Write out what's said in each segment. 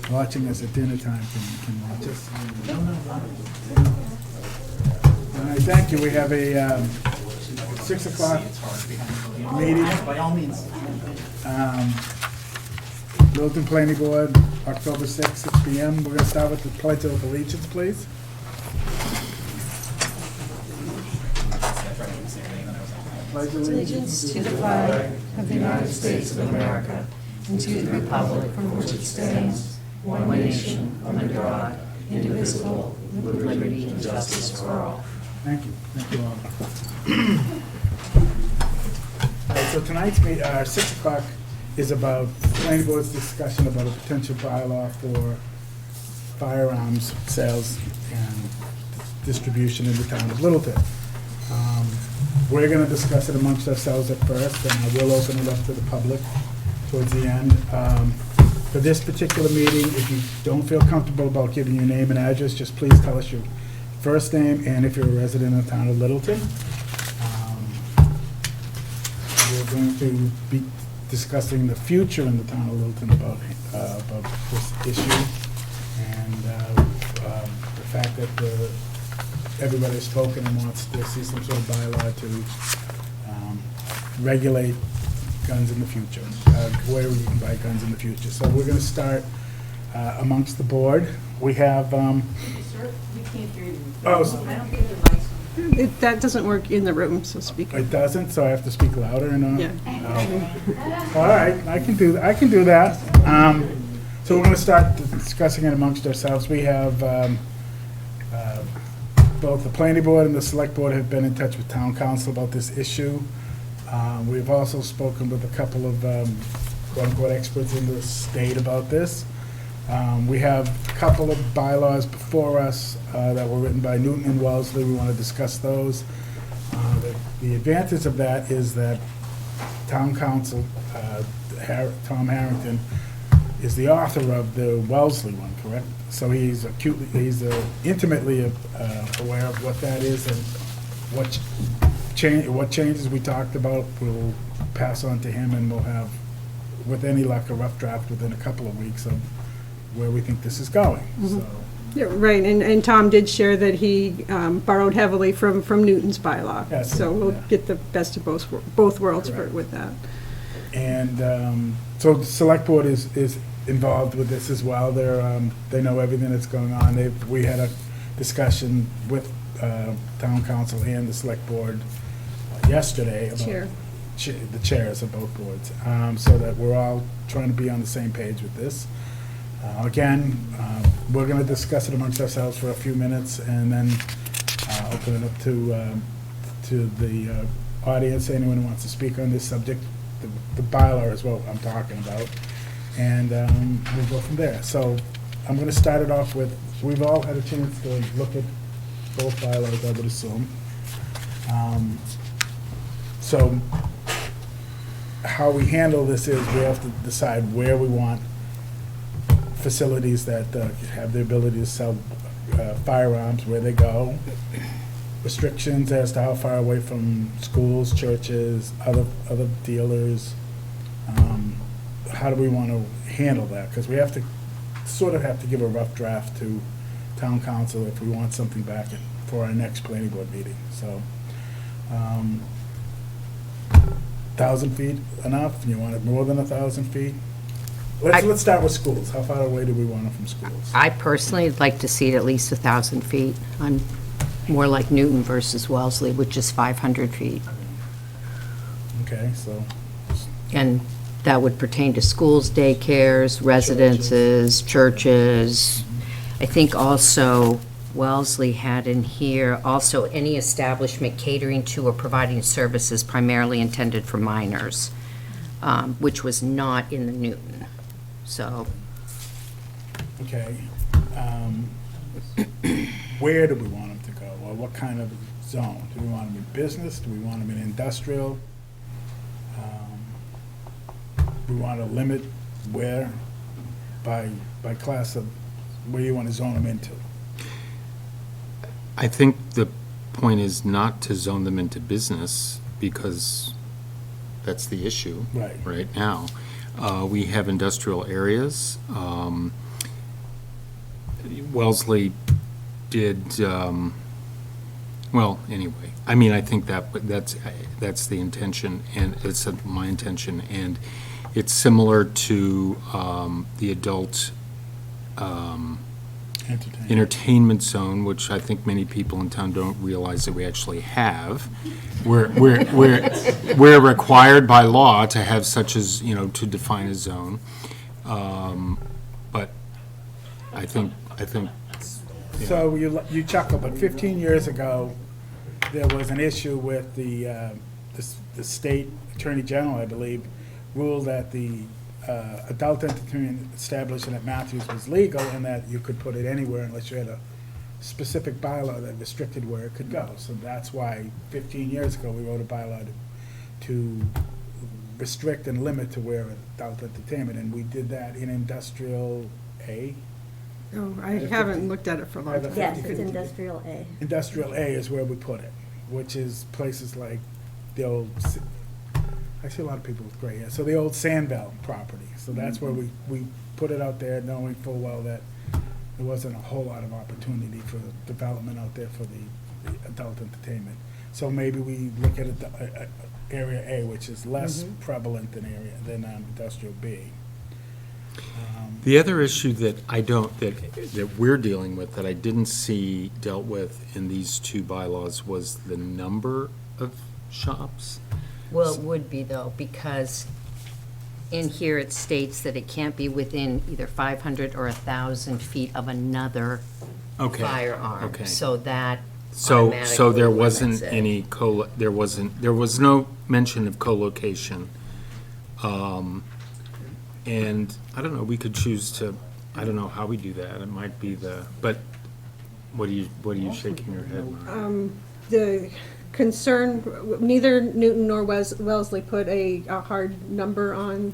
watching us at dinner time can watch us. All right, thank you. We have a 6 o'clock meeting. By all means. Littleton Planning Board, October 6th, 6 p.m. We're going to start with the Pledge of Allegiance, please. Allegiance to the flag of the United States of America and to the republic for which it stands, one nation, under God, indivisible, with liberty and justice for all. Thank you. Thank you all. All right, so tonight's meeting, 6 o'clock, is about planning board's discussion about a potential bylaw for firearms sales and distribution in the town of Littleton. We're going to discuss it amongst ourselves at first, and I will open it up to the public towards the end. For this particular meeting, if you don't feel comfortable about giving your name and address, just please tell us your first name and if you're a resident of the town of Littleton. We're going to be discussing the future in the town of Littleton about this issue, and the fact that everybody has spoken and wants to see some sort of bylaw to regulate guns in the future, where you can buy guns in the future. So we're going to start amongst the board. We have... Sir, we can't hear you. Oh, I don't think the mic's on. That doesn't work in the room, so speak. it doesn't, so I have to speak louder and all? Yeah. All right, I can do that. So we're going to start discussing it amongst ourselves. We have both the planning board and the select board have been in touch with town council about this issue. We've also spoken with a couple of quote-unquote experts in the state about this. We have a couple of bylaws before us that were written by Newton and Wellesley. We want to discuss those. The advantage of that is that town council, Tom Harrington, is the author of the Wellesley one, correct? So he's intimately aware of what that is, and what changes we talked about we'll pass on to him, and we'll have, with any luck, a rough draft within a couple of weeks of where we think this is going. So, Yeah, right, and Tom did share that he borrowed heavily from Newton's bylaw. Yes, So we'll yeah. get the best of both worlds Correct. with that. and so the select board is involved with this as well. They know everything that's going on. We had a discussion with town council and the select board yesterday about Chair. The chairs of both boards, so that we're all trying to be on the same page with this. Again, we're going to discuss it amongst ourselves for a few minutes, and then open it up to the audience, anyone who wants to speak on this subject. The bylaw is what I'm talking about, and we'll go from there. So I'm going to start it off with, we've all had a chance to look at both bylaws, I would assume. So how we handle this is we have to decide where we want facilities that have the ability to sell firearms, where they go, restrictions as to how far away from schools, churches, other dealers. How do we want to handle that? Because we have to give a rough draft to town council if we want something back for our next planning board meeting. So, 1,000 feet enough? You want it more than 1,000 feet? Let's start with schools. How far away do we want it from schools? I personally would like to see it at least 1,000 feet. I'm more like Newton versus Wellesley, which is 500 feet. Okay, so, And that would pertain to schools, daycares, residences, churches. I think also Wellesley had in here also any establishment catering to or providing services primarily intended for minors, which was not in the Newton. So, okay. Where do we want them to go? Or what kind of zone? Do we want them in business? Do we want them in industrial? We want to limit where, by class of, where you want to zone them into? I think the point is not to zone them into business, because that's the issue Right. right now. We have industrial areas. Wellesley did, well, anyway, I mean, I think that's the intention, and it's my intention, and it's similar to the adult entertainment zone, which I think many people in town don't realize that we actually have. We're required by law to have such as, to define a zone. But I think. So you chuckle, but 15 years ago, there was an issue with the state attorney general, I believe, ruled that the adult entertainment establishment at Matthews was legal and that you could put it anywhere unless you had a specific bylaw that restricted where it could go. So that's why 15 years ago, we wrote a bylaw to restrict and limit to where adult entertainment, and we did that in industrial A. Oh, I haven't looked at it for a long time. Yes, it's industrial A. Industrial A is where we put it, which is places like the old, I see a lot of people with gray hair, so the old Sandbell property. So that's where we put it out there, knowing full well that there wasn't a whole lot of opportunity for development out there for the adult entertainment. So maybe we look at area A, which is less prevalent than industrial B. The other issue that that we're dealing with, that I didn't see dealt with in these two bylaws, was the number of shops. Well, it would be though, because in here it states that it can't be within either 500 or 1,000 feet of another firearm. Okay. So that So automatically there limits wasn't it. any there was no mention of co-location. And I don't know, we could choose to, I don't know how we do that. It might be but what are you shaking your head on? The concern, neither Newton nor Wellesley put a hard number on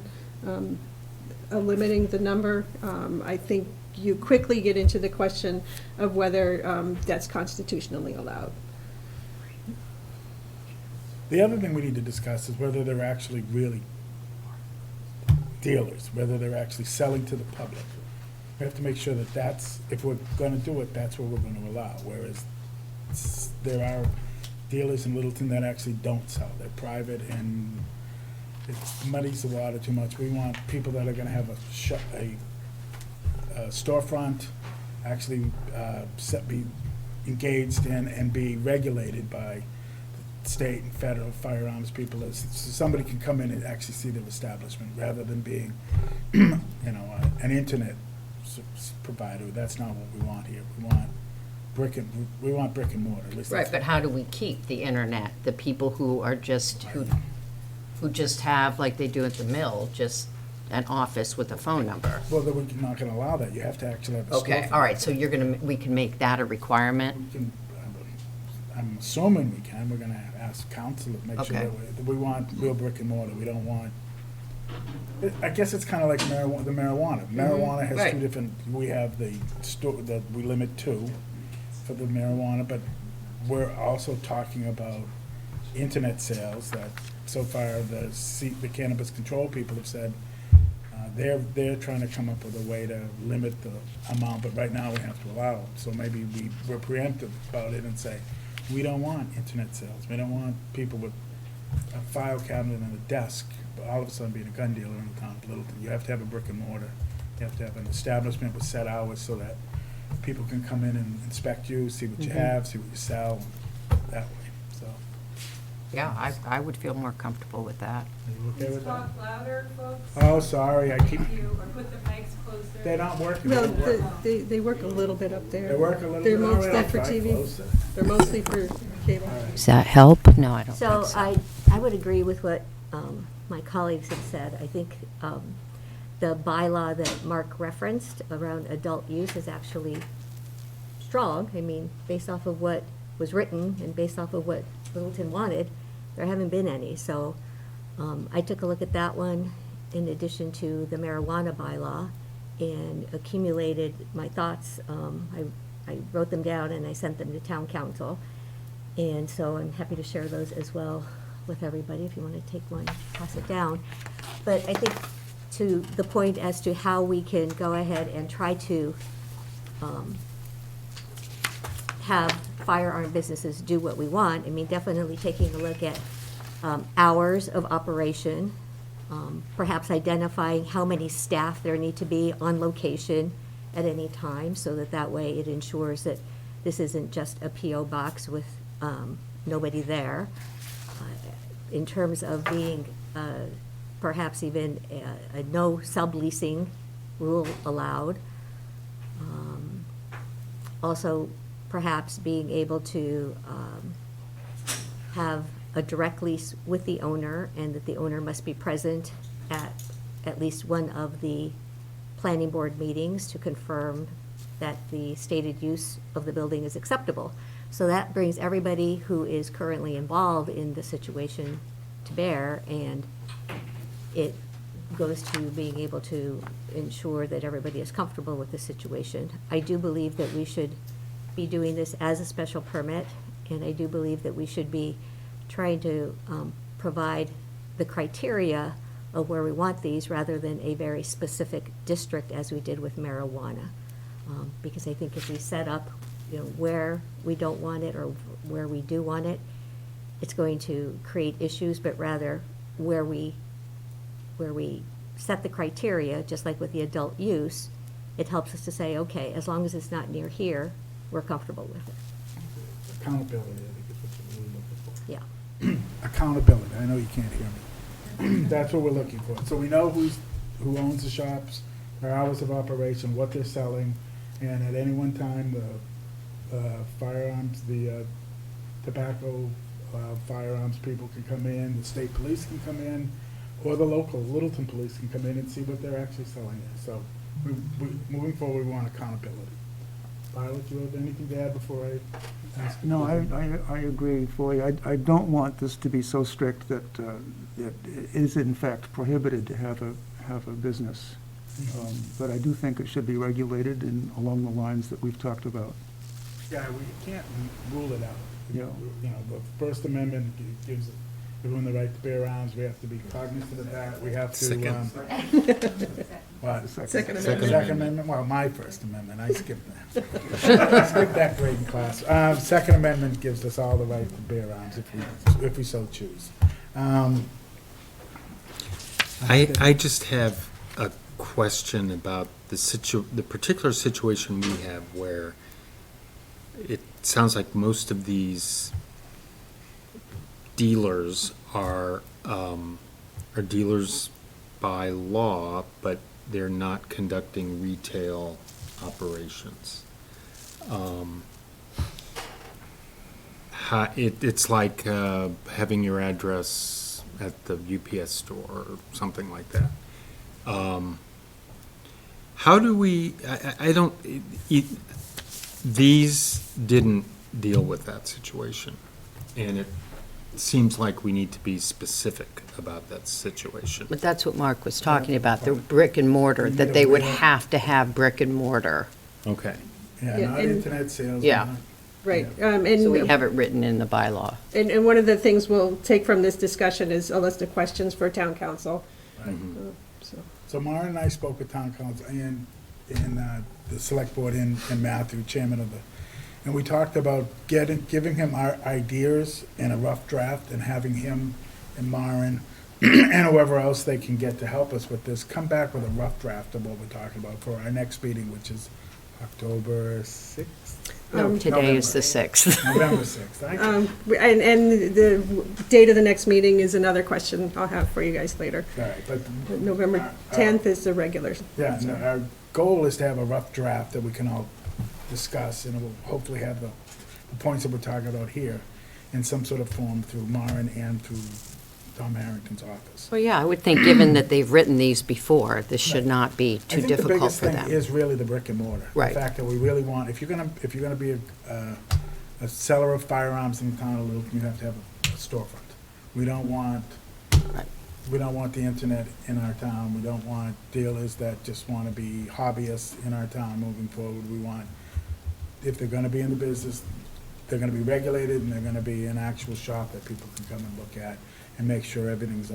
limiting the number. I think you quickly get into the question of whether that's constitutionally allowed. The other thing we need to discuss is whether they're actually really dealers, whether they're actually selling to the public. We have to make sure that if we're gonna do it, that's what we're gonna allow, whereas there are dealers in Littleton that actually don't sell. They're private, and it muddies the water too much. We want people that are gonna have a storefront, actually be engaged in and be regulated by state and federal firearms people. So somebody can come in and actually see their establishment rather than being, an internet provider. That's not what we want here. We want brick and mortar. At least Right, that's- but how do we keep the internet, the people who are who just have, like they do at the mill, just an office with a phone number? Well, then we're not gonna allow that. You have to actually have a Okay, storefront. all right, so we can make that a requirement? We can, I'm assuming we can. We're gonna ask council to make sure Okay. that we want real brick and mortar. We don't want, I guess it's kind of like the marijuana. Marijuana has Right. two different, we have we limit 2 for the marijuana, but we're also talking about internet sales that so far the cannabis control people have said they're trying to come up with a way to limit the amount, but right now we have to allow it. So maybe we're preemptive about it and say, we don't want internet sales. We don't want people with a file cabinet and a desk, but all of a sudden being a gun dealer in the town of Littleton. You have to have a brick and mortar. You have to have an establishment with set hours so that people can come in and inspect you, see what you have, see what you sell, that way, so. Yeah, I would feel more comfortable with that. Are you okay with that? Talk louder, folks. Oh, sorry, I keep, Thank you, or put the mics closer. they're not working. No, They work. they work a little bit up there. They work a little They're bit. All mostly right, I'll for try TV. closer. They're mostly for cable. Does that help? No, I don't So think so. I would agree with what my colleagues have said. I think the bylaw that Mark referenced around adult use is actually strong. I mean, based off of what was written and based off of what Littleton wanted, there haven't been any. So I took a look at that one in addition to the marijuana bylaw and accumulated my thoughts. I wrote them down and I sent them to town council. And so I'm happy to share those as well with everybody if you want to take one, pass it down. But I think to the point as to how we can go ahead and try to have firearm businesses do what we want. I mean, definitely taking a look at hours of operation, perhaps identifying how many staff there need to be on location at any time, so that that way it ensures that this isn't just a PO box with nobody there. In terms of being perhaps even a no subleasing rule allowed. Also, perhaps being able to have a direct lease with the owner, and that the owner must be present at least one of the planning board meetings to confirm that the stated use of the building is acceptable. So that brings everybody who is currently involved in the situation to bear, and it goes to being able to ensure that everybody is comfortable with the situation. I do believe that we should be doing this as a special permit, and I do believe that we should be trying to provide the criteria of where we want these, rather than a very specific district as we did with marijuana. Because I think if we set up, where we don't want it or where we do want it, it's going to create issues, but rather where we set the criteria, just like with the adult use, it helps us to say, okay, as long as it's not near here, we're comfortable with it. Accountability, I think is what you're really looking for. Yeah. Accountability, I know you can't hear me. That's what we're looking for. So we know who owns the shops, their hours of operation, what they're selling, and at any one time, the firearms, the tobacco firearms people can come in, the state police can come in, or the local Littleton police can come in and see what they're actually selling there. So moving forward, we want accountability. Violet, do you have anything to add before I ask? No, I agree fully. I don't want this to be so strict that it is in fact prohibited to have a business. But I do think it should be regulated along the lines that we've talked about. Yeah, we can't rule it out. Yeah. The First Amendment gives everyone the right to bear arms. We have to be cognizant of that. We have to. Second. What? Second Second Second Amendment, well, my First Amendment, I skipped that. I skipped that grade in class. Second Amendment gives us all the right to bear arms if we so choose. I just have a question about the particular situation we have where it sounds like most of these dealers are dealers by law, but they're not conducting retail operations. It's like having your address at the UPS store or something like that. How do we, these didn't deal with that situation, and it seems like we need to be specific about that situation. But that's what Mark was talking about, the brick and mortar, that they would have to have brick and mortar. Okay. Yeah, Yeah, not and- internet sales. Yeah. not- Right. So we And have it written in the bylaw. and one of the things we'll take from this discussion is a list of questions for town council. So, So Mara and I spoke with town council and the select board and Matthew, chairman of and we talked about giving him our ideas in a rough draft and having him and Maren and whoever else they can get to help us with this, come back with a rough draft of what we're talking about for our next meeting, which is October 6th? No, today is the 6th. November 6th. and the date of the next meeting is another question I'll have for you guys later. All right, but November 10th is the regular. yeah, no, our goal is to have a rough draft that we can all discuss, and we'll hopefully have the points that we're talking about here in some sort of form through Maren and through Tom Harrington's office. Well, yeah, I would think, given that they've written these before, this should not be too difficult for I think the biggest them. thing is really the brick and mortar. Right. The fact that we really want, if you're gonna be a seller of firearms in the town of Littleton, you have to have a storefront. We don't want, Right. we don't want the internet in our town. We don't want dealers that just wanna be hobbyists in our town moving forward. We want, if they're gonna be in the business, they're gonna be regulated, and they're gonna be an actual shop that people can come and look at and make sure everything's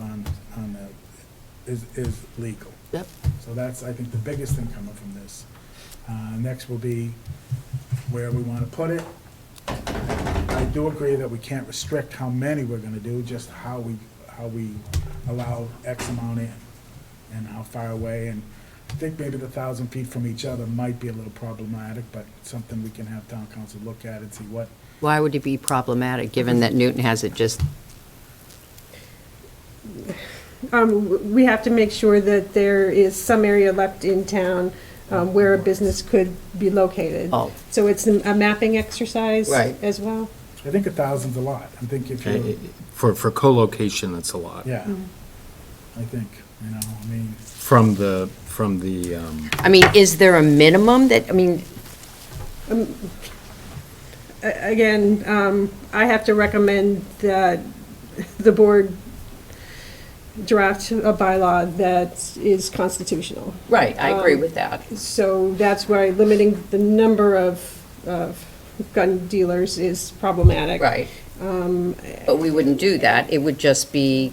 is legal. Yep. So that's, I think, the biggest thing coming from this. Next will be where we want to put it. I do agree that we can't restrict how many we're going to do, just how we allow X amount in and how far away. And I think maybe the 1,000 feet from each other might be a little problematic, but something we can have town council look at and see what. Why would it be problematic, given that Newton has it just, We have to make sure that there is some area left in town where a business could be located. Oh. So it's a mapping exercise Right. as well? I think 1,000's a lot. I think if you, For co-location, that's a lot. yeah, I think, you know, I mean, From the, I mean, is there a minimum that, I mean, Again, I have to recommend that the board draft a bylaw that is constitutional. right, I agree with that. So that's why limiting the number of gun dealers is problematic. Right. But we wouldn't do that. It would just be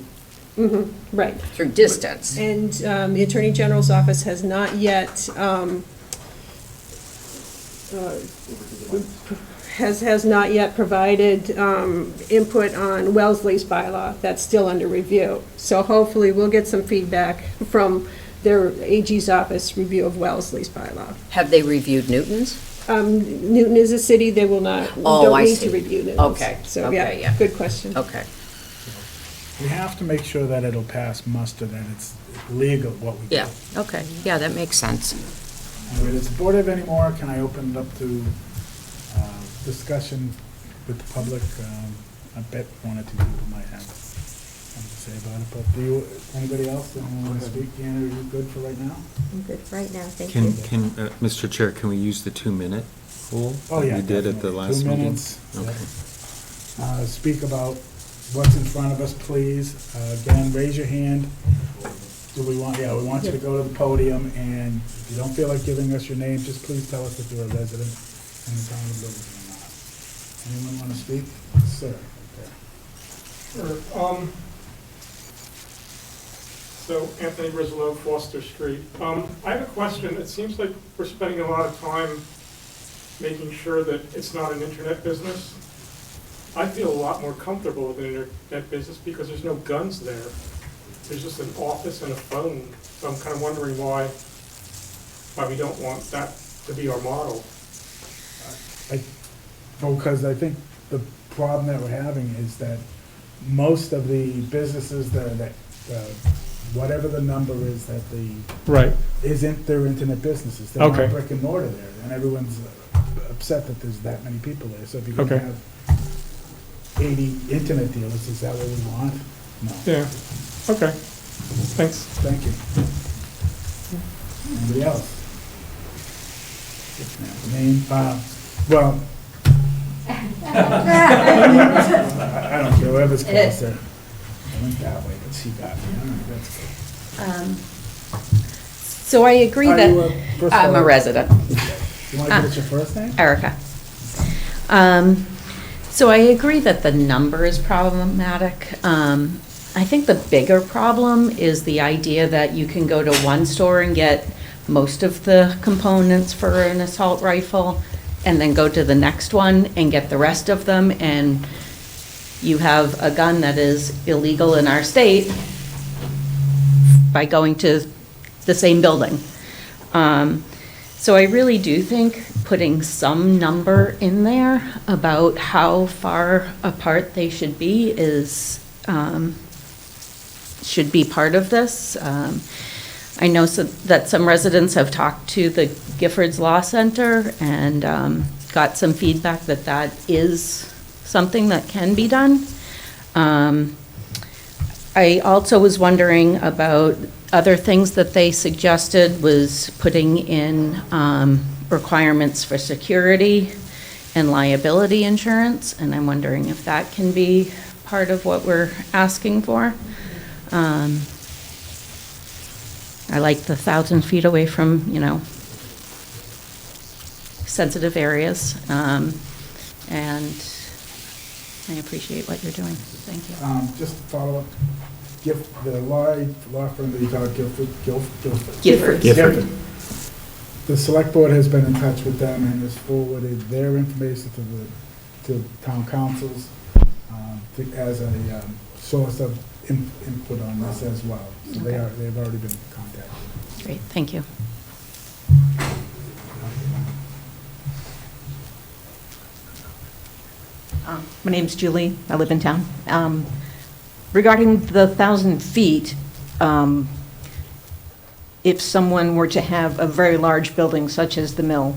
Right. through distance. And the Attorney General's office has not yet, has not yet provided input on Wellesley's bylaw. That's still under review. So hopefully we'll get some feedback from their AG's office review of Wellesley's bylaw. Have they reviewed Newton's? Newton is a city, they will not, Oh, don't I need see. to review Newton's. Okay, So, okay, yeah, yeah. good question. Okay. we have to make sure that it'll pass muster, that it's legal what we do. Yeah, okay. Yeah, that makes sense. Anyway, does the board have any more? Can I open it up to discussion with the public? I bet one or two people might have something to say about it, but do you, anybody else that want to speak? Deanna, are you good for right now? I'm good for right now, thank you. Mr. Chair, can we use the 2-minute rule? Oh, yeah. We did at the definitely. last 2 meeting? minutes. Okay. Speak about what's in front of us, please. Again, raise your hand. Do we want, yeah, we want you to go to the podium, and if you don't feel like giving us your name, just please tell us if you're a resident in the town of Littleton or not. Anyone want to speak? Sir. Okay. Sure. So Anthony Rizzo, Foster Street. I have a question. It seems like we're spending a lot of time making sure that it's not an internet business. I feel a lot more comfortable with an internet business because there's no guns there. There's just an office and a phone. So I'm kind of wondering why we don't want that to be our model. Because I think the problem that we're having is that most of the businesses that whatever the number is that Right. isn't their internet businesses. They're Okay. not brick and mortar there, and everyone's upset that there's that many people there. So if you're gonna Okay. have 80 internet dealers, is that what we want? No. Yeah. Okay. Thanks. Thank you. Anybody else? Name, well. I don't care, whoever's closer. I went that way, but she got me. All right, that's good. So I agree Are you first of I'm a all, resident, You want to give us your first name? Erica. So I agree that the number is problematic. I think the bigger problem is the idea that you can go to one store and get most of the components for an assault rifle, and then go to the next one and get the rest of them, and you have a gun that is illegal in our state by going to the same building. So I really do think putting some number in there about how far apart they should be should be part of this. I know that some residents have talked to the Giffords Law Center and got some feedback that that is something that can be done. I also was wondering about other things that they suggested was putting in requirements for security and liability insurance, and I'm wondering if that can be part of what we're asking for. I like the 1,000 feet away from, sensitive areas, and I appreciate what you're doing. Thank you. Just to follow up, the law firm that you talked, Guilford. Gifford. Gifford. The select board has been in touch with them and has forwarded their information to town councils as a source of input on this as well. So they've already been contacted. Great, thank you. My name's Julie, I live in town. Regarding the 1,000 feet, if someone were to have a very large building such as the mill,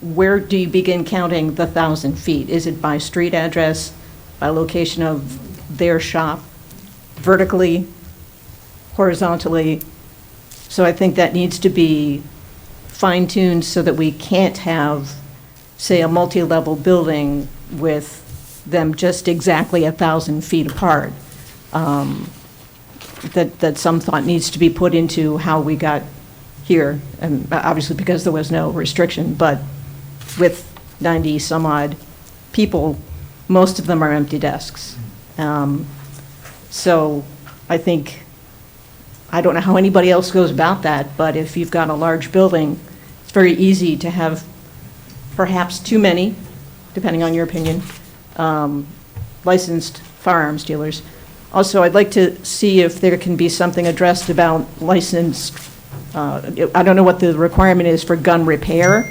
where do you begin counting the 1,000 feet? Is it by street address, by location of their shop, vertically, horizontally? So I think that needs to be fine-tuned so that we can't have, say, a multi-level building with them just exactly 1,000 feet apart. That some thought needs to be put into how we got here, and obviously because there was no restriction, but with 90 some odd people, most of them are empty desks. So I think, I don't know how anybody else goes about that, but if you've got a large building, it's very easy to have perhaps too many, depending on your opinion, licensed firearms dealers. Also, I'd like to see if there can be something addressed about licensed, I don't know what the requirement is for gun repair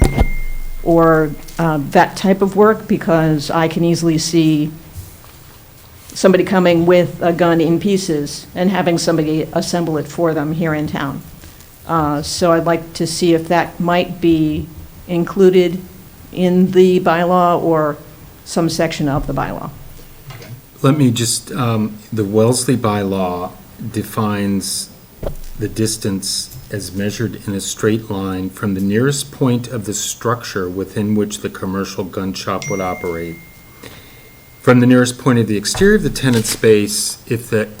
or that type of work, because I can easily see somebody coming with a gun in pieces and having somebody assemble it for them here in town. So I'd like to see if that might be included in the bylaw or some section of the bylaw. Let me just, the Wellesley Bylaw defines the distance as measured in a straight line from the nearest point of the structure within which the commercial gun shop would operate. From the nearest point of the exterior of the tenant space,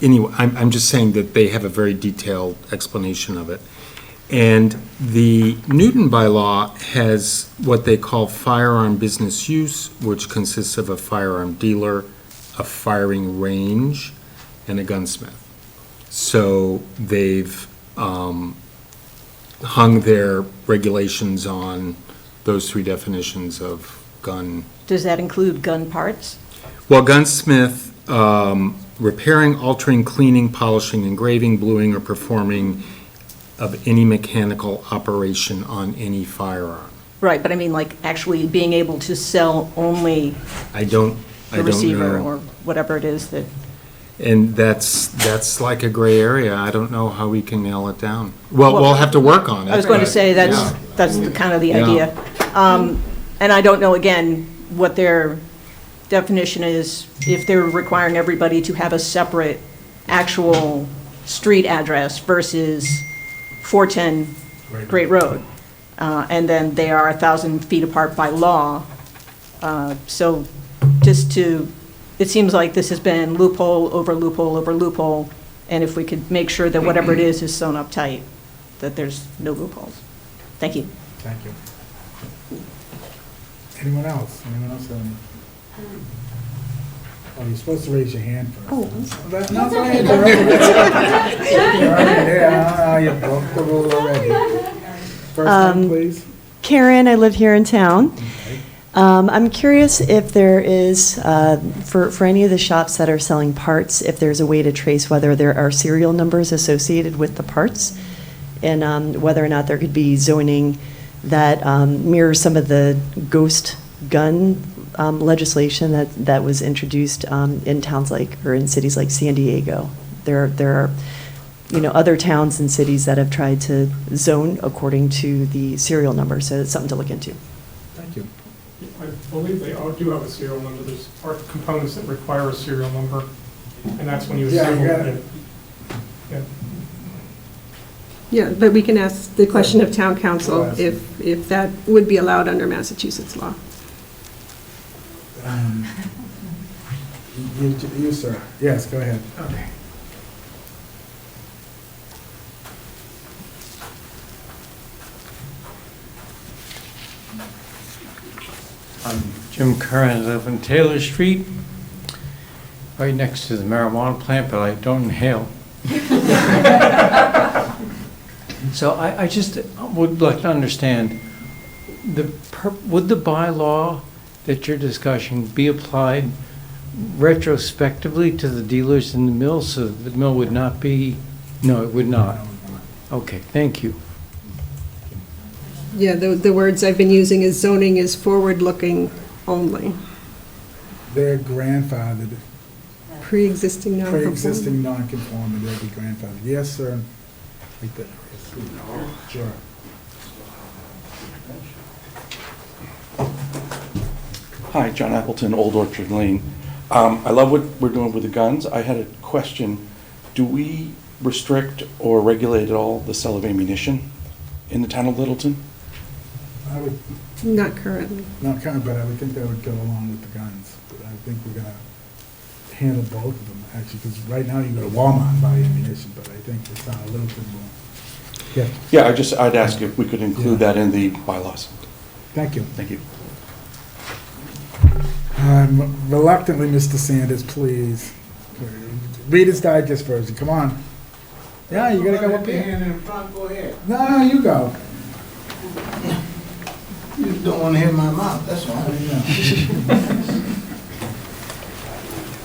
anyway, I'm just saying that they have a very detailed explanation of it. And the Newton bylaw has what they call firearm business use, which consists of a firearm dealer, a firing range, and a gunsmith. So they've hung their regulations on those three definitions of gun. Does that include gun parts? Well, gunsmith, repairing, altering, cleaning, polishing, engraving, bluing, or performing of any mechanical operation on any firearm. Right, but I mean, like, actually being able to sell only I don't the receiver know. or whatever it is that... And that's like a gray area. I don't know how we can nail it down. Well, we'll have to work on it. I was going to but- say, Yeah. that's the kind of the Yeah. idea. And I don't know, again, what their definition is, if they're requiring everybody to have a separate actual street address versus 410 Great Road. And then they are 1,000 feet apart by law. So just to, it seems like this has been loophole over loophole over loophole, and if we could make sure that whatever it is sewn up tight, that there's no loopholes. Thank you. Thank you. Anyone else? Anyone else? Oh, you're supposed to raise your hand first. Oh, I'm sorry. No, go ahead. You're already there. You broke the rule already. First name, please. Karen, I live here in town. I'm curious if there is, for any of the shops that are selling parts, if there's a way to trace whether there are serial numbers associated with the parts, and whether or not there could be zoning that mirrors some of the ghost gun legislation that was introduced in towns like, or in cities like San Diego. There are, other towns and cities that have tried to zone according to the serial number, so it's something to look into. Thank you. I believe they all do have a serial number. There's part components that require a serial number, and that's when you Yeah, assemble you got it. it. Yeah. Yeah, but we can ask the question of town council We'll ask them. if that would be allowed under Massachusetts law. You, sir. Yes, go ahead. Okay. I'm Jim Curran, I live on Taylor Street, right next to the marijuana plant, but I don't inhale. So I just would like to understand, would the bylaw that you're discussing be applied retrospectively to the dealers in the mill, so that the mill would not be, no, it would not? Okay, thank you. Yeah, the words I've been using is zoning is forward-looking only. They're grandfathered, Pre-existing non-conforming. pre-existing non-conforming, they'll be grandfathered. Yes, sir. Right there. Sure. Hi, John Appleton, Old Orchard Lane. I love what we're doing with the guns. I had a question. Do we restrict or regulate at all the sale of ammunition in the town of Littleton? I would, Not currently. not kind of, but I would think that would go along with the guns. But I think we're gonna handle both of them, actually, because right now you go to Walmart and buy ammunition, but I think the town of Littleton will. Yeah, Yeah, I'd ask if we could include that in the bylaws. thank you. Thank you. Reluctantly, Mr. Sanders, please. Reader's Digest version, come on. Yeah, you gotta go up here. in front, go ahead. No, you go. You just don't want to hear my mouth, that's all.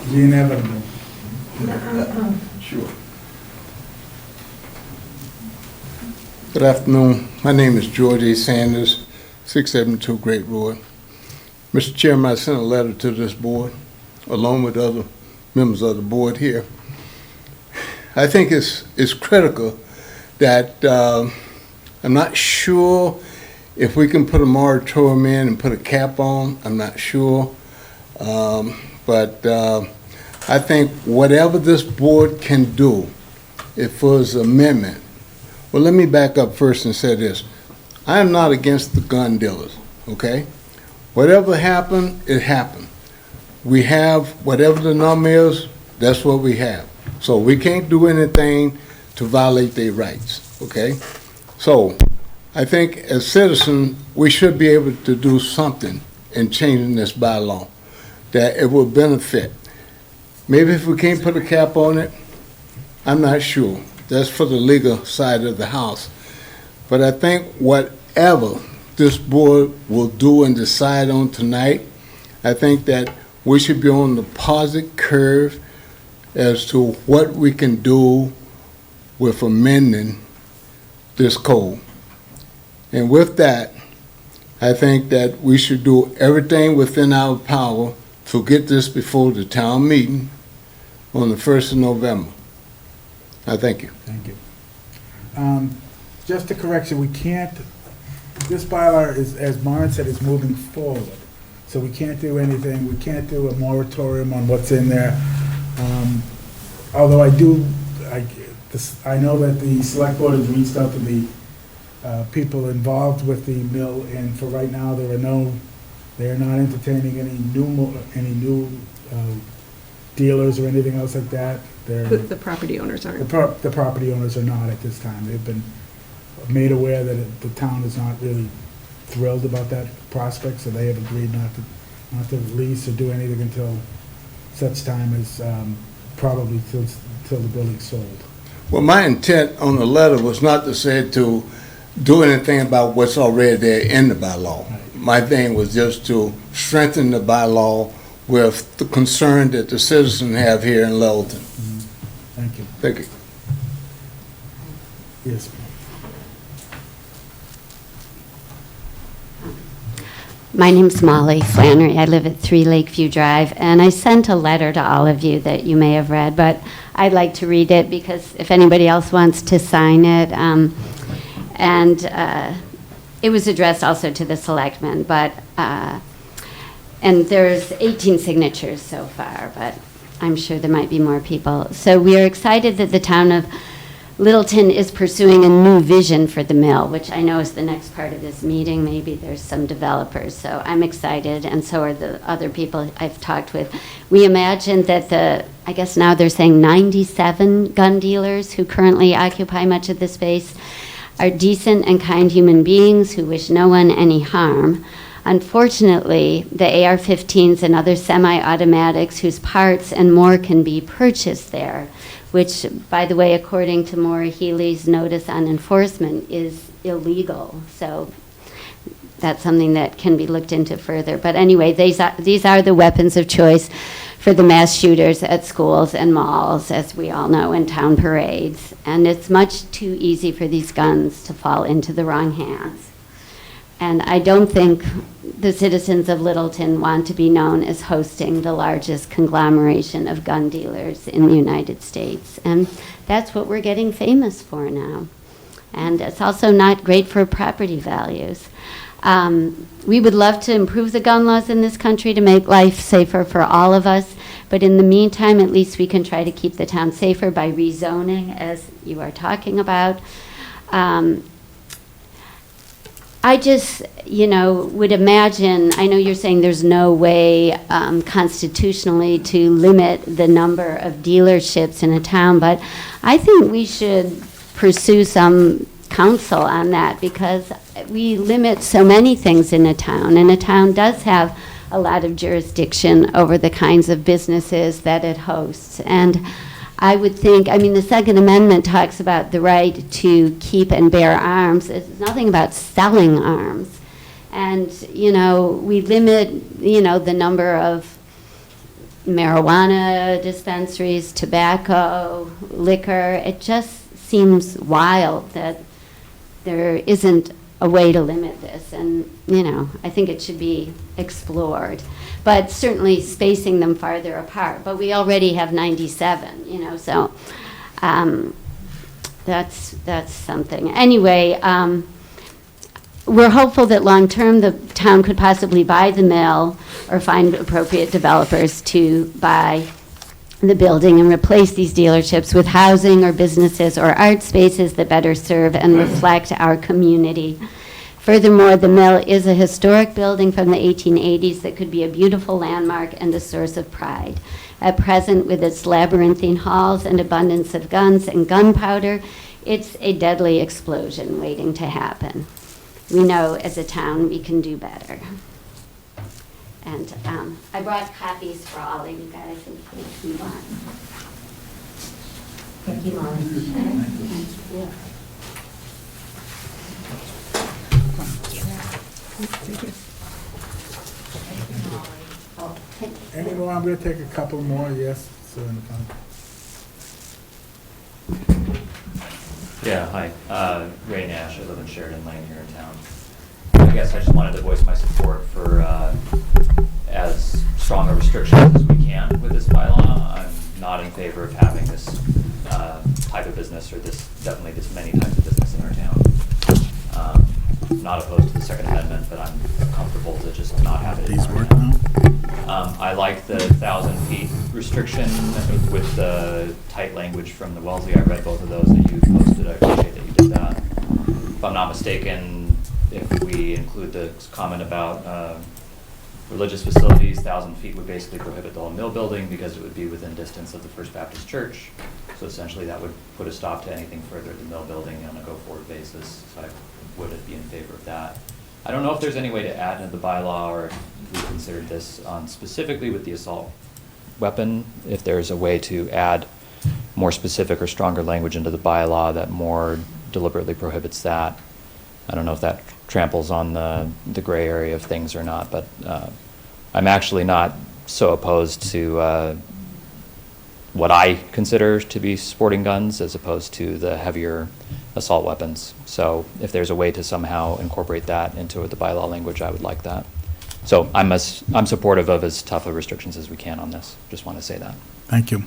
The inevitable. Sure. Good afternoon. My name is George A. Sanders, 672 Great Road. Mr. Chairman, I sent a letter to this board, along with other members of the board here. I think it's critical that I'm not sure if we can put a moratorium in and put a cap on. I'm not sure. But I think whatever this board can do, if there's an amendment. Well, let me back up first and say this. I am not against the gun dealers, okay? Whatever happened, it happened. We have, whatever the number is, that's what we have. So we can't do anything to violate their rights, okay? So I think as citizens, we should be able to do something in changing this bylaw, that it will benefit. Maybe if we can't put a cap on it, I'm not sure. That's for the legal side of the house. But I think whatever this board will do and decide on tonight, I think that we should be on the positive curve as to what we can do with amending this code. And with that, I think that we should do everything within our power to get this before the town meeting on the 1st of November. I thank you. Thank you. Just a correction, we can't, this bylaw is, as Maren said, is moving forward. So we can't do anything, we can't do a moratorium on what's in there. Although I know that the select board has reached out to the people involved with the mill, and for right now, they are not entertaining any new dealers or anything else like that. The property owners aren't. The property owners are not at this time. They've been made aware that the town is not really thrilled about that prospect, so they have agreed not to lease or do anything until such time as probably till the building's sold. Well, my intent on the letter was not to say to do anything about what's already there in the bylaw. Right. My thing was just to strengthen the bylaw with the concern that the citizens have here in Littleton. Thank you. Thank you. Yes. My name's Molly Flannery. I live at 3 Lakeview Drive, and I sent a letter to all of you that you may have read, but I'd like to read it because if anybody else wants to sign it, it was addressed also to the selectmen, but and there's 18 signatures so far, but I'm sure there might be more people. So we are excited that the town of Littleton is pursuing a new vision for the mill, which I know is the next part of this meeting. Maybe there's some developers, so I'm excited, and so are the other people I've talked with. We imagine that I guess now they're saying 97 gun dealers who currently occupy much of the space are decent and kind human beings who wish no one any harm. Unfortunately, the AR-15s and other semi-automatics whose parts and more can be purchased there which, by the way, according to Maura Healy's notice on enforcement, is illegal. So that's something that can be looked into further. But anyway, these are the weapons of choice for the mass shooters at schools and malls, as we all know, and town parades. And it's much too easy for these guns to fall into the wrong hands. And I don't think the citizens of Littleton want to be known as hosting the largest conglomeration of gun dealers in the United States. And that's what we're getting famous for now. And it's also not great for property values. We would love to improve the gun laws in this country to make life safer for all of us, but in the meantime, at least we can try to keep the town safer by rezoning, as you are talking about. I just, would imagine, I know you're saying there's no way constitutionally to limit the number of dealerships in a town, but I think we should pursue some counsel on that, because we limit so many things in a town, and a town does have a lot of jurisdiction over the kinds of businesses that it hosts. And I would think, the Second Amendment talks about the right to keep and bear arms. It's nothing about selling arms. And, we limit, the number of marijuana dispensaries, tobacco, liquor. It just seems wild that there isn't a way to limit this. And, I think it should be explored. But certainly spacing them farther apart. But we already have 97, so that's something. Anyway, we're hopeful that long-term the town could possibly buy the mill or find appropriate developers to buy the building and replace these dealerships with housing or businesses or art spaces that better serve and reflect our community. Furthermore, the mill is a historic building from the 1880s that could be a beautiful landmark and a source of pride. At present, with its labyrinthine halls and abundance of guns and gunpowder, it's a deadly explosion waiting to happen. We know as a town we can do better. And I brought copies for all of you guys in case you want. Thank you, Molly. Thank you. Any more? I'm going to take a couple more, yes. So in the front. Yeah, hi. Ray Nash. I live in Sheridan Lane here in town. I guess I just wanted to voice my support for as strong a restrictions as we can with this bylaw. I'm not in favor of having this type of business, or definitely this many types of business in our town. Not opposed to the Second Amendment, but I'm comfortable to just not have it in our town. I like the 1,000 feet restriction with the tight language from the Wellesley. I read both of those that you posted. I appreciate that you did that. If I'm not mistaken, if we include the comment about religious facilities, 1,000 feet would basically prohibit the whole mill building because it would be within distance of the First Baptist Church. So essentially that would put a stop to anything further at the mill building on a go-forward basis. So I would be in favor of that. I don't know if there's any way to add into the bylaw, or if we considered this on specifically with the assault weapon, if there's a way to add more specific or stronger language into the bylaw that more deliberately prohibits that. I don't know if that tramples on the gray area of things or not, but I'm actually not so opposed to what I consider to be sporting guns as opposed to the heavier assault weapons. So if there's a way to somehow incorporate that into the bylaw language, I would like that. So I'm supportive of as tough of restrictions as we can on this. Just want to say that. Thank you.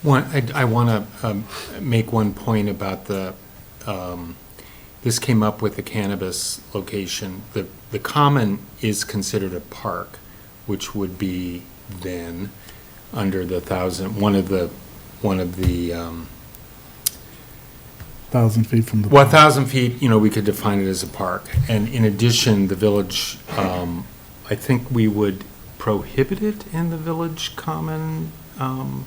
I want to make one point about the, this came up with the cannabis location. The common is considered a park, which would be then under the 1,000 feet from the. Well, 1,000 feet, we could define it as a park. And in addition, the village, I think we would prohibit it in the village common. Well,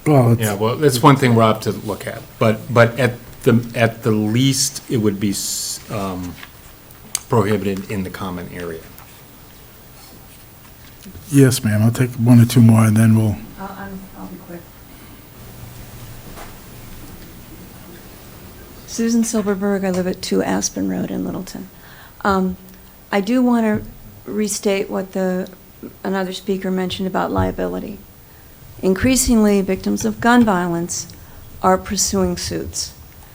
Yeah, well, that's one thing we'll have to look at. But at the least, it would be prohibited in the common area. Yes, ma'am. I'll take one or two more, and then we'll I'll be quick. Susan Silverberg, I live at 2 Aspen Road in Littleton. I do want to restate what another speaker mentioned about liability. Increasingly, victims of gun violence are pursuing suits.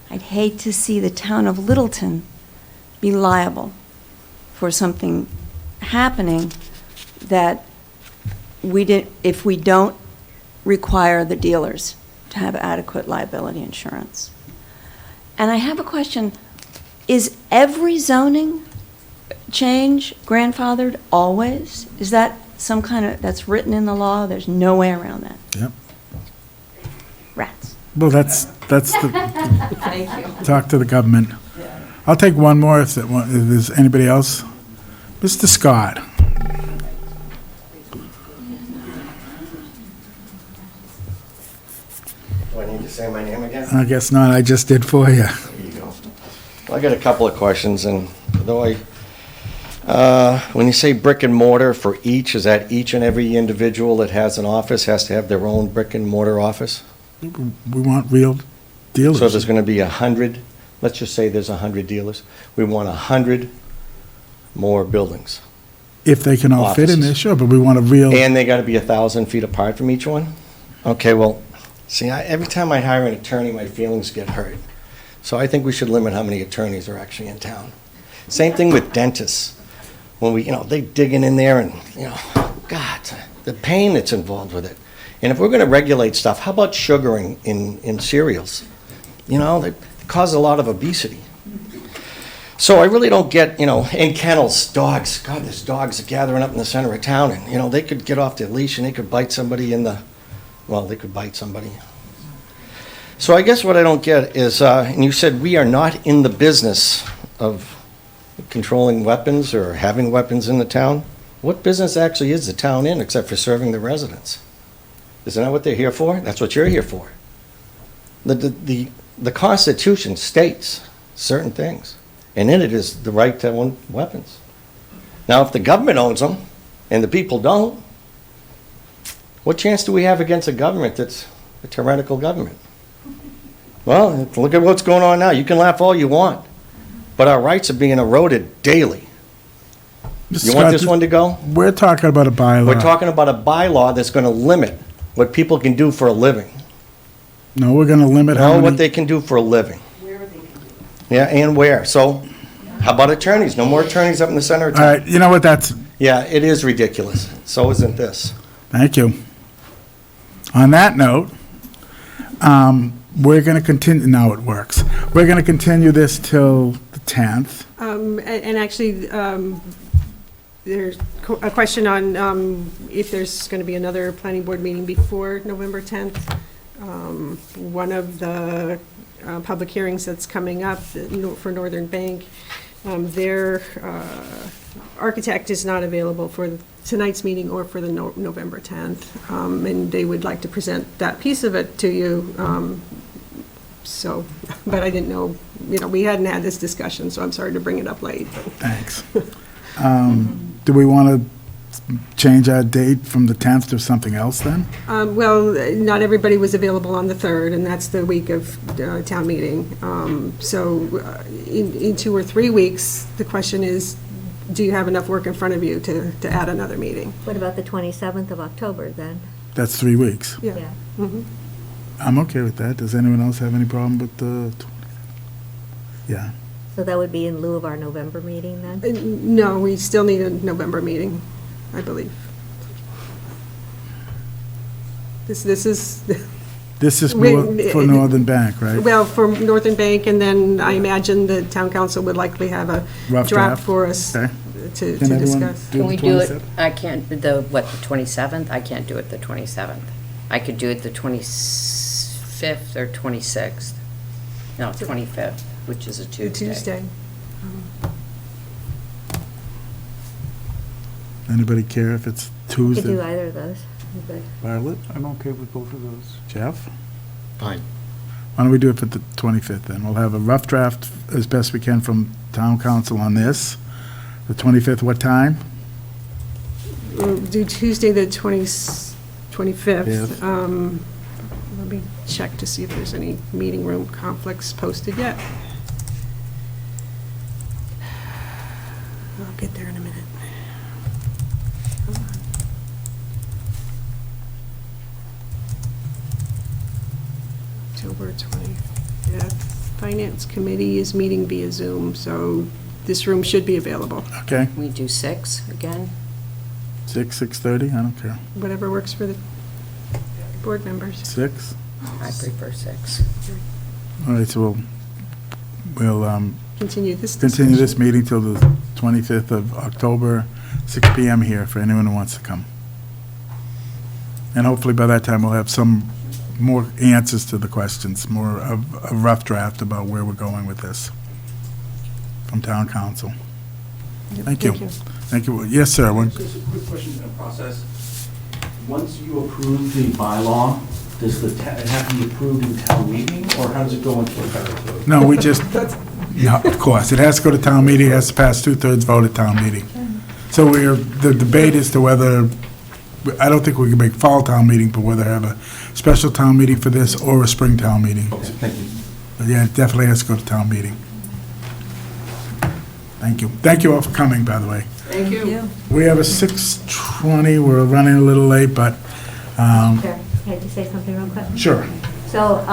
I'd hate to see the town of Littleton be liable for something happening that if we don't require the dealers to have adequate liability insurance. And I have a question. Is every zoning change grandfathered always? Is that some kind of, that's written in the law? There's no way around that? Yep. Rats. Well, that's the, Thank you. talk to the government. I'll take one more if there's anybody else. Mr. Scott. Do I need to say my name again? I guess not, I just did for you. There you go. Well, I got a couple of questions, and though when you say brick and mortar for each, is that each and every individual that has an office has to have their own brick and mortar office? We want real dealers. So there's going to be 100, let's just say there's 100 dealers. We want 100 more buildings. If they can all fit in there, Offices. sure, but we want a real. And they got to be 1,000 feet apart from each one? Okay, well, see, every time I hire an attorney, my feelings get hurt. So I think we should limit how many attorneys are actually in town. Same thing with dentists. When they digging in there and, God, the pain that's involved with it. And if we're going to regulate stuff, how about sugaring in cereals? They cause a lot of obesity. So I really don't get, in kennels, dogs. God, there's dogs gathering up in the center of town, and, they could get off their leash and they could bite somebody they could bite somebody. So I guess what I don't get is, and you said we are not in the business of controlling weapons or having weapons in the town. What business actually is the town in except for serving the residents? Isn't that what they're here for? That's what you're here for. The Constitution states certain things, and in it is the right to own weapons. Now, if the government owns them and the people don't, what chance do we have against a government that's a tyrannical government? Well, look at what's going on now. You can laugh all you want, but our rights are being eroded daily. Mr. You want Scott, this one to go? We're talking about a bylaw. We're talking about a bylaw that's going to limit what people can do for a living. No, we're going to limit how What many. they can do for a living. Yeah, and where. So how about attorneys? No more attorneys up in the center of All town. right, you know what, that's, Yeah, it is ridiculous. So isn't this. thank you. On that note, we're going to continue, now it works. We're going to continue this till the 10th. And actually, there's a question on if there's going to be another planning board meeting before November 10th. One of the public hearings that's coming up for Northern Bank, their architect is not available for tonight's meeting or for the November 10th, and they would like to present that piece of it to you. So, but I didn't know, we hadn't had this discussion, so I'm sorry to bring it up late. Thanks. Do we want to change our date from the 10th to something else then? Well, not everybody was available on the 3rd, and that's the week of town meeting. So in 2 or 3 weeks, the question is, do you have enough work in front of you to add another meeting? What about the 27th of October then? That's 3 weeks. Yeah. Mhm. I'm okay with that. Does anyone else have any problem with the 20th? Yeah. So that would be in lieu of our November meeting then? No, we still need a November meeting, I believe. This is, This is We- for Northern Bank, right? well, for Northern Bank, and then I imagine the town council would likely have a Rough draft for us Okay. to Can everyone discuss. do Can the we do it, 27th? I can't, the 27th? I can't do it the 27th. I could do it the 25th or 26th. No, 25th, which is a Tuesday. Tuesday. Anybody care if it's You could do Tuesday? either of those. Good. Violet? I'm okay with both of those. Jeff? Fine. Why don't we do it for the 25th then? We'll have a rough draft as best we can from town council on this. The 25th, what time? We'll do Tuesday, the 20, 25th. Let me check to see if there's any meeting room conflicts posted yet. I'll get there in a minute. Hold on. October 25th. Finance Committee is meeting via Zoom, so this room should be available. Okay, We do 6 again? 6:30, I don't care. Whatever works for the board members. 6? I prefer 6. All right, so we'll Continue this continue this discussion. meeting till the 25th of October, 6 PM here for anyone who wants to come. And hopefully by that time, we'll have some more answers to the questions, more of a rough draft about where we're going with this from town council. Yep, Thank you. Thank you. Yes, sir. Just a quick question in the process. Once you approve the bylaw, does it have to be approved in town meeting, or how does it go into effect? No, we just, no, of course, it has to go to town meeting, it has to pass 2/3 vote at town meeting. So the debate is to whether, I don't think we can make fall town meeting, but whether have a special town meeting for this or a spring town meeting. Okay, thank you. But yeah, it definitely has to go to town meeting. Thank you. Thank you all for coming, by the way. Thank you. We have a 6:20, we're running a little late, but, Sure. Can I just say something real quick? sure. So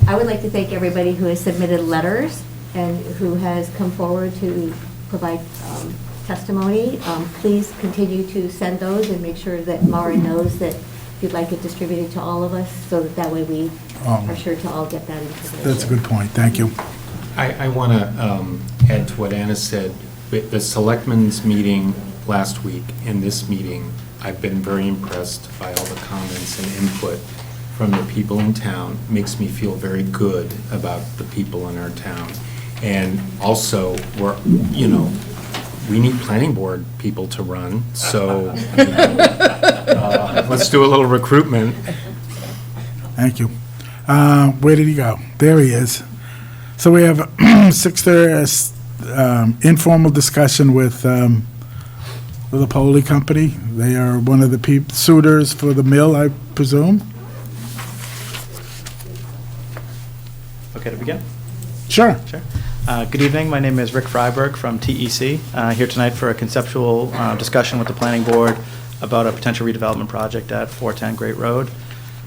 I would like to thank everybody who has submitted letters and who has come forward to provide testimony. Please continue to send those and make sure that Maura knows that you'd like it distributed to all of us, so that way we are sure to all get that information. That's a good point, thank you. I want to add to what Anna said. With the selectmen's meeting last week and this meeting, I've been very impressed by all the comments and input from the people in town. Makes me feel very good about the people in our town. And also, we need planning board people to run, so let's do a little recruitment. Thank you. Where did he go? There he is. So we have 6:30 informal discussion with the Polly Company. They are one of the suitors for the mill, I presume? Okay to begin? Sure. Sure. Good evening. My name is Rick Freiberg from TEC, here tonight for a conceptual discussion with the planning board about a potential redevelopment project at 410 Great Road.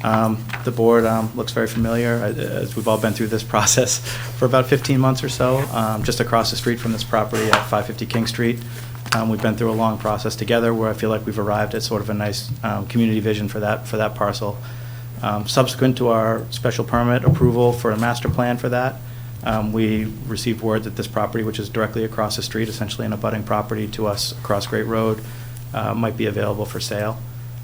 The board looks very familiar, as we've all been through this process for about 15 months or so, just across the street from this property at 550 King Street. We've been through a long process together where I feel like we've arrived at sort of a nice community vision for that parcel. Subsequent to our special permit approval for a master plan for that, we received word that this property, which is directly across the street, essentially an abutting property to us across Great Road, might be available for sale.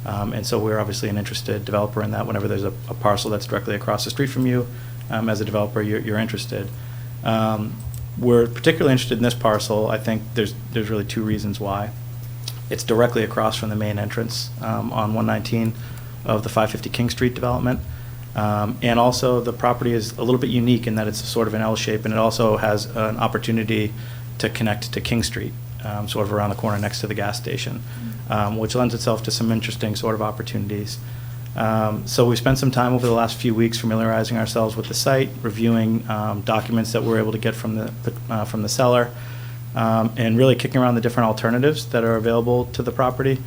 And so we're obviously an interested developer in that. Whenever there's a parcel that's directly across the street from you, as a developer, you're interested. We're particularly interested in this parcel. I think there's really two reasons why. It's directly across from the main entrance on 119 of the 550 King Street development. And also the property is a little bit unique in that it's sort of an L shape, and it also has an opportunity to connect to King Street, sort of around the corner next to the gas station, which lends itself to some interesting sort of opportunities. So we spent some time over the last few weeks familiarizing ourselves with the site, reviewing documents that we're able to get from the seller, and really kicking around the different alternatives that are available to the property.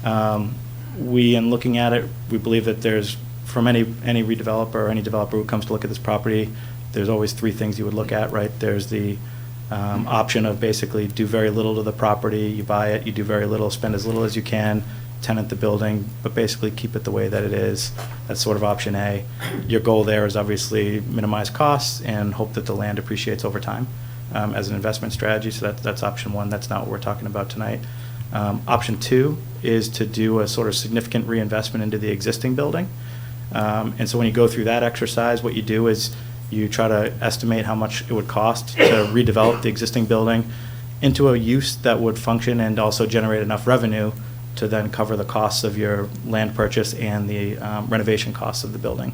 In looking at it, we believe that there's, from any redeveloper or any developer who comes to look at this property, there's always three things you would look at, right? There's the option of basically do very little to the property, you buy it, you do very little, spend as little as you can, tenant the building, but basically keep it the way that it is. That's sort of option A. Your goal there is obviously minimize costs and hope that the land appreciates over time as an investment strategy. So that's option one. That's not what we're talking about tonight. Option two is to do a sort of significant reinvestment into the existing building. And so when you go through that exercise, what you do is you try to estimate how much it would cost to redevelop the existing building into a use that would function and also generate enough revenue to then cover the costs of your land purchase and the renovation costs of the building.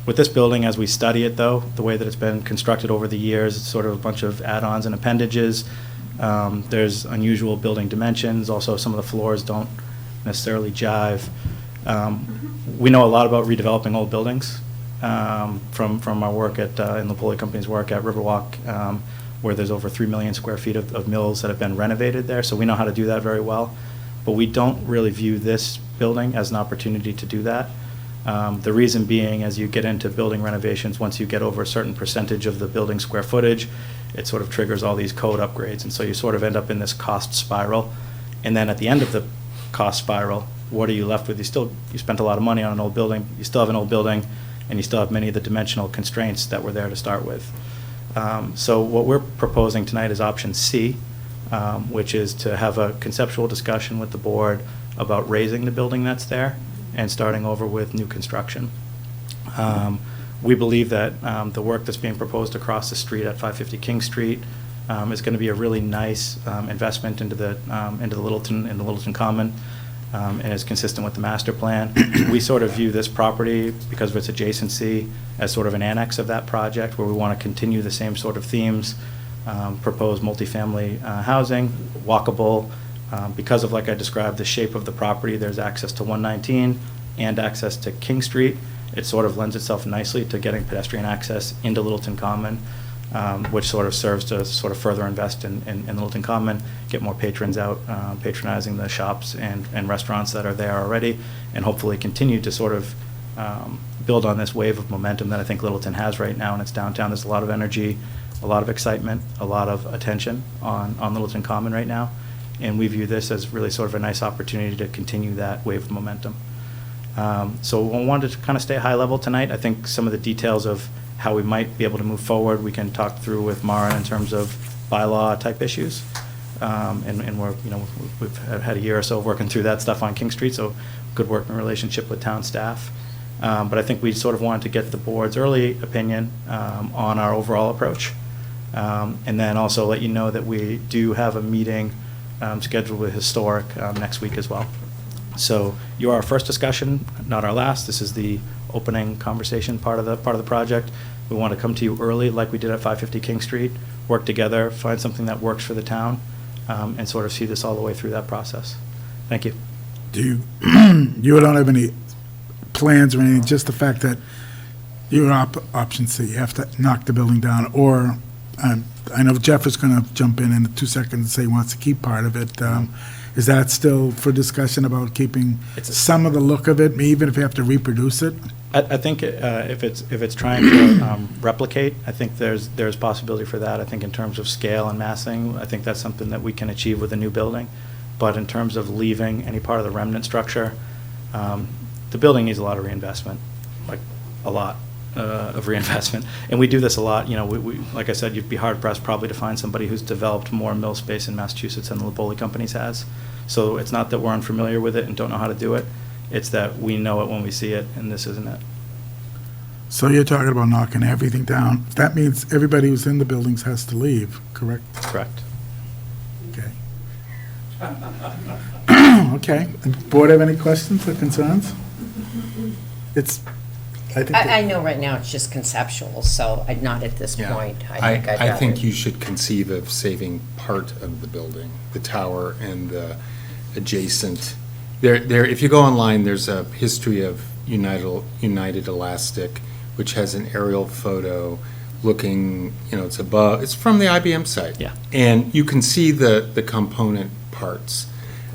With this building, as we study it though, the way that it's been constructed over the years, it's sort of a bunch of add-ons and appendages. There's unusual building dimensions. Also, some of the floors don't necessarily jive. We know a lot about redeveloping old buildings from our work at, in the Pulley Company's work at Riverwalk, where there's over 3 million square feet of mills that have been renovated there, so we know how to do that very well. But we don't really view this building as an opportunity to do that. The reason being, as you get into building renovations, once you get over a certain percentage of the building square footage, it sort of triggers all these code upgrades, and so you sort of end up in this cost spiral. And then at the end of the cost spiral, what are you left with? You spent a lot of money on an old building, you still have an old building, and you still have many of the dimensional constraints that were there to start with. So what we're proposing tonight is option C, which is to have a conceptual discussion with the board about raising the building that's there and starting over with new construction. We believe that the work that's being proposed across the street at 550 King Street is going to be a really nice investment into the Littleton Common, and is consistent with the master plan. We sort of view this property, because of its adjacency, as sort of an annex of that project, where we want to continue the same sort of themes, propose multifamily housing, walkable. Because of, like I described, the shape of the property, there's access to 119 and access to King Street. It sort of lends itself nicely to getting pedestrian access into Littleton Common, which sort of serves to sort of further invest in Littleton Common, get more patrons out, patronizing the shops and restaurants that are there already, and hopefully continue to sort of build on this wave of momentum that I think Littleton has right now in its downtown. There's a lot of energy, a lot of excitement, a lot of attention on Littleton Common right now, and we view this as really sort of a nice opportunity to continue that wave of momentum. So I wanted to kind of stay high level tonight. I think some of the details of how we might be able to move forward, we can talk through with Mara in terms of bylaw type issues. And we're, we've had a year or so working through that stuff on King Street, so good working relationship with town staff. But I think we sort of wanted to get the board's early opinion on our overall approach. And then also let you know that we do have a meeting scheduled with Historic next week as well. So you're our first discussion, not our last. This is the opening conversation part of the project. We want to come to you early, like we did at 550 King Street, work together, find something that works for the town, and sort of see this all the way through that process. Thank you. Do you don't have any plans or anything, just the fact that you're option C, you have to knock the building down, or I know Jeff is going to jump in 2 seconds and say he wants to keep part of it. Is that still for discussion about keeping some of the look of it, even if you have to reproduce it? I think if it's trying to replicate, I think there's possibility for that. I think in terms of scale and massing, I think that's something that we can achieve with a new building. But in terms of leaving any part of the remnant structure, the building needs a lot of reinvestment, like a lot of reinvestment. And we do this a lot. We like I said, you'd be hard pressed probably to find somebody who's developed more mill space in Massachusetts than the Leboli Companies has. So it's not that we're unfamiliar with it and don't know how to do it. It's that we know it when we see it, and this isn't it. So you're talking about knocking everything down. That means everybody who's in the buildings has to leave, correct? Correct. Okay. Okay. Board have any questions or concerns? I know right now it's just conceptual, so not at this point. I think you should conceive of saving part of the building, the tower and the adjacent. If you go online, there's a history of United Elastic, which has an aerial photo looking, it's above, it's from the IBM site. Yeah. And you can see the component parts.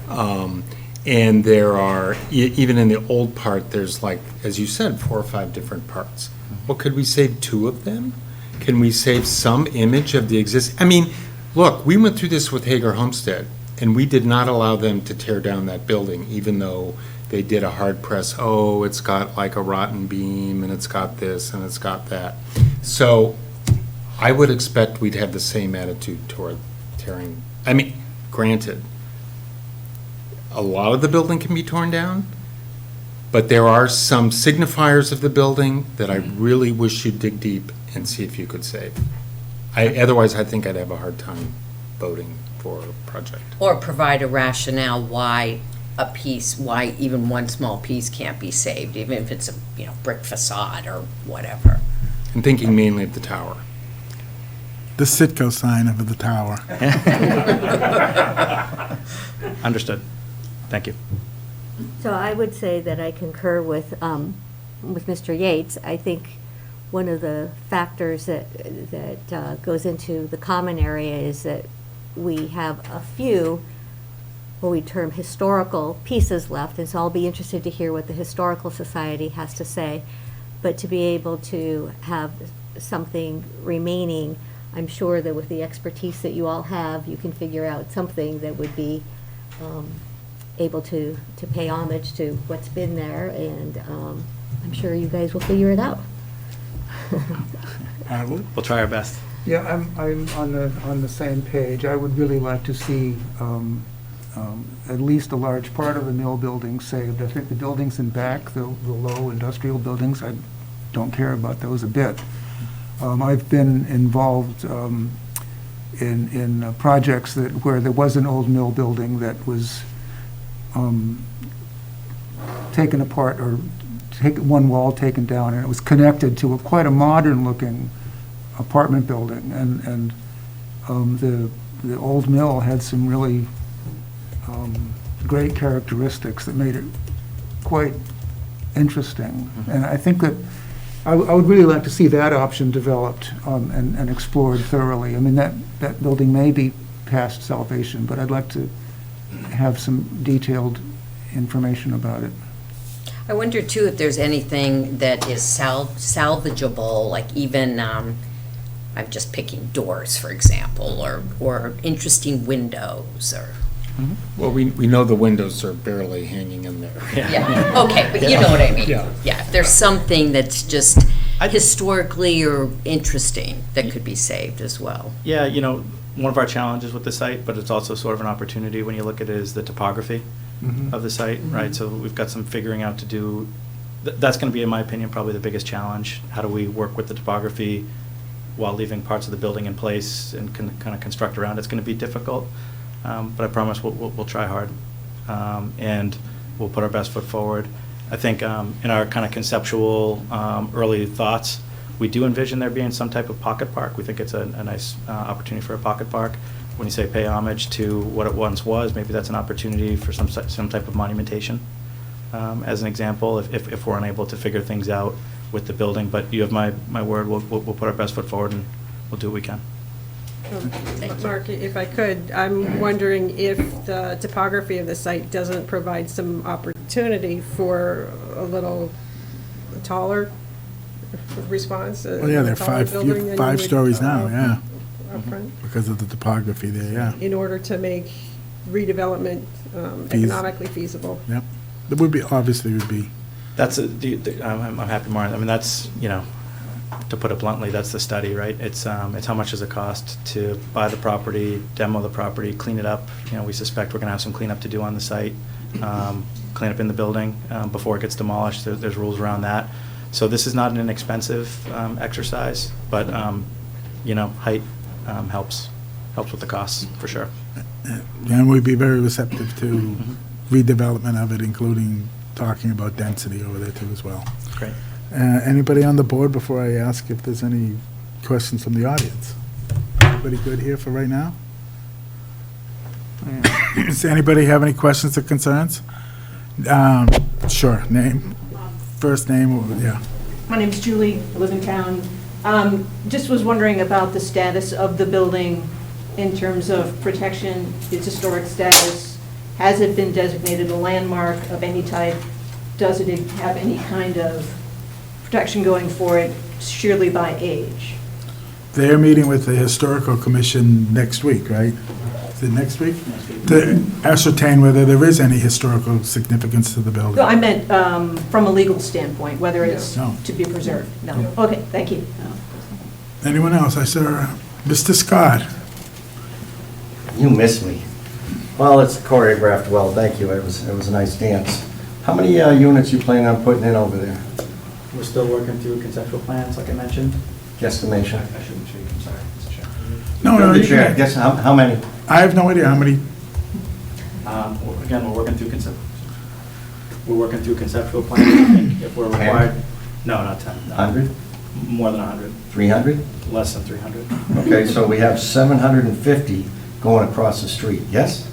And there are, even in the old part, there's like, as you said, 4 or 5 different parts. Well, could we save 2 of them? Can we save some image of the existing? I mean, look, we went through this with Hager Homestead, and we did not allow them to tear down that building, even though they did a hard press, it's got like a rotten beam, and it's got this, and it's got that. So I would expect we'd have the same attitude toward tearing. I mean, granted, a lot of the building can be torn down, but there are some signifiers of the building that I really wish you'd dig deep and see if you could save. Otherwise, I think I'd have a hard time voting for a project. Or provide a rationale why even one small piece can't be saved, even if it's a brick facade or whatever. I'm thinking mainly of the tower. The Citgo sign over the tower. Understood. Thank you. So I would say that I concur with Mr. Yates. I think one of the factors that goes into the common area is that we have a few, what we term historical pieces left, and so I'll be interested to hear what the Historical Society has to say. But to be able to have something remaining, I'm sure that with the expertise that you all have, you can figure out something that would be able to pay homage to what's been there, and I'm sure you guys will figure it out. We'll try our best. Yeah, I'm on the same page. I would really like to see at least a large part of the mill building saved. I think the buildings in back, the low industrial buildings, I don't care about those a bit. I've been involved in projects where there was an old mill building that was taken apart, or one wall taken down, and it was connected to quite a modern-looking apartment building, and the old mill had some really great characteristics that made it quite interesting. And I think that I would really like to see that option developed and explored thoroughly. I mean, that building may be past salvation, but I'd like to have some detailed information about it. I wonder too if there's anything that is salvageable, like even, I'm just picking doors, for example, or interesting windows, or. Well, we know the windows are barely hanging in there. Yeah, okay, but you know what I mean. Yeah. Yeah, if there's something that's just historically or interesting that could be saved as well. Yeah, you know, one of our challenges with the site, but it's also sort of an opportunity when you look at it, is the topography of the site, right? So we've got some figuring out to do. That's going to be, in my opinion, probably the biggest challenge. How do we work with the topography while leaving parts of the building in place and kind of construct around it? It's going to be difficult. But I promise we'll try hard, and we'll put our best foot forward. I think in our kind of conceptual early thoughts, we do envision there being some type of pocket park. We think it's a nice opportunity for a pocket park. When you say pay homage to what it once was, maybe that's an opportunity for some type of monumentation, as an example, if we're unable to figure things out with the building. But you have my word, we'll put our best foot forward, and we'll do what we can. Mark, if I could, I'm wondering if the topography of the site doesn't provide some opportunity for a little taller response. Well, yeah, they're five stories now, yeah, up front, because of the topography there, yeah. in order to make redevelopment economically feasible. Yep. There would be, obviously would be. That's I'm happy, Martin. I mean, that's, you know, to put it bluntly, that's the study, right? It's how much does it cost to buy the property, demo the property, clean it up. You know, we suspect we're going to have some cleanup to do on the site, clean up in the building before it gets demolished. There's rules around that. So this is not an inexpensive exercise, but you know, height helps with the costs for sure. And we'd be very receptive to redevelopment of it, including talking about density over there too as well. Great. Anybody on the board before I ask if there's any questions from the audience? Anybody good here for right now? Does anybody have any questions or concerns? Sure, name, first name, yeah. My name's Julie, I live in town. Just was wondering about the status of the building in terms of protection, its historic status. Has it been designated a landmark of any type? Does it have any kind of protection going for it, surely by age? They're meeting with the Historical Commission next week, right? Is it next week? To ascertain whether there is any historical significance to the building. No, I meant from a legal standpoint, whether it's No. to be preserved. No. Okay, thank you. Anyone else? I saw Mr. Scott. You miss me. Well, it's choreographed well, thank you. It was a nice dance. How many units you planning on putting in over there? We're still working through conceptual plans, like I mentioned. Guesstimation. I shouldn't speak, I'm sorry, Mr. Chair. No, you Chair, can- guess how many? I have no idea how many. Again, we're working through conceptual plans. I think if we're required. No, not 10. No. 100? More than 100. 300? Less than 300. Okay, so we have 750 going across the street, yes?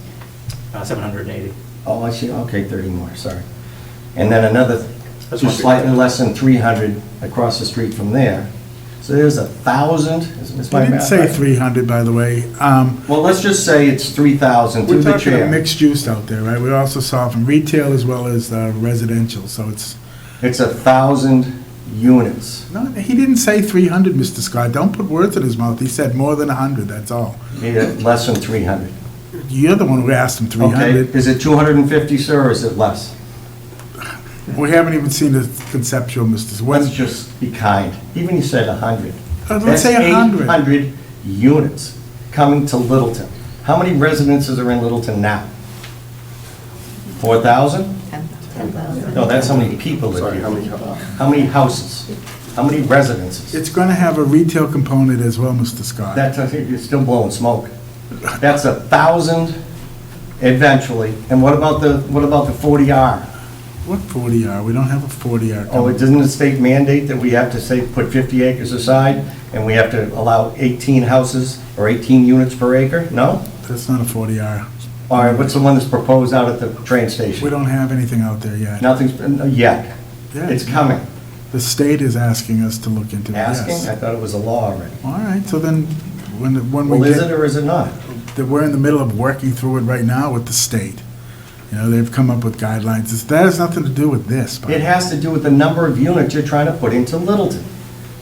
780. Oh, I see, okay, 30 more, sorry. And then another, That's just slightly less than 300 across the street from there. So there's 1,000, is my I didn't math say right? 300, by the way. Well, let's just say it's 3,000 We're through the talking chair. a mixed use out there, right? We also saw from retail as well as residential, so it's, It's 1,000 units. no, he didn't say 300, Mr. Scott. Don't put words in his mouth. He said more than 100, that's all. Yeah, less than 300. You're the one who asked him Okay, 300. is it 250, sir, or is it less? We haven't even seen the conceptual, Mr. Let's When, just be kind. Even you said 100. let's say 100. That's 800 units coming to Littleton. How many residences are in Littleton now? 4,000? 10,000. No, that's how many people live here. How many houses? How many residences? It's going to have a retail component as well, Mr. Scott. That's, I think you're still blowing smoke. That's 1,000 eventually. And what about the 40R? What 40R? We don't have a 40R. Oh, it doesn't the state mandate that we have to say, put 50 acres aside, and we have to allow 18 houses or 18 units per acre? No? That's not a 40R. All right, what's the one that's proposed out at the train We station? don't have anything out there yet. Nothing's, yet. Yeah. It's coming. The state is asking us to look into it, Asking? yes. I thought it was a law already. All right, so then, when we Well, is it get, or is it not? that we're in the middle of working through it right now with the state. You know, they've come up with guidelines. That has nothing to do with this. by the It way. has to do with the number of units you're trying to put into Littleton.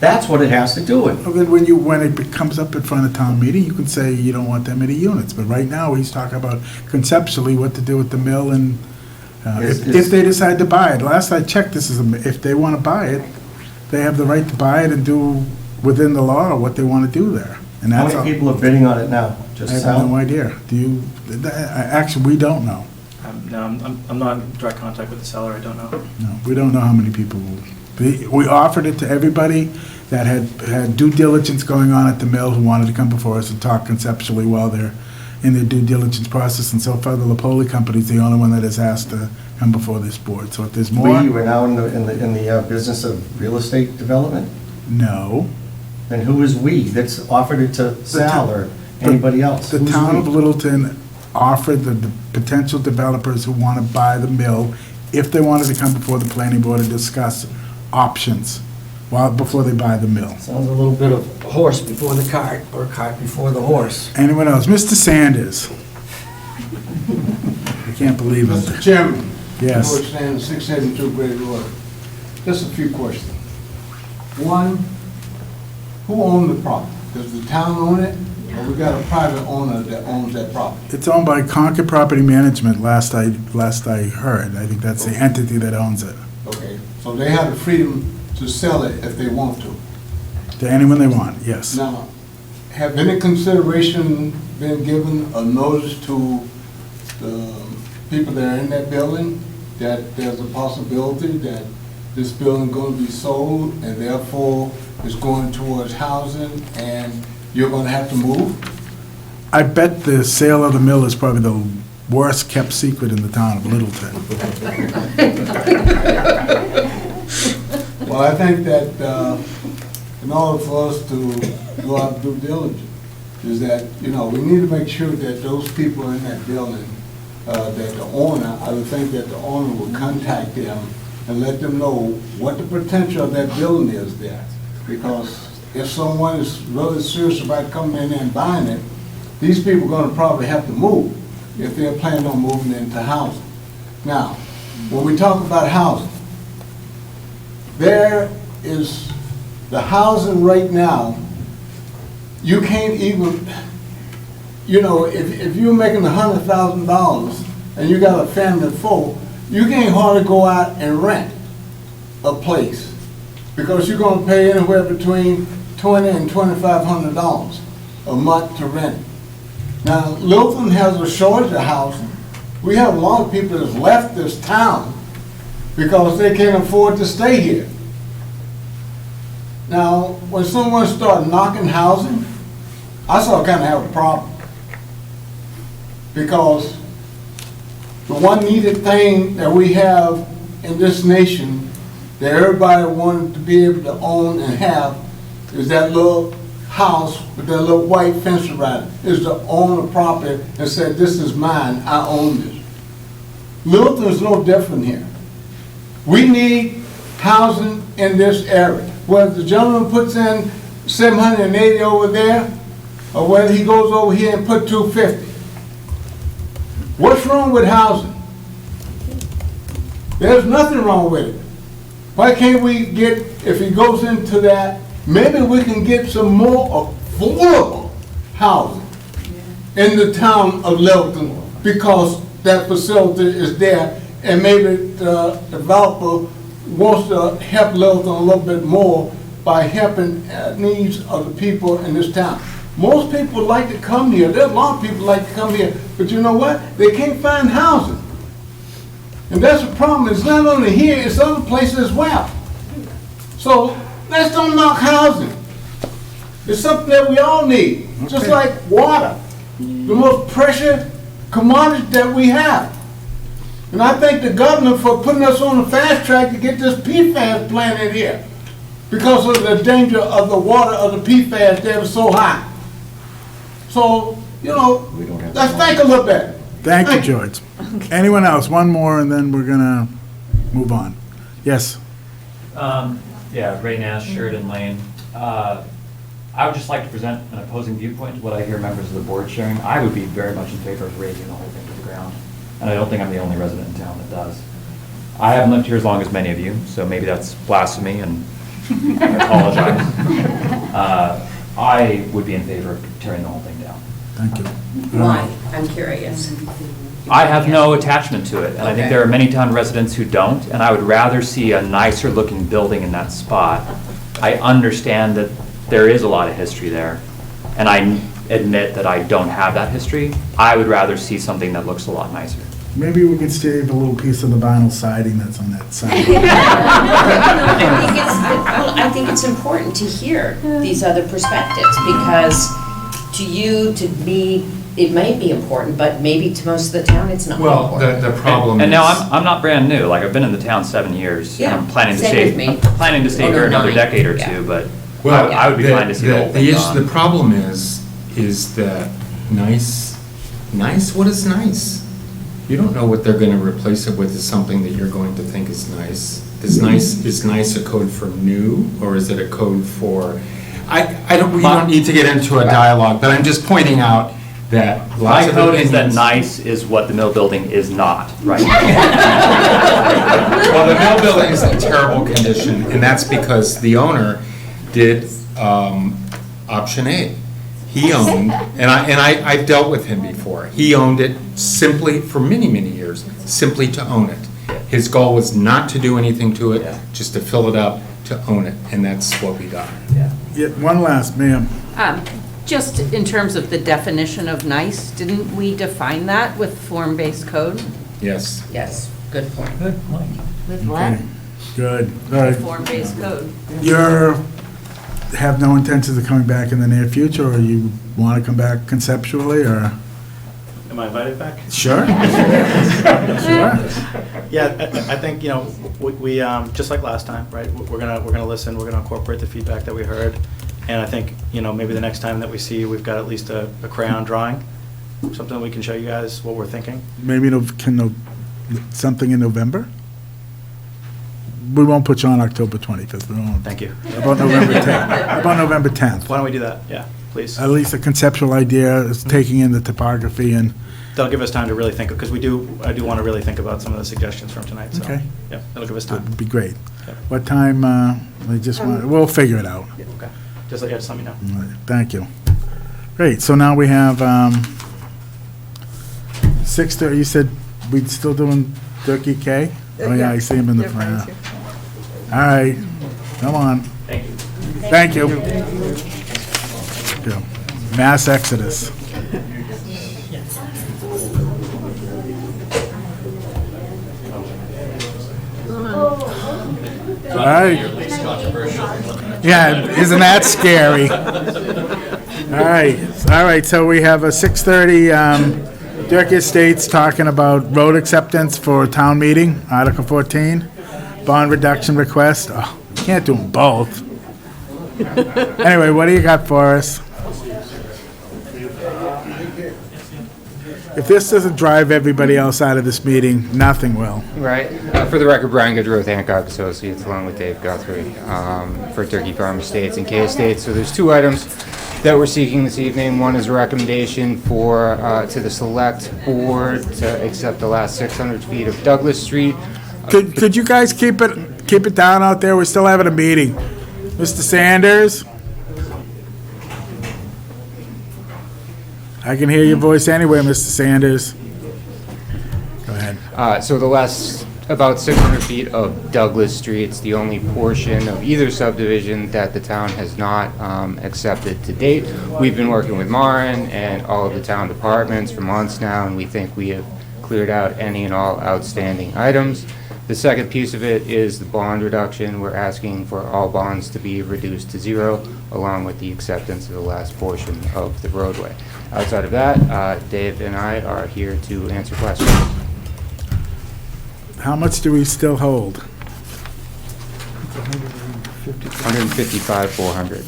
That's what it has to do with. Well, then when it comes up in front of town meeting, you can say you don't want that many units. But right now, he's talking about conceptually what to do with the mill and if they decide to buy it. Last I checked, if they want to buy it, they have the right to buy it and do within the law what they want to do there. And How that's many all. people are bidding on it now? I Just have sell? no idea. Do you, actually, we don't know. No, I'm not in direct contact with the seller, I don't know. No, we don't know how many people will. We offered it to everybody that had due diligence going on at the mill who wanted to come before us and talk conceptually while they're in their due diligence process. And so far, the Lapoli Company's the only one that has asked to come before this board. So if there's more, We were now in the business of real estate development? no. Then who is "we" that's offered it to Sal or anybody else? The Who's town "we"? of Littleton offered the potential developers who want to buy the mill, if they wanted to come before the planning board and discuss options before they buy the mill. Sounds a little bit of horse before the cart, or cart before the horse. Anyone else? Mr. Sanders? I can't believe it. Mr. Chairman. Yes. George Sanders, 672 Great Road. Just a few questions. One, who owned the property? Does the town own it? Or we got a private owner that owns that property? It's owned by Concord Property Management, last I heard. I think that's the entity that owns it. Okay, so they have the freedom to sell it if they want to. To anyone they want, yes. Now, have any consideration been given a notice to the people that are in that building that there's a possibility that this building is going to be sold and therefore it's going towards housing and you're going to have to move? I bet the sale of the mill is probably the worst kept secret in the town of Littleton. Well, I think that in order for us to do our due diligence, is that, we need to make sure that those people in that building, that the owner, I would think that the owner would contact them and let them know what the potential of that building is there. Because if someone is really serious about coming in and buying it, these people are going to probably have to move if they're planning on moving into housing. Now, when we talk about housing, there is the housing right now, you can't even, if you're making $100,000 and you got a family of four, you can't hardly go out and rent a place because you're going to pay anywhere between $2,000 and $2,500 a month to rent it. Now, Littleton has a shortage of housing. We have a lot of people that's left this town because they can't afford to stay here. Now, when someone starts knocking housing, I sort of kind of have a problem. Because the one needed thing that we have in this nation that everybody wanted to be able to own and have is that little house with that little white fence around it, is to own a property and say, this is mine, I own this. Littleton is no different here. We need housing in this area. Whether the gentleman puts in 780 over there, or whether he goes over here and put 250. What's wrong with housing? There's nothing wrong with it. Why can't we get, if he goes into that, maybe we can get some more affordable housing in the town of Littleton, because that facility is there, and maybe the developer wants to help Littleton a little bit more by helping needs of the people in this town. Most people like to come here. There's a lot of people like to come here, but you know what? They can't find housing. And that's the problem. It's not only here, it's other places as well. So let's don't knock housing. It's something that we all need, just like water, the most precious commodity that we have. And I thank the governor for putting us on the fast track to get this PFAS plant in here, because of the danger of the water of the PFAS that was so high. So, you know, let's think a little bit. Thank you, George. Anyone else? One more, and then we're gonna move on. Yes? Yeah, Ray Nash, Sheridan Lane. I would just like to present an opposing viewpoint to what I hear members of the board sharing. I would be very much in favor of raising the whole thing to the ground, and I don't think I'm the only resident in town that does. I haven't lived here as long as many of you, so maybe that's blasphemy, and I apologize. I would be in favor of tearing the whole thing down. Thank you. Why? I'm curious. I have no attachment to it, and I think there are many town residents who don't, and I would rather see a nicer looking building in that spot. I understand that there is a lot of history there, and I admit that I don't have that history. I would rather see something that looks a lot nicer. Maybe we can save a little piece of the vinyl siding that's on that side. I think it's important to hear these other perspectives, because to you, to me, it may be important, but maybe to most of the town, it's not Well, important. the problem is... And now I'm not brand new, like I've been in the town 7 years. Yeah, And I'm planning to same stay, with me. I'm planning to stay here another 9. decade or Yeah. two, but Well, I would be fine to see the whole thing gone. The problem is that nice, what is nice? You don't know what they're gonna replace it with is something that you're going to think is nice. Is nice a code for new, or is it a code for, we don't need to get into a dialogue, but I'm just pointing out that lots My of code is that opinions- nice is what the mill building is not, right? Well, the mill building is in terrible condition, and that's because the owner did option A. He owned, and I've dealt with him before, he owned it simply, for many, many years, simply to own it. His goal was not to do anything to it, just to fill it up, to own it, and that's what we got. Yeah, one last, ma'am. Just in terms of the definition of nice, didn't we define that with form-based code? Yes. Yes, good point. With Okay, good. All right. Form-based code. Have no intentions of coming back in the near future, or you want to come back conceptually, or? Am I invited back? Sure. Sure. Yeah, I think, you know, we just like last time, right? We're gonna listen, we're gonna incorporate the feedback that we heard. And I think, you know, maybe the next time that we see, we've got at least a crayon drawing, something we can show you guys what we're thinking. Maybe something in November? We won't put you on October 25th. We won't. Thank you. About November 10th. About November 10th. Why don't we do that? Yeah, please. At least a conceptual idea is taking in the topography and. That'll give us time to really think, because I do want to really think about some of the suggestions from tonight, so. Okay. Yeah, it'll give us time. That'd be great. Yep. What time, we'll figure it out. Okay. Just let me know. All right, thank you. Great, so now we have 6:30, you said we'd still doing Turkey K? Oh, yeah, I see him in the front. All right, come on. Thank you. Thank you. Go. Mass exodus. All right. Yeah, isn't that scary? All right, so we have a 6:30, Dirk Estates talking about road acceptance for town meeting, Article 14, bond reduction request. Oh, can't do them both. Anyway, what do you got for us? if this doesn't drive everybody else out of this meeting, nothing will. Right. For the record, Brian Goodrow with Hancock Associates, along with Dave Guthrie, for Turkey Farm Estates and K Estates. So there's 2 items that we're seeking this evening. One is a recommendation for, to the Select Board to accept the last 600 feet of Douglas Street. Could you guys keep it down out there? We're still having a meeting. Mr. Sanders? I can hear your voice anyway, Mr. Sanders. Go ahead. So the last about 600 feet of Douglas Street, it's the only portion of either subdivision that the town has not accepted to date. We've been working with Marin and all of the town departments for months now, and we think we have cleared out any and all outstanding items. The second piece of it is the bond reduction. We're asking for all bonds to be reduced to 0, along with the acceptance of the last portion of the roadway. Outside of that, Dave and I are here to answer questions. How much do we still hold? 155,400.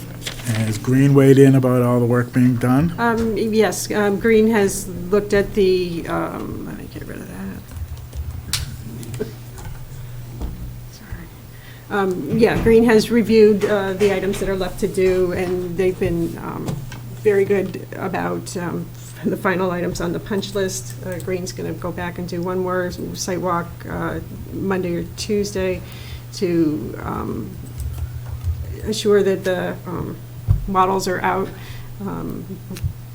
And has Green weighed in about all the work being done? Yes, Green has looked at the, let me get rid of that. Yeah, Green has reviewed the items that are left to do, and they've been very good about the final items on the punch list. Green's going to go back and do one more site walk Monday or Tuesday to assure that the models are out.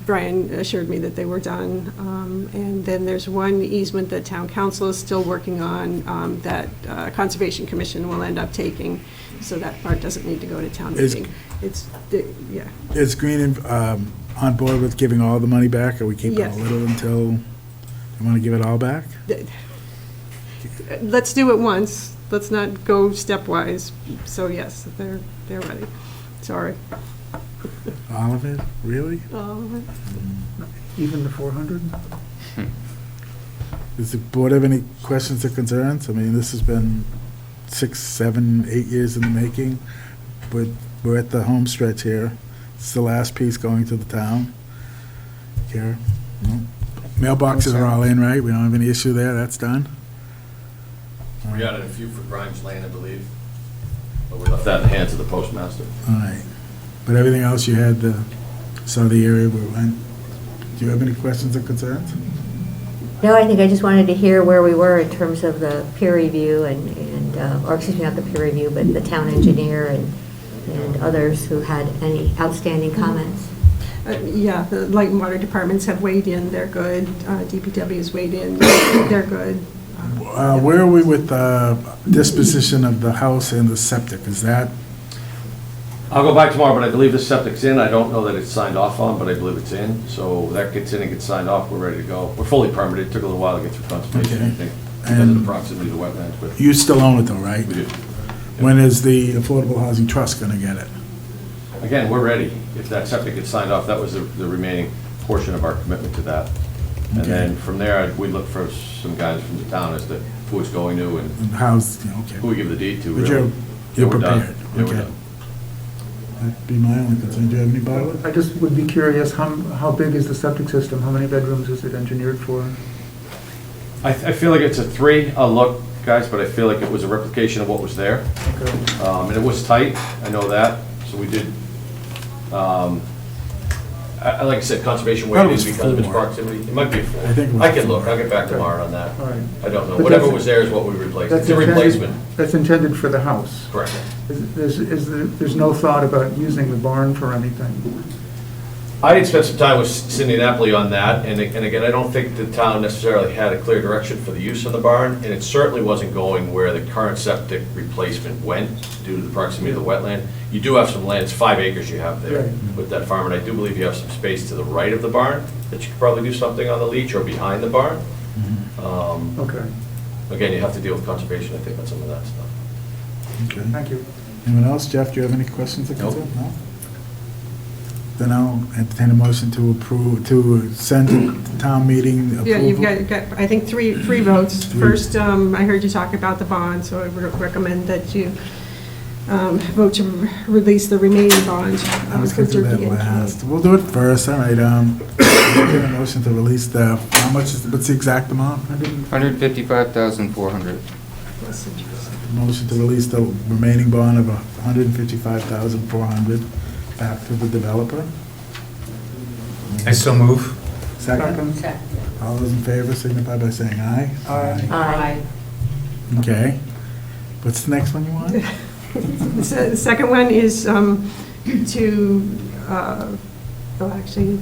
Brian assured me that they were done. And then there's one easement that town council is still working on that Conservation Commission will end up taking, so that part doesn't need to go to town meeting. Yeah. Is Green on board with giving all the money back? Are we keeping Yes. a little until, you want to give it all back? Let's do it once. Let's not go stepwise. So yes, they're ready. Sorry. All of it? Really? All of it. Even the 400? Does the board have any questions or concerns? I mean, this has been 6, 7, 8 years in the making. We're at the home stretch here. It's the last piece going to the town. Kara? No? Mailboxes are all in, right? We don't have any issue there? That's done? We added a few for Grimes Lane, I believe, but we left that in the hands of the postmaster. All right. But everything else you had, saw the area we went. Do you have any questions or concerns? No, I think I just wanted to hear where we were in terms of the peer review and or excuse me, not the peer review, but the town engineer and others who had any outstanding comments. Yeah, the light and water departments have weighed in. They're good. DPW has weighed in. They're good. Where are we with disposition of the house and the septic? Is that? I'll go back tomorrow, but I believe the septic's in. I don't know that it's signed off on, but I believe it's in. So that gets in and gets signed off, we're ready to go. We're fully permitted. It took a little while to get through conservation, I think, because of the proximity to the wetlands. But You still own it though, right? we do. When is the Affordable Housing Trust going to get it? Again, we're ready. If that septic gets signed off, that was the remaining portion of our commitment to that. And Okay. then from there, we look for some guidance from the town as to who it's going to and And how's, okay. who we give the deed to. But really. you're Yeah, we're done. prepared. Yeah, we're Okay. done. That'd be my only concern. Do you have any, Barbara? I just would be curious, how big is the septic system? How many bedrooms is it engineered for? I feel like it's a 3. I'll look, guys, but I feel like it was a replication of what was there. Okay. And it was tight, I know that, so we did, like I said, conservation I thought it weighed was in because of its 4. proximity. It might be a 4. I think it was I can 4. look, I'll get back tomorrow on that. All right. I don't know. But Whatever that's- was there is what we replaced. That's It's a intended- replacement. That's intended for the house. Correct. There's no thought about using the barn for anything? I did spend some time with Cindy Napoli on that, and again, I don't think the town necessarily had a clear direction for the use of the barn, and it certainly wasn't going where the current septic replacement went due to the proximity of the wetland. You do have some land, it's 5 acres you have there Right. with that farm, and I do believe you have some space to the right of the barn that you could probably do something on the leach or behind the barn. Okay, Again, you have to deal with conservation, I think, on some of that stuff. Okay. thank you. Anyone else? Jeff, do you have any questions or concerns? No? Then I'll entertain a motion to approve, to send to town meeting approval. Yeah, you've got, I think, three votes. First, I heard you talk about the bond, so I would recommend that you vote to release the remaining bond. I was for going to do that Turkey and last. We'll do it first, all right. Get a motion to release how much is, what's the exact amount? 155,400. Motion to release the remaining bond of $155,400 back to the developer. I so move. Second? All those in favor signify by saying aye. Aye. Okay. What's the next one you want? The second one is actually,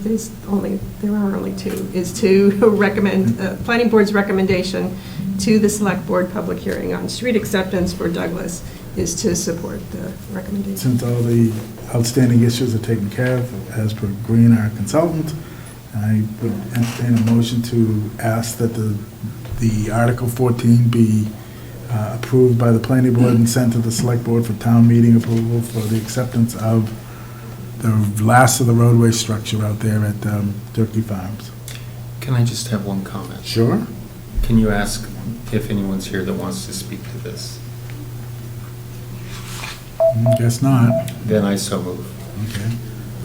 there are only two, is to recommend, Planning Board's recommendation to the Select Board public hearing on street acceptance for Douglas is to support the recommendation. Since all the outstanding issues are taken care of, as per Green, our consultant, I would entertain a motion to ask that the Article 14 be approved by the Planning Board and sent to the Select Board for town meeting approval for the acceptance of the last of the roadway structure out there at Turkey Farms. Can I just have one comment? Sure. Can you ask if anyone's here that wants to speak to this? Guess not. Then I so move. Okay.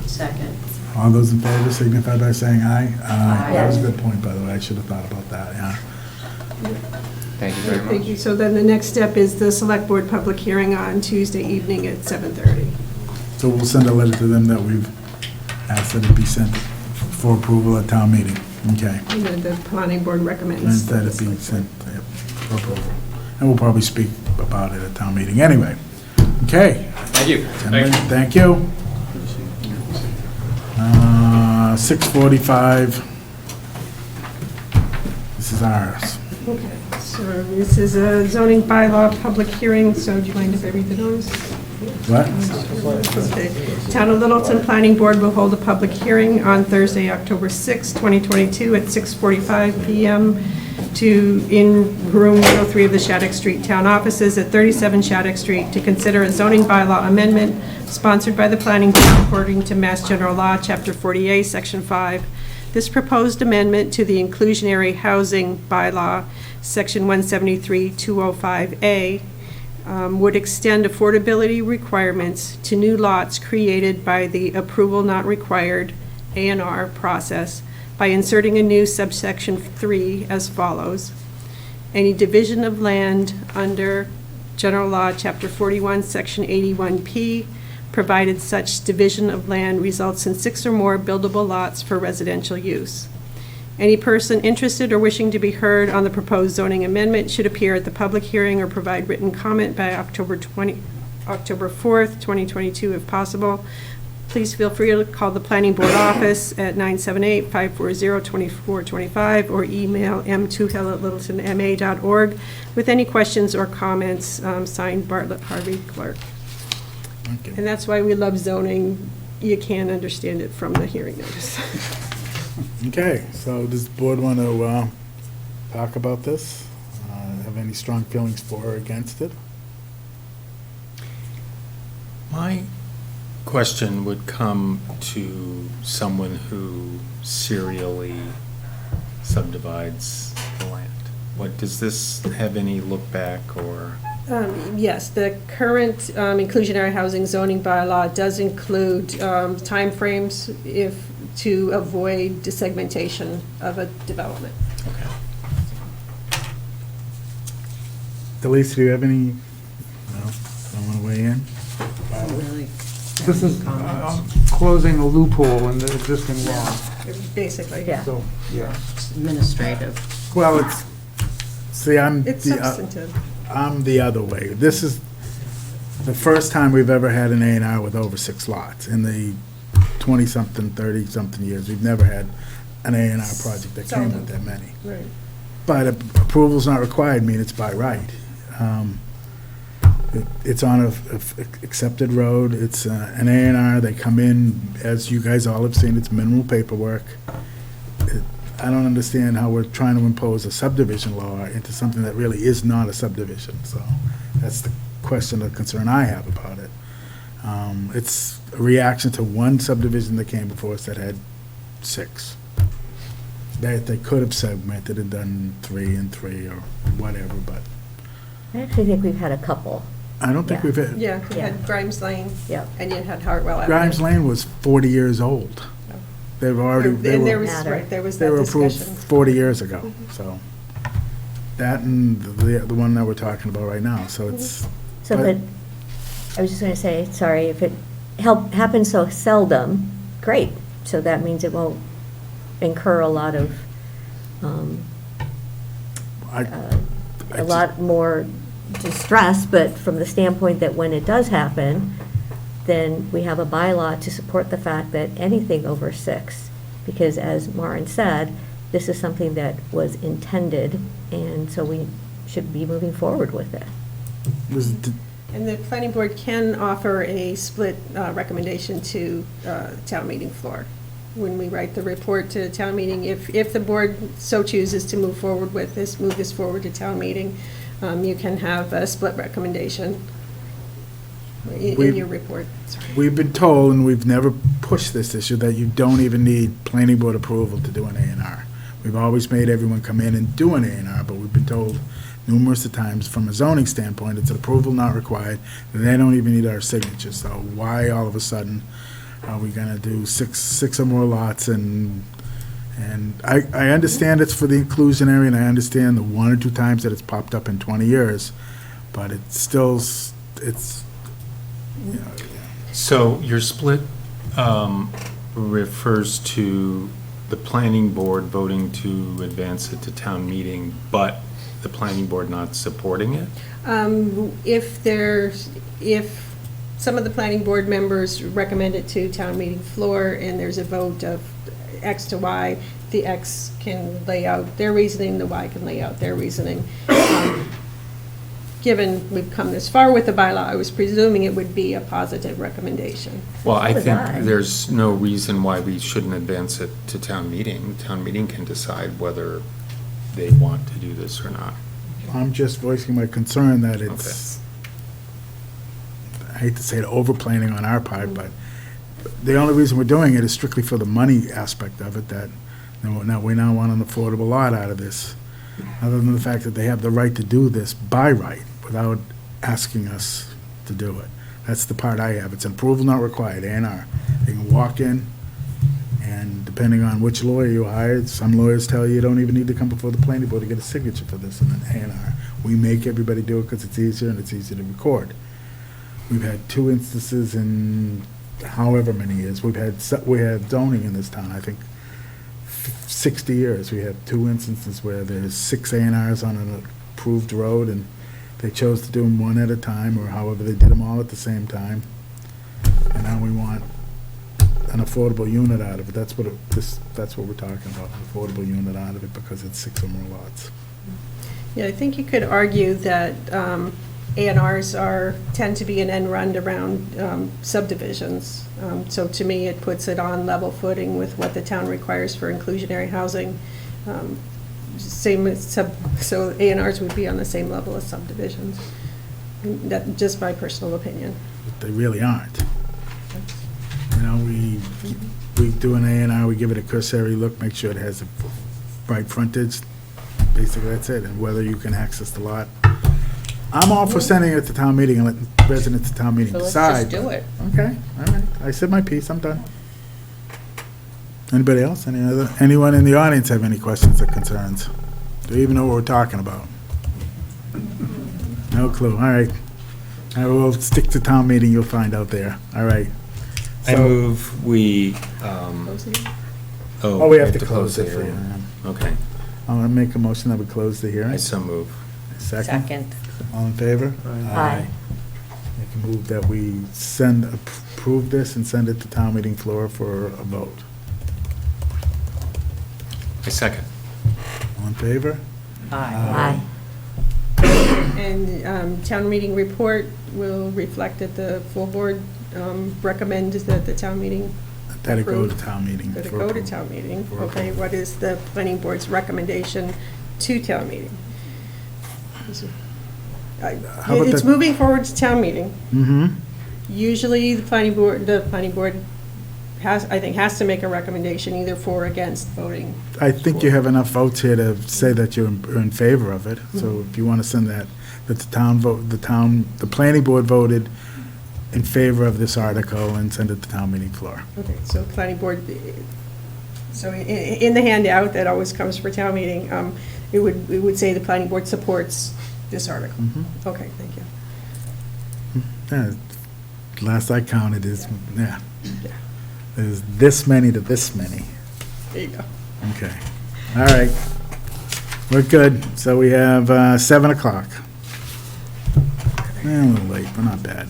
Second. All those in favor signify by saying aye. Aye. That was a good point, by the way. I should have thought about that, yeah. Thank you very much. Thank you. So then the next step is the Select Board public hearing on Tuesday evening at 7:30. So we'll send a letter to them that we've asked that it be sent for approval at town meeting. Okay. And then the Planning Board And recommends. that it be sent for approval. And we'll probably speak about it at town meeting anyway. Okay. Thank you. Gentlemen, thank you. 6:45. This is ours. Okay, so this is a zoning bylaw public hearing, so do you mind if I read the notice? What? Okay. Town of Littleton Planning Board will hold a public hearing on Thursday, October 6, 2022 at 6:45 PM in room 103 of the Shattuck Street Town Offices at 37 Shattuck Street to consider a zoning bylaw amendment sponsored by the Planning Board according to Mass General Law, Chapter 48, Section 5. This proposed amendment to the inclusionary housing bylaw, Section 173-205A, would extend affordability requirements to new lots created by the approval not required A&R process by inserting a new subsection 3 as follows. Any division of land under General Law, Chapter 41, Section 81P, provided such division of land results in 6 or more buildable lots for residential use. Any person interested or wishing to be heard on the proposed zoning amendment should appear at the public hearing or provide written comment by October 4th, 2022, if possible. Please feel free to call the Planning Board office at 978-540-2425 or email m2hill@littletonma.org with any questions or comments, signed Bartlett Harvey, Clerk. Okay. And that's why we love zoning. You can't understand it from the hearing notice. Okay, so does the board want to talk about this? Have any strong feelings for or against it? My question would come to someone who serially subdivides the land. What, does this have any look back or? Yes, the current inclusionary housing zoning bylaw does include timeframes to avoid desegmentation of a development. Okay. Delise, do you have any, no, don't want to weigh in? This is closing a loophole in the existing law. Basically, Yeah. So, yeah. Administrative. Well, see, It's substantive. I'm the other way. This is the first time we've ever had an A&R with over 6 lots. In the 20-something, 30-something years, we've never had an A&R project that came with that many. Right. But approval's not required, mean it's by right. It's on a accepted road, it's an A&R, they come in, as you guys all have seen, it's minimal paperwork. I don't understand how we're trying to impose a subdivision law into something that really is not a subdivision, so that's the question or concern I have about it. It's a reaction to one subdivision that came before us that had 6. They could have segmented and done 3 and 3 or whatever, but I actually think we've had a couple. I don't think Yeah. we've had, Yeah, you Yeah. had Grimes Lane. Yep. And you had Hartwell Avenue. Grimes Lane was 40 years old. They've already, they And there were, was, right, there was they that were approved discussion. 40 years ago, so. That and the one that we're talking about right now, so it's. So, but, I was just gonna say, sorry, if it happens so seldom, great. So that means it won't incur a lot of, a lot more distress, but from the standpoint that when it does happen, then we have a bylaw to support the fact that anything over 6, because as Maren said, this is something that was intended, and so we should be moving forward with it. And the planning board can offer a split recommendation to town meeting floor. When we write the report to town meeting, if the board so chooses to move forward with this, move this forward to town meeting, you can have a split recommendation in your report. We've been told, and we've never pushed this issue, that you don't even need planning board approval to do an A&R. We've always made everyone come in and do an A&R, but we've been told numerous of times, from a zoning standpoint, it's an approval not required, and they don't even need our signature, so why all of a sudden are we gonna do six or more lots? And I understand it's for the inclusionary, and I understand the 1 or 2 times that it's popped up in 20 years, but it's still, it's, you know. So your split refers to the planning board voting to advance it to town meeting, but the planning board not supporting it? If some of the planning board members recommend it to town meeting floor and there's a vote of X to Y, the X can lay out their reasoning, the Y can lay out their reasoning. Given we've come this far with the bylaw, I was presuming it would be a positive recommendation. Well, I So was think I. there's no reason why we shouldn't advance it to town meeting. Town meeting can decide whether they want to do this or not. I'm just voicing my concern that it's, I hate to say it, overplanning on our part, but the only reason we're doing it is strictly for the money aspect of it, that we now want an affordable lot out of this, other than the fact that they have the right to do this by right, without asking us to do it. That's the part I have. It's an approval not required, A&R. They can walk in, and depending on which lawyer you hired, some lawyers tell you don't even need to come before the planning board to get a signature for this in an A&R. We make everybody do it because it's easier and it's easier to record. We've had 2 instances in however many years. We had zoning in this town, I think 60 years. We had 2 instances where there's 6 A&Rs on an approved road, and they chose to do them one at a time, or however they did them all at the same time. And now we want an affordable unit out of it. That's what that's what we're talking about, an affordable unit out of it, because it's 6 or more lots. Yeah, I think you could argue that A&Rs tend to be an end run around subdivisions. So to me, it puts it on level footing with what the town requires for inclusionary housing. So A&Rs would be on the same level as subdivisions. That's just my personal opinion. But they really aren't. You know, we do an A&R, we give it a cursory look, make sure it has the right frontage. Basically, that's it, and whether you can access the lot. I'm all for sending it to town meeting and letting residents at town meeting So let's decide. just do it. Okay, all right. I said my piece, I'm done. Anybody else? Anyone in the audience have any questions or concerns? Do you even know what we're talking about? No clue, all right. I will stick to town meeting, you'll find out there. All right. I So- move we, Oh, we have to close it for you. Okay. I'm gonna make a motion that we close the hearing. I so move. Second. All in favor? Aye. Make a move that we approve this and send it to town meeting floor for a vote. I second. All in favor? Aye. And town meeting report will reflect that the full board recommends that the town meeting That it go to approve. town meeting. That it for go to approval. town meeting. For Okay, what is the planning board's recommendation to town meeting? How about It's that- moving forward to town meeting. Mm-hmm. Usually, the planning board I think, has to make a recommendation either for or against voting. I think you have enough votes here to say that you're in favor of it. So if you want to send that the planning board voted in favor of this article and send it to town meeting floor. Okay, so planning board, so in the handout that always comes for town meeting, it would say the planning board supports this article. Okay, thank you. Last I counted is, there's this many to this many. There you go. Okay. All right. We're good. So we have 7 o'clock. A little late, but not bad.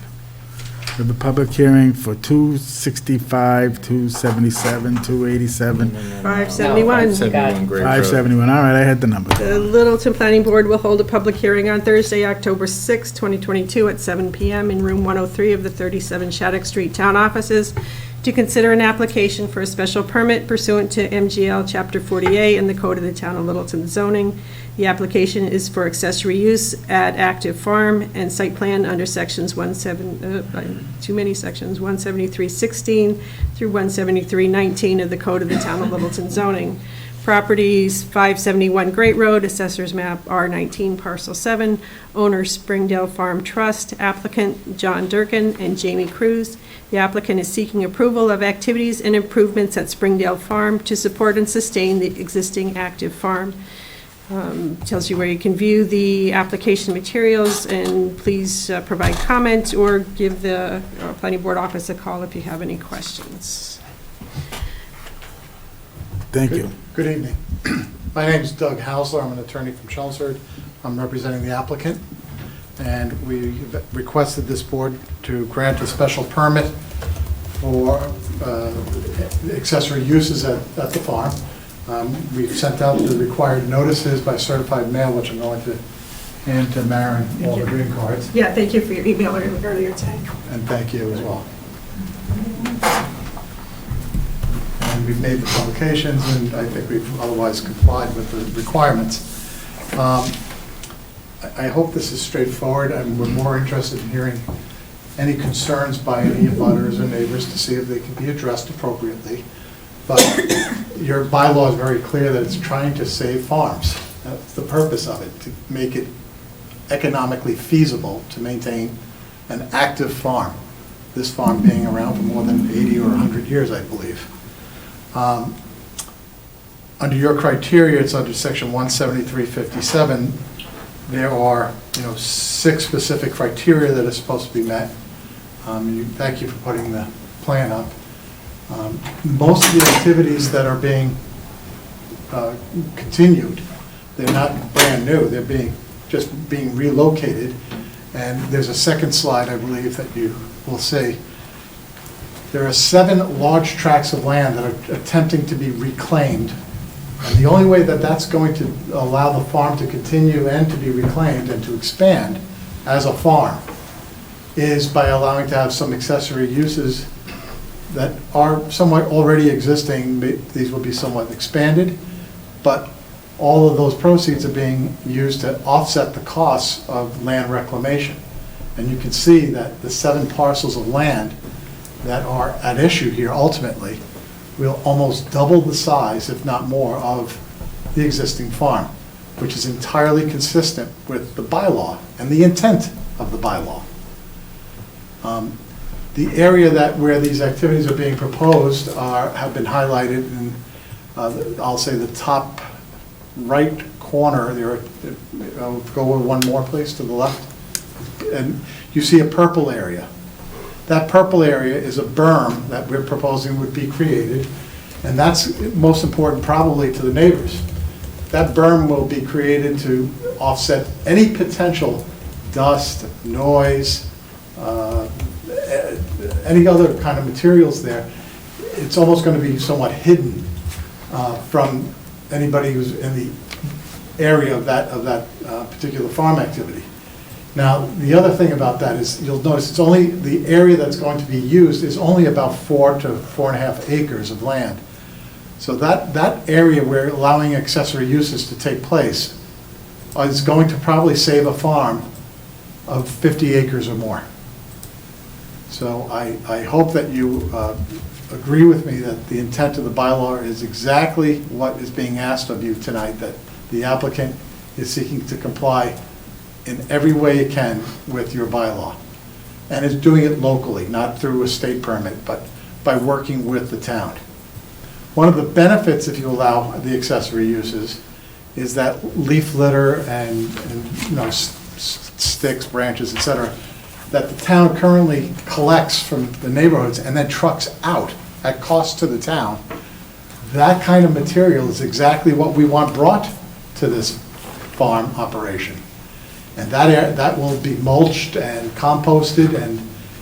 We have a public hearing for 265, 277, 287. 571. 571 Great Road. 571. All right, I had the number. The Littleton Planning Board will hold a public hearing on Thursday, October 6, 2022 at 7 p.m. in room 103 of the 37 Shattuck Street Town Offices to consider an application for a special permit pursuant to MGL Chapter 40A in the Code of the Town of Littleton zoning. The application is for accessory use at active farm and site plan under sections 173:16 through 173:19 of the Code of the Town of Littleton zoning. Properties 571 Great Road, Assessors Map R19, Parcel 7, owner Springdale Farm Trust, applicant John Durkin and Jamie Cruz. The applicant is seeking approval of activities and improvements at Springdale Farm to support and sustain the existing active farm. Tells you where you can view the application materials, and please provide comment or give the planning board office a call if you have any questions. Thank you. Good evening. My name is Doug Hausler. I'm an attorney from Chelmsford. I'm representing the applicant, and we requested this board to grant a special permit for accessory uses at the farm. We've sent out the required notices by certified mail, which I'm going to hand to Maren, all the green cards. Yeah, thank you for your email earlier today. And thank you as well. And we've made the publications, and I think we've otherwise complied with the requirements. I hope this is straightforward, and we're more interested in hearing any concerns by any abutters or neighbors to see if they can be addressed appropriately. But your bylaw is very clear that it's trying to save farms. That's the purpose of it, to make it economically feasible to maintain an active farm. This farm being around for more than 80 or 100 years, I believe. Under your criteria, it's under section 17357. There are, 6 specific criteria that are supposed to be met. Thank you for putting the plan up. Most of the activities that are being continued, they're not brand new. They're just being relocated. And there's a second slide, I believe, that you will see. There are 7 large tracts of land that are attempting to be reclaimed. And the only way that that's going to allow the farm to continue and to be reclaimed and to expand as a farm is by allowing to have some accessory uses that are somewhat already existing. These will be somewhat expanded, but all of those proceeds are being used to offset the costs of land reclamation. And you can see that the 7 parcels of land that are at issue here ultimately will almost double the size, if not more, of the existing farm, which is entirely consistent with the bylaw and the intent of the bylaw. The area where these activities are being proposed have been highlighted in, I'll say, the top right corner. Go one more, please, to the left. And you see a purple area. That purple area is a berm that we're proposing would be created, and that's most important probably to the neighbors. That berm will be created to offset any potential dust, noise, any other kind of materials there. It's almost going to be somewhat hidden from anybody who's in the area of that particular farm activity. Now, the other thing about that is you'll notice it's only the area that's going to be used is only about 4 to 4.5 acres of land. So that area where allowing accessory uses to take place is going to probably save a farm of 50 acres or more. So I hope that you agree with me that the intent of the bylaw is exactly what is being asked of you tonight, that the applicant is seeking to comply in every way it can with your bylaw, and is doing it locally, not through a state permit, but by working with the town. One of the benefits, if you allow the accessory uses, is that leaf litter and sticks, branches, et cetera, that the town currently collects from the neighborhoods and then trucks out at cost to the town. That kind of material is exactly what we want brought to this farm operation. And that will be mulched and composted, and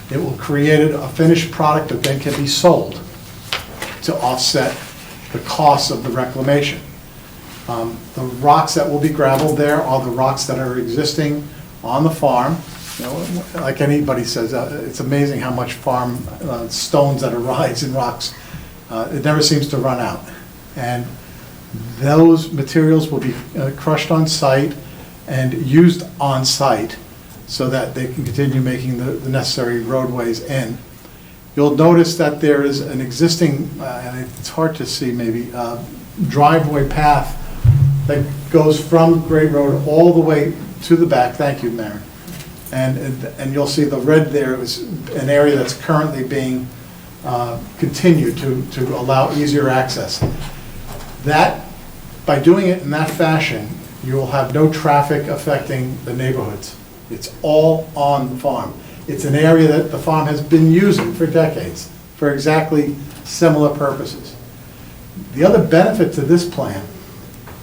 it will create a finished product that then can be sold to offset the costs of the reclamation. The rocks that will be gravelled there are the rocks that are existing on the farm. You know, like anybody says, it's amazing how much farm stones that arise in rocks. It never seems to run out. And those materials will be crushed on site and used on site so that they can continue making the necessary roadways in. You'll notice that there is an existing, and it's hard to see maybe, driveway path that goes from Great Road all the way to the back. Thank you, Maren. And you'll see the red there is an area that's currently being continued to allow easier access. That, by doing it in that fashion, you will have no traffic affecting the neighborhoods. It's all on the farm. It's an area that the farm has been using for decades for exactly similar purposes. The other benefit to this plan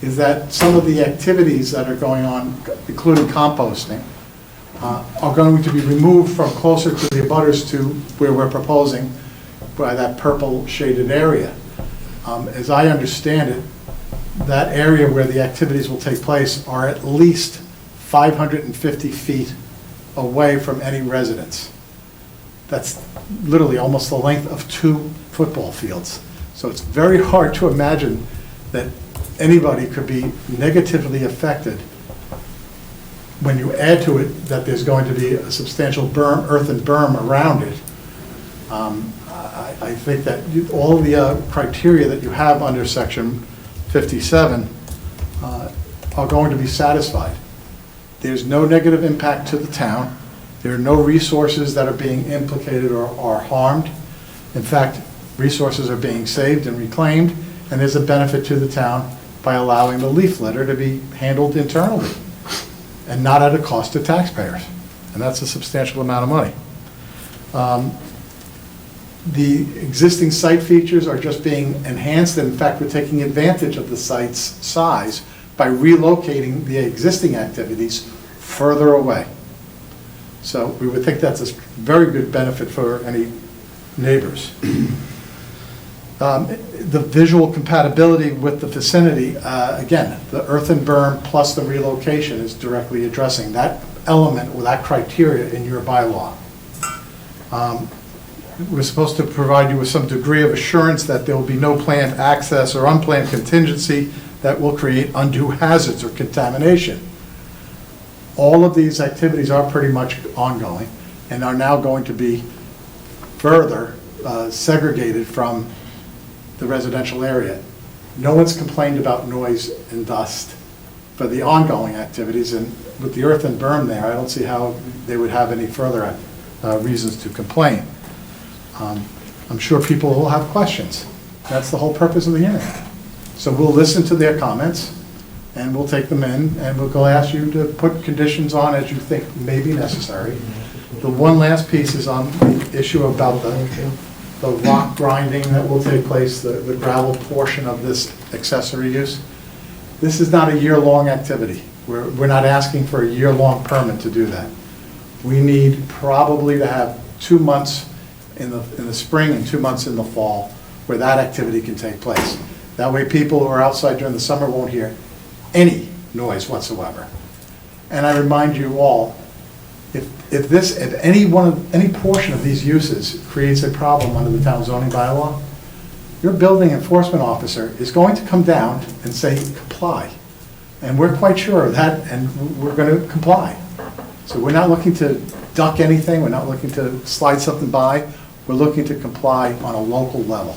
is that some of the activities that are going on, including composting, are going to be removed from closer to the abutters to where we're proposing by that purple shaded area. As I understand it, that area where the activities will take place are at least 550 feet away from any residence. That's literally almost the length of 2 football fields. So it's very hard to imagine that anybody could be negatively affected when you add to it that there's going to be a substantial earthen berm around it. I think that all the criteria that you have under Section 57 are going to be satisfied. There's no negative impact to the town. There are no resources that are being implicated or harmed. In fact, resources are being saved and reclaimed, and there's a benefit to the town by allowing the leaf litter to be handled internally and not at a cost to taxpayers. And that's a substantial amount of money. The existing site features are just being enhanced, and in fact, we're taking advantage of the site's size by relocating the existing activities further away. So we would think that's a very good benefit for any neighbors. The visual compatibility with the vicinity, again, the earthen berm plus the relocation is directly addressing that element or that criteria in your bylaw. We're supposed to provide you with some degree of assurance that there will be no planned access or unplanned contingency that will create undue hazards or contamination. All of these activities are pretty much ongoing and are now going to be further segregated from the residential area. No one's complained about noise and dust for the ongoing activities, and with the earthen berm there, I don't see how they would have any further reasons to complain. I'm sure people will have questions. That's the whole purpose of the hearing. So we'll listen to their comments, and we'll take them in, and we'll ask you to put conditions on as you think may be necessary. The one last piece is on the issue about the rock grinding that will take place, the gravel portion of this accessory use. This is not a year-long activity. We're not asking for a year-long permit to do that. We need probably to have 2 months in the spring and 2 months in the fall where that activity can take place. That way people who are outside during the summer won't hear any noise whatsoever. And I remind you all, if any portion of these uses creates a problem under the town zoning bylaw, your building enforcement officer is going to come down and say, comply. And we're quite sure of that, and we're going to comply. So we're not looking to duck anything, we're not looking to slide something by. We're looking to comply on a local level.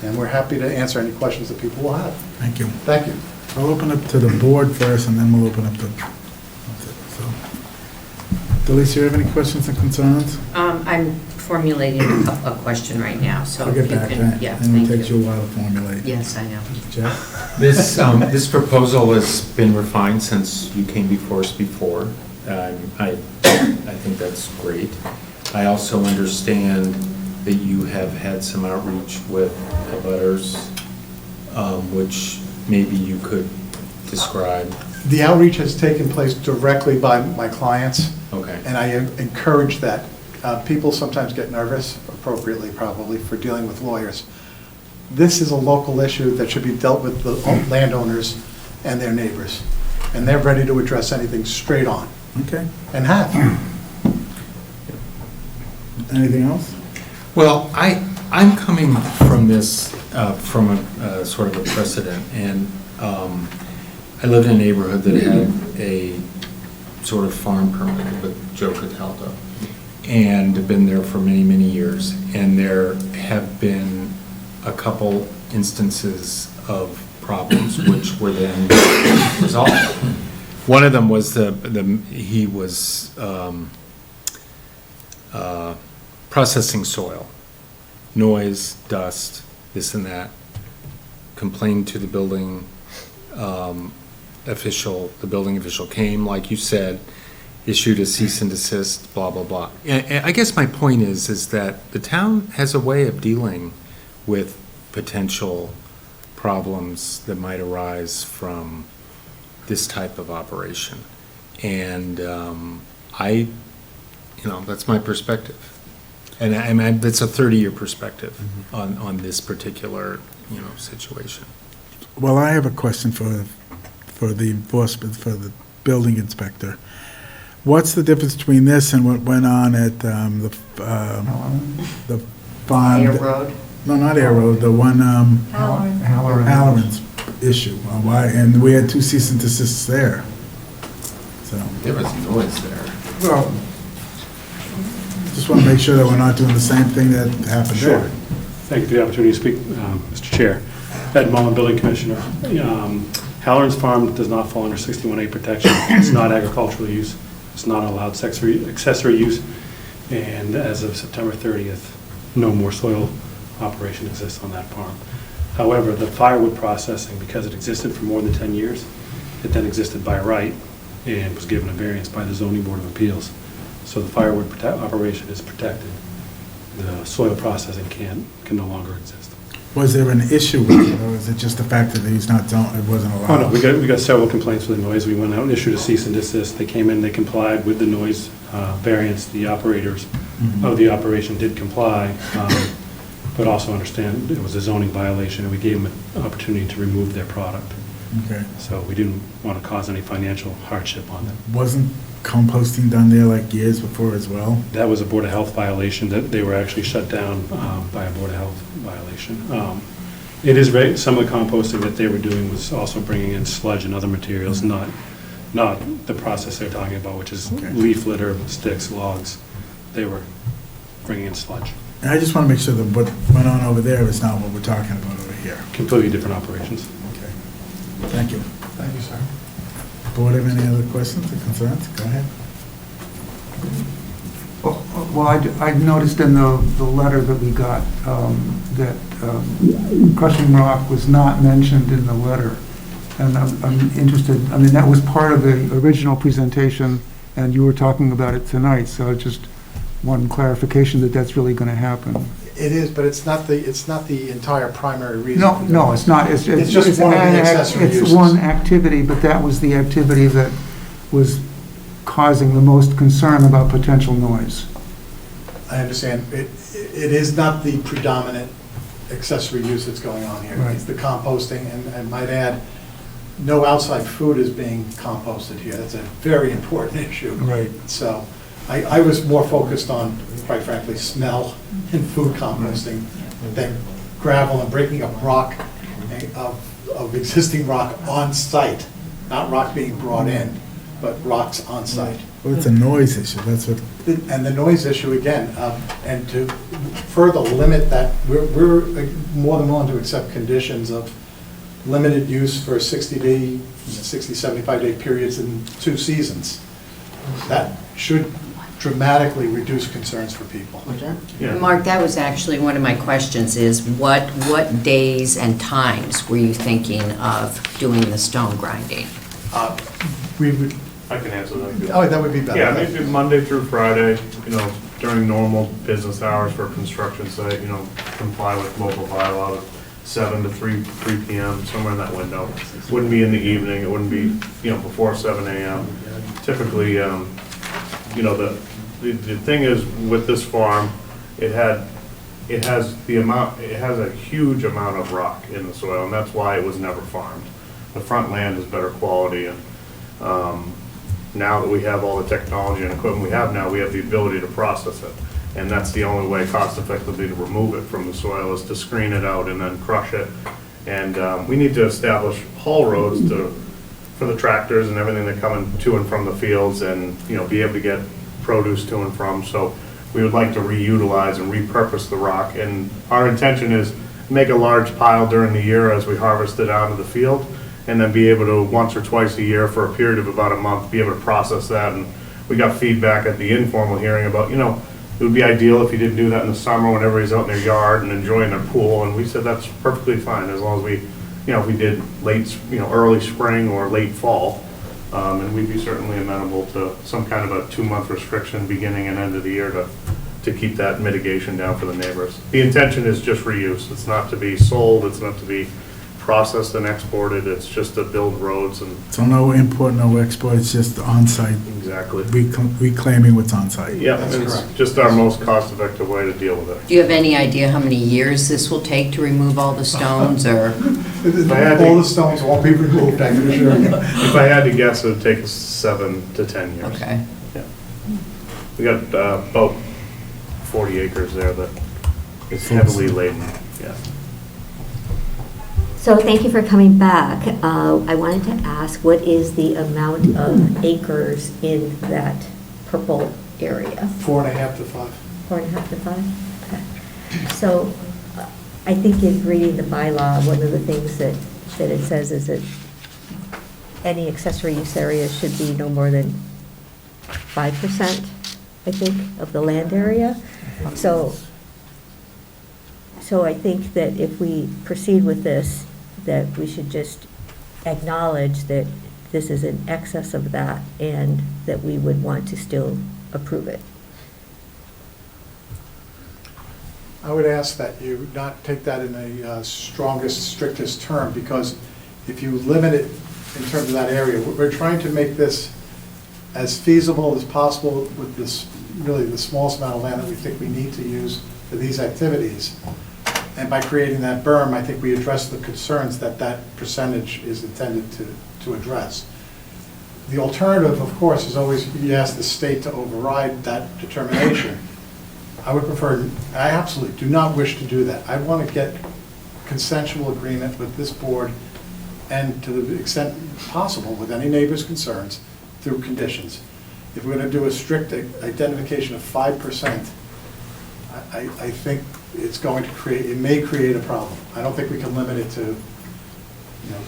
And we're happy to answer any questions that people will have. Thank you. Thank you. I'll open up to the board first, and then we'll open up to, so. Delise, you have any questions and concerns? I'm formulating a question right now, so I'll if get you back to can, that. yeah, And thank it takes you. you a while to formulate. Yes, I know. Jeff? This proposal has been refined since you came before us before. I think that's great. I also understand that you have had some outreach with abutters, which maybe you could describe. The outreach has taken place directly by my clients. Okay. And I encourage that. People sometimes get nervous, appropriately probably, for dealing with lawyers. This is a local issue that should be dealt with the landowners and their neighbors. And they're ready to address anything straight on. Okay. And have. Anything else? Well, I'm coming from this, from a sort of a precedent, and I lived in a neighborhood that had a sort of farm permit with Joe Cataldo, and been there for many, many years. And there have been a couple instances of problems which were then resolved. One of them was he was processing soil, noise, dust, this and that, complained to the building official. The building official came, like you said, issued a cease and desist, blah, blah, blah. And I guess my point is that the town has a way of dealing with potential problems that might arise from this type of operation. And that's my perspective. And that's a 30-year perspective on this particular, situation. Well, I have a question for the enforcement, for the building inspector. What's the difference between this and what went on at the farm? Air Road? No, not Air Road, the one, Halloran's issue. Why? And we had 2 cease and desists there. So. There was noise there. Well, just want to make sure that we're not doing the same thing that happened Sure. there. Thank you for the opportunity to speak, Mr. Chair. Ed Mullen, Building Commissioner. Halloran's Farm does not fall under 61A protection. It's not agricultural use. It's not allowed accessory use. And as of September 30th, no more soil operation exists on that farm. However, the firewood processing, because it existed for more than 10 years, it then existed by right and was given a variance by the Zoning Board of Appeals. So the firewood operation is protected. The soil processing can no longer exist. Was there an issue with it, or is it just the fact that he's not, it wasn't allowed? Oh, no, we got several complaints with the noise. We went out and issued a cease and desist. They came in, they complied with the noise variance. The operators of the operation did comply, but also understand it was a zoning violation, and we gave them an opportunity to remove their product. Okay. So we didn't want to cause any financial hardship on them. Wasn't composting done there like years before as well? That was a Board of Health violation, that they were actually shut down by a Board of Health violation. It is some of the composting that they were doing was also bringing in sludge and other materials, not the process they're talking about, which is leaf litter, sticks, logs. They were bringing in sludge. And I just want to make sure that what went on over there is not what we're talking about over here. Completely different operations. Okay. Thank you. Thank you, sir. Board have any other questions or concerns? Go ahead. Well, I noticed in the letter that we got that crushing rock was not mentioned in the letter. And I'm interested, I mean, that was part of the original presentation, and you were talking about it tonight, so just one clarification that that's really going to happen. It is, but it's not the entire primary reason. No, it's not. It's just one of the accessory uses. It's one activity, but that was the activity that was causing the most concern about potential noise. I understand. It is not the predominant accessory use that's going on here. Right. It's the composting, and I might add, no outside food is being composted here. That's a very important issue. Right. So I was more focused on, quite frankly, smell and food composting than gravel and breaking up rock, of existing rock on site, not rock being brought in, but rocks on site. Well, it's a noise issue, that's what, And the noise issue again, and to further limit that, we're more than willing to accept conditions of limited use for 60-day, 60, 75-day periods in 2 seasons. That should dramatically reduce concerns for people. Mark, that was actually one of my questions is what days and times were you thinking of doing the stone grinding? We would, I can answer that. oh, that would be better. Yeah, maybe Monday through Friday, during normal business hours for a construction site, comply with local bylaw, 7 to 3 p.m., somewhere in that window. Wouldn't be in the evening, it wouldn't be, before 7 a.m. Typically, the thing is with this farm, it has a huge amount of rock in the soil, and that's why it was never farmed. The front land is better quality, and now that we have all the technology and equipment we have now, we have the ability to process it. And that's the only way cost effectively to remove it from the soil is to screen it out and then crush it. And we need to establish haul roads for the tractors and everything that come to and from the fields and, be able to get produce to and from. So we would like to reutilize and repurpose the rock. And our intention is make a large pile during the year as we harvest it out of the field, and then be able to once or twice a year for a period of about a month, be able to process that. And we got feedback at the informal hearing about, it would be ideal if you didn't do that in the summer when everybody's out in their yard and enjoying their pool. And we said that's perfectly fine as long as we, if we did early spring or late fall. And we'd be certainly amenable to some kind of a 2-month restriction beginning and end of the year to keep that mitigation down for the neighbors. The intention is just reuse. It's not to be sold, it's not to be processed and exported, it's just to build roads and. so no import, no export, it's just on-site. Exactly. Reclaiming what's on-site. Yeah, it's just our most cost-effective way to deal with it. Do you have any idea how many years this will take to remove all the stones, or? All the stones won't be removed, I can assure you. If I had to guess, it would take us 7 to 10 years. Okay. Yeah. We got about 40 acres there that is heavily laden, yeah. So thank you for coming back. I wanted to ask, what is the amount of acres in that purple area? 4.5 to 5. 4.5 to 5? Okay. So I think in reading the bylaw, one of the things that it says is that any accessory use area should be no more than 5%, I think, of the land area. So I think that if we proceed with this, that we should just acknowledge that this is in excess of that and that we would want to still approve it. I would ask that you not take that in a strongest, strictest term, because if you limit it in terms of that area, we're trying to make this as feasible as possible with this, really the smallest amount of land that we think we need to use for these activities. And by creating that berm, I think we address the concerns that percentage is intended to address. The alternative, of course, is always you ask the state to override that determination. I would prefer, I absolutely do not wish to do that. I want to get consensual agreement with this board and to the extent possible with any neighbor's concerns through conditions. If we're going to do a strict identification of 5%, I think it's going to it may create a problem. I don't think we can limit it to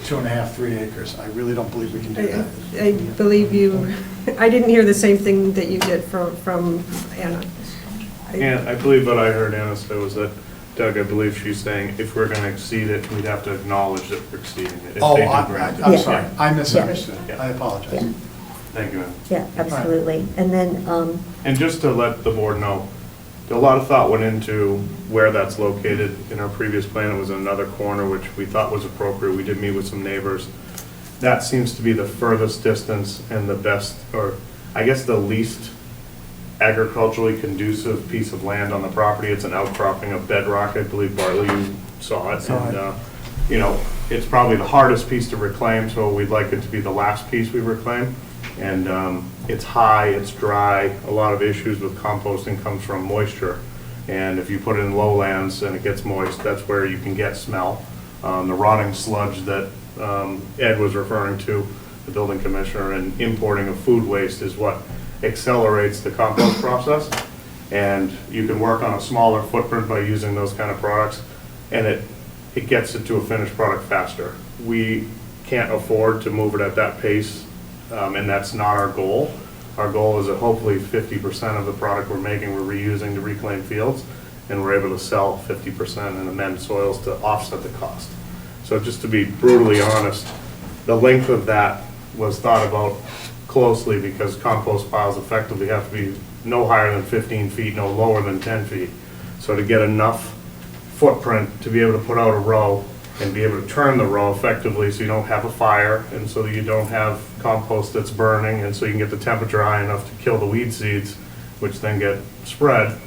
2.5, 3 acres. I really don't believe we can do that. I believe you, I didn't hear the same thing that you did from Anna. And I believe what I heard Anna say was that, Doug, I believe she's saying if we're going to exceed it, we'd have to acknowledge that we're exceeding it. If they do grant it. I'm sorry. I misunderstood. I apologize. Yeah. Thank you, Anna. Yeah, absolutely. And then, And just to let the board know, a lot of thought went into where that's located. In our previous plan, it was in another corner, which we thought was appropriate. We did meet with some neighbors. That seems to be the furthest distance and the best, or I guess the least agriculturally conducive piece of land on the property. It's an outcropping of bedrock. I believe, Bartley, you saw it. And, it's probably the hardest piece to reclaim, so we'd like it to be the last piece we reclaim. And it's high, it's dry. A lot of issues with composting comes from moisture. And if you put it in lowlands and it gets moist, that's where you can get smell. The rotting sludge that Ed was referring to, the building commissioner, and importing of food waste is what accelerates the compost process. And you can work on a smaller footprint by using those kind of products, and it gets it to a finished product faster. We can't afford to move it at that pace, and that's not our goal. Our goal is that hopefully 50% of the product we're making, we're reusing to reclaim fields, and we're able to sell 50% and amend soils to offset the cost. So just to be brutally honest, the length of that was thought about closely, because compost piles effectively have to be no higher than 15 feet, no lower than 10 feet. So to get enough footprint to be able to put out a row and be able to turn the row effectively so you don't have a fire, and so that you don't have compost that's burning, and so you can get the temperature high enough to kill the weed seeds, which then get spread,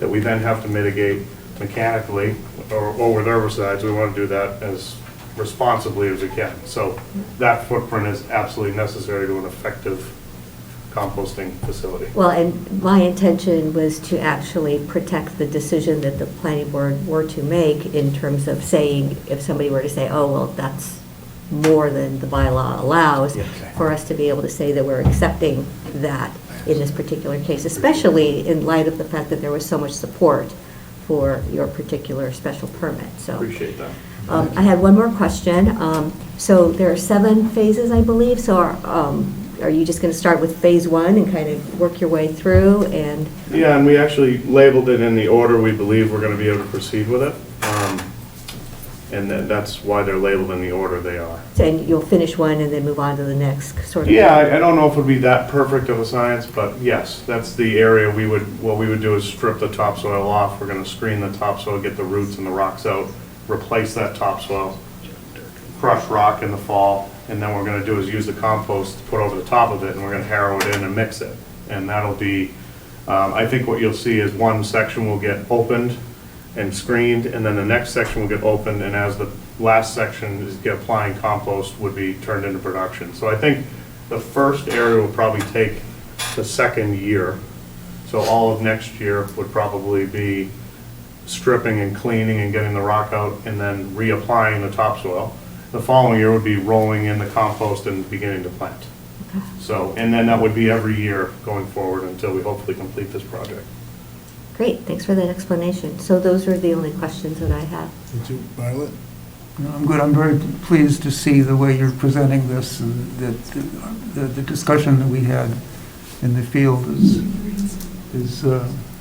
that we then have to mitigate mechanically or with herbicides. We want to do that as responsibly as we can. So that footprint is absolutely necessary to an effective composting facility. Well, and my intention was to actually protect the decision that the planning board were to make in terms of saying, if somebody were to say, oh, well, that's more than the bylaw allows, for us to be able to say that we're accepting that in this particular case, especially in light of the fact that there was so much support for your particular special permit, so. Appreciate that. I had one more question. So there are 7 phases, I believe, so are you just going to start with phase 1 and kind of work your way through and? Yeah, and we actually labeled it in the order we believe we're going to be able to proceed with it. And that's why they're labeled in the order they are. And you'll finish one and then move on to the next sort of? Yeah, I don't know if it would be that perfect of a science, but yes, that's the area what we would do is strip the topsoil off. We're going to screen the topsoil, get the roots and the rocks out, replace that topsoil, crush rock in the fall, and then what we're going to do is use the compost to put over the top of it, and we're going to harrow it in and mix it. And that'll be, I think what you'll see is one section will get opened and screened, and then the next section will get opened, and as the last section is applying compost would be turned into production. So I think the first area will probably take the second year. So all of next year would probably be stripping and cleaning and getting the rock out and then reapplying the topsoil. The following year would be rolling in the compost and beginning to plant. Okay. So, and then that would be every year going forward until we hopefully complete this project. Great, thanks for that explanation. So those are the only questions that I have. Did you, Violet? No, I'm good. I'm very pleased to see the way you're presenting this, and that the discussion that we had in the field is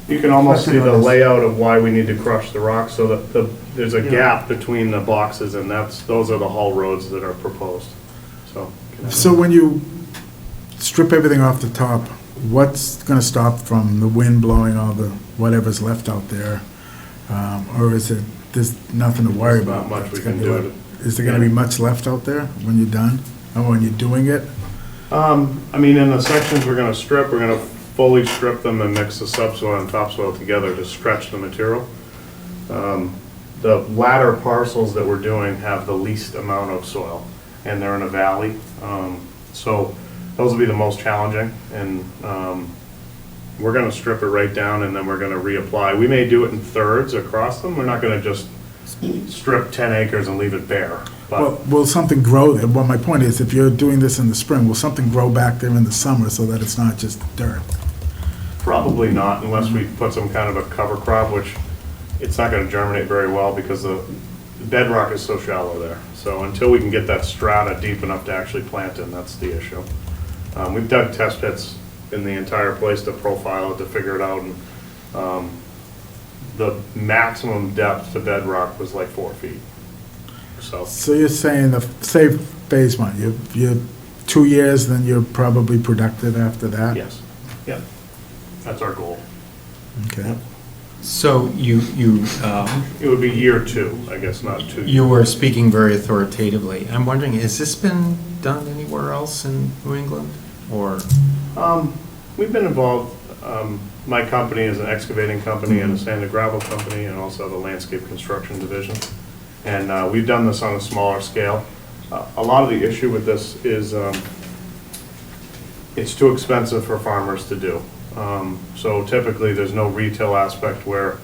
You can almost see the layout of why we need to crush the rock, so that there's a gap between the boxes, and those are the haul roads that are proposed. So when you strip everything off the top, what's going to stop from the wind blowing all the whatever's left out there? Or is it, there's nothing to worry about? Not much we can do. Is there going to be much left out there when you're done, or when you're doing it? I mean, in the sections we're going to strip, we're going to fully strip them and mix the subsoil and topsoil together to stretch the material. The latter parcels that we're doing have the least amount of soil, and they're in a valley. So those will be the most challenging, and we're going to strip it right down, and then we're going to reapply. We may do it in thirds across them. We're not going to just strip 10 acres and leave it bare. But Well, will something grow there? Well, my point is, if you're doing this in the spring, will something grow back there in the summer so that it's not just dirt? probably not, unless we put some kind of a cover crop, which it's not going to germinate very well because the bedrock is so shallow there. So until we can get that strata deep enough to actually plant in, that's the issue. We've dug test pits in the entire place to profile it, to figure it out, and the maximum depth to bedrock was like 4 feet. So you're saying, say phase one, you're 2 years, then you're probably productive after that? Yes, yeah, that's our goal. Okay. So it would be year 2, I guess, not 2 years. You were speaking very authoritatively. I'm wondering, has this been done anywhere else in New England, or? We've been involved. My company is an excavating company and a sand and gravel company, and also the landscape construction division. And we've done this on a smaller scale. A lot of the issue with this is it's too expensive for farmers to do. So typically, there's no retail aspect where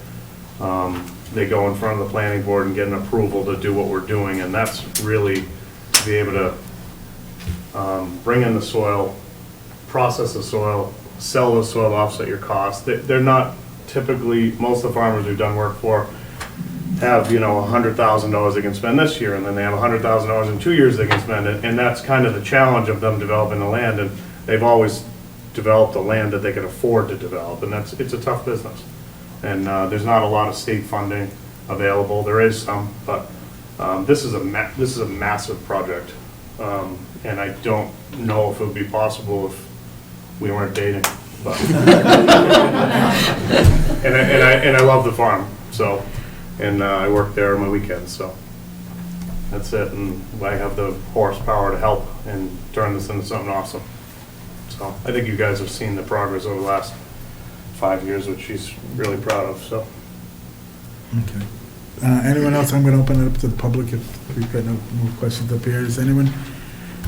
they go in front of the planning board and get an approval to do what we're doing, and that's really to be able to bring in the soil, process the soil, sell the soil to offset your costs. They're not typically, most of the farmers we've done work for have, $100,000 they can spend this year, and then they have $100,000 in 2 years they can spend it, and that's kind of the challenge of them developing the land, and they've always developed the land that they can afford to develop, and it's a tough business. And there's not a lot of state funding available. There is some, but this is a massive project, and I don't know if it would be possible if we weren't dating. But and I love the farm, so, and I work there on my weekends, so that's it. And I have the horsepower to help and turn this into something awesome. So I think you guys have seen the progress over the last 5 years, which she's really proud of. So. Okay. Anyone else? I'm going to open it up to the public if we've got no more questions up here. Does anyone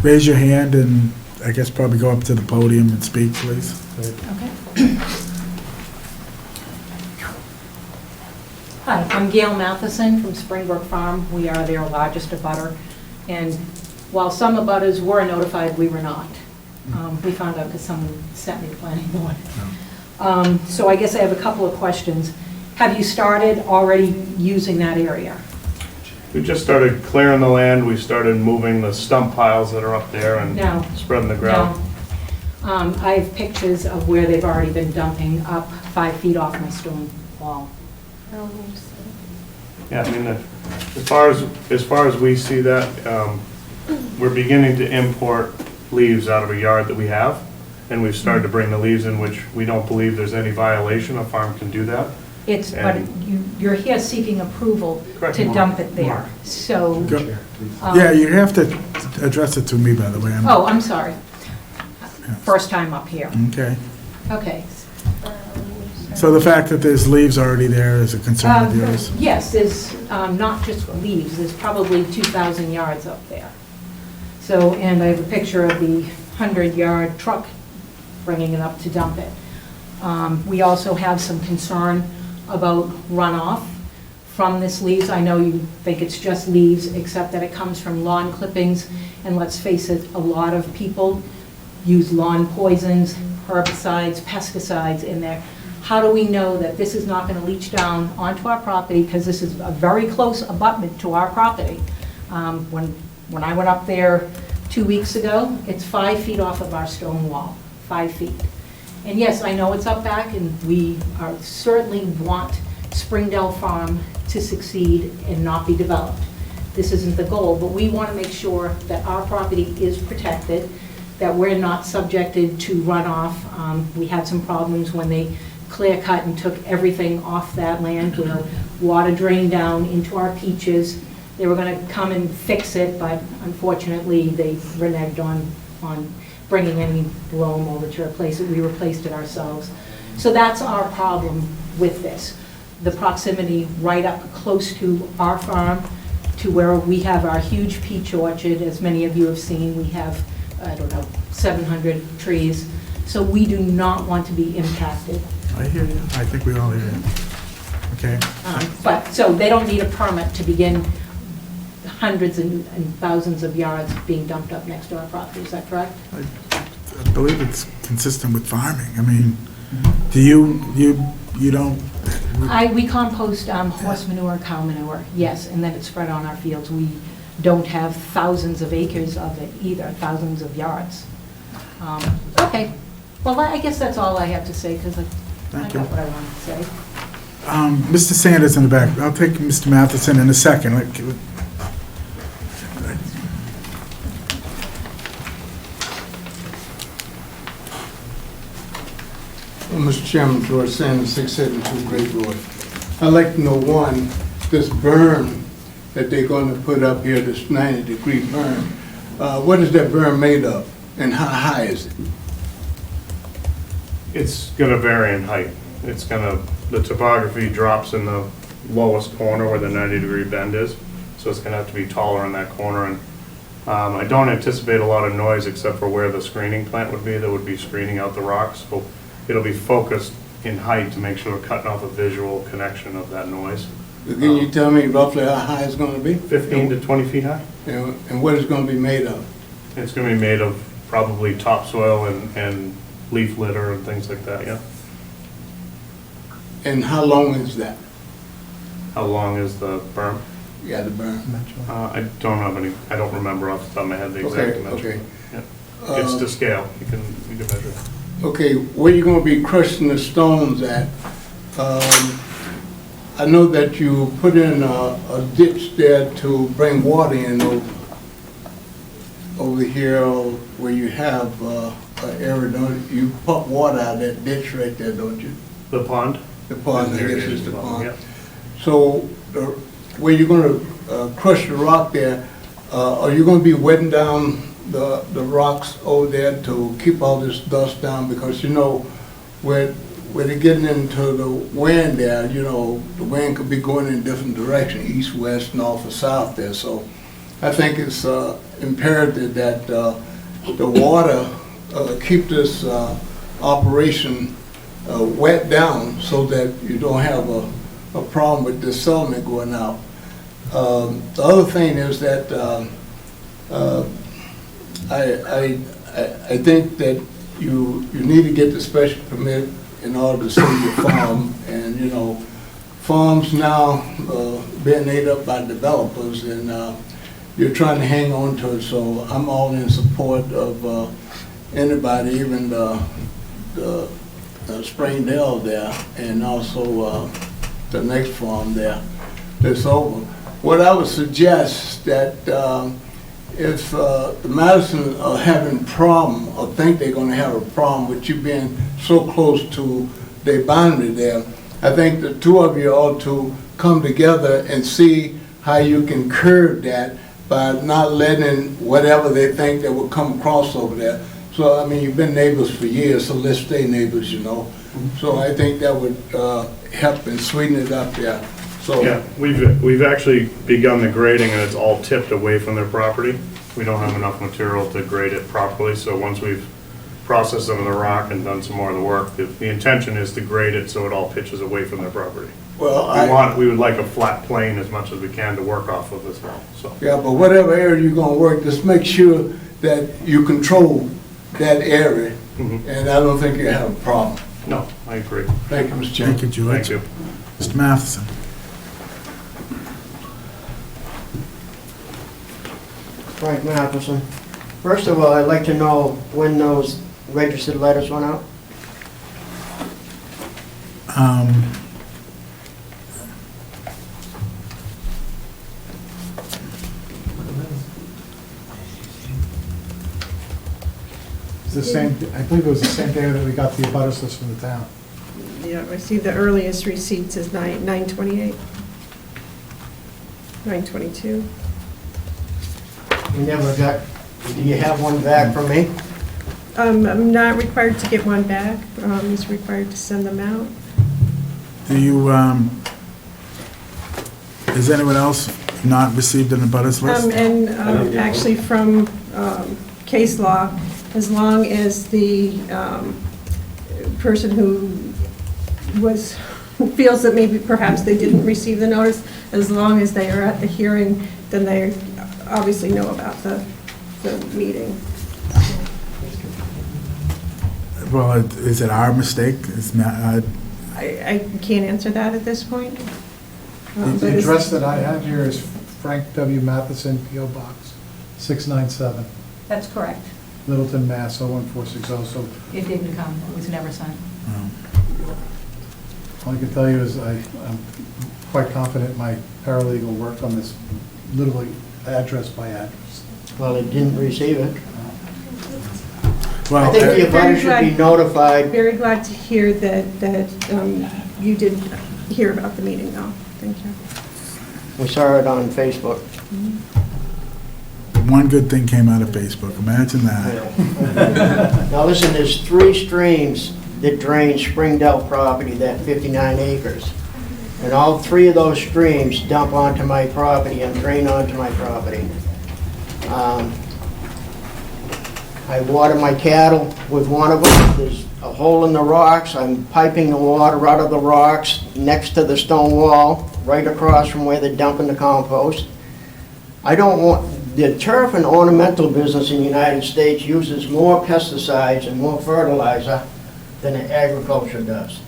raise your hand and I guess probably go up to the podium and speak, please? Okay. Hi, I'm Gail Matheson from Springbrook Farm. We are their largest abutter. And while some abutters were notified, we were not. We found out because someone sent me the planning board. So I guess I have a couple of questions. Have you started already using that area? We just started clearing the land. We started moving the stump piles that are up there and spreading the ground. I have pictures of where they've already been dumping up 5 feet off my stone wall. Yeah, I mean, as far as we see that, we're beginning to import leaves out of a yard that we have, and we've started to bring the leaves in, which we don't believe there's any violation. A farm can do that. But you're here seeking approval to dump it there, so. Yeah, you have to address it to me, by the way. I'm sorry. First time up here. Okay. Okay. So the fact that there's leaves already there is a concern of yours? Yes, there's not just leaves, there's probably 2,000 yards up there. So, and I have a picture of the 100-yard truck bringing it up to dump it. We also have some concern about runoff from this leaves. I know you think it's just leaves, except that it comes from lawn clippings, and let's face it, a lot of people use lawn poisons, herbicides, pesticides in there. How do we know that this is not going to leach down onto our property, because this is a very close abutment to our property? When I went up there 2 weeks ago, it's 5 feet off of our stone wall, 5 feet. And yes, I know it's up back, and we certainly want Springdale Farm to succeed and not be developed. This isn't the goal, but we want to make sure that our property is protected, that we're not subjected to runoff. We had some problems when they clear cut and took everything off that land, where water drained down into our peaches. They were going to come and fix it, but unfortunately they reneged on bringing any loam over to replace it. We replaced it ourselves. So that's our problem with this. The proximity right up close to our farm, to where we have our huge peach orchard. As many of you have seen, we have, 700 trees. So we do not want to be impacted. I hear you. I think we all hear you. Okay. So they don't need a permit to begin hundreds and thousands of yards being dumped up next to our property, is that correct? I believe it's consistent with farming. I mean, do you don't? We compost horse manure, cow manure, yes, and then it's spread on our fields. We don't have thousands of acres of it either, thousands of yards. Okay, well, I guess that's all I have to say, because I got what I wanted to say. Mr. Sanders in the back. I'll take Mr. Matheson in a second. Well, Mr. Chairman, George Sanders, 672 Great Road. I'd like to know, one, this berm that they're going to put up here, this 90-degree berm, what is that berm made of, and how high is it? It's going to vary in height. The topography drops in the lowest corner where the 90-degree bend is, so it's going to have to be taller in that corner. And I don't anticipate a lot of noise except for where the screening plant would be. That would be screening out the rocks. So it'll be focused in height to make sure we're cutting off a visual connection of that noise. Can you tell me roughly how high it's going to be? 15 to 20 feet high. And what is it going to be made of? It's going to be made of probably topsoil and leaf litter and things like that, yeah. And how long is that? How long is the berm? Yeah, the berm. I don't have any, I don't remember off the top of my head the exact Okay, dimension. okay. Yeah. It's to scale, you can measure. Okay, where you gonna be crushing the stones at? I know that you put in a ditch there to bring water in over here where you have an area, don't you pump water out of that ditch right there, don't you? The pond? The pond, I There guess it is is, the pond. yeah. So where you're gonna crush the rock there, are you gonna be wetting down the rocks over there to keep all this dust down? Because you know, where they're getting into the wind there, you know, the wind could be going in different directions, east, west, north, or south there. So I think it's imperative that the water keep this operation wet down so that you don't have a problem with the sediment going out. The other thing is that I think that you need to get the special permit in order to sell your farm. And, you know, farms now being ate up by developers, and you're trying to hang on to it. So I'm all in support of anybody, even the Springdale there, and also the next farm there that's over. What I would suggest that if the Madison are having problem or think they're going to have a problem with you being so close to their boundary there, I think the two of you ought to come together and see how you can curb that by not letting whatever they think that will come across over there. So, I mean, you've been neighbors for years, so let's stay neighbors, you know. So I think that would help and sweeten it up there. So, Yeah, we've actually begun the grading, and it's all tipped away from their property. We don't have enough material to grade it properly, so once we've processed some of the rock and done some more of the work, the intention is to grade it so it all pitches away from their property. well, We would like a flat plane as much as we can to work off of as well, so. yeah, but whatever area you're gonna work, just make sure that you control that area, and I don't think you have a problem. No, I agree. Thank you, Mr. Chairman. Thank you, George. Thank you. Mr. Matheson. Frank Matheson. First of all, I'd like to know when those registered letters went out. It's the same, I believe it was the same day that we got the abutters list from the town. Yeah, I see the earliest receipts is 9/28, 9/22. You never got, do you have one back from me? I'm not required to get one back. He's required to send them out. Do you, has anyone else not received an abutters list? And actually from case law, as long as the person who feels that maybe perhaps they didn't receive the notice, as long as they are at the hearing, then they obviously know about the meeting. Well, is it our mistake? I can't answer that at this point. But The it's- address that I have here is Frank W. Matheson, P.O. Box 697, That's correct. Littleton, Mass. 01460. So It didn't come, it was never sent. all I can tell you is I'm quite confident my paralegal worked on this literally address by address. Well, it didn't receive it. Well, I think the abutters should be notified. Very glad to hear that you did hear about the meeting, though. Thank you. We saw it on Facebook. One good thing came out of Facebook, imagine that. Now listen, there's 3 streams that drain Springdale property, that 59 acres. And all 3 of those streams dump onto my property and drain onto my property. I water my cattle with one of them. There's a hole in the rocks. I'm piping the water out of the rocks next to the stone wall, right across from where they're dumping the compost. I don't want, the turf and ornamental business in the United States uses more pesticides and more fertilizer than the agriculture does.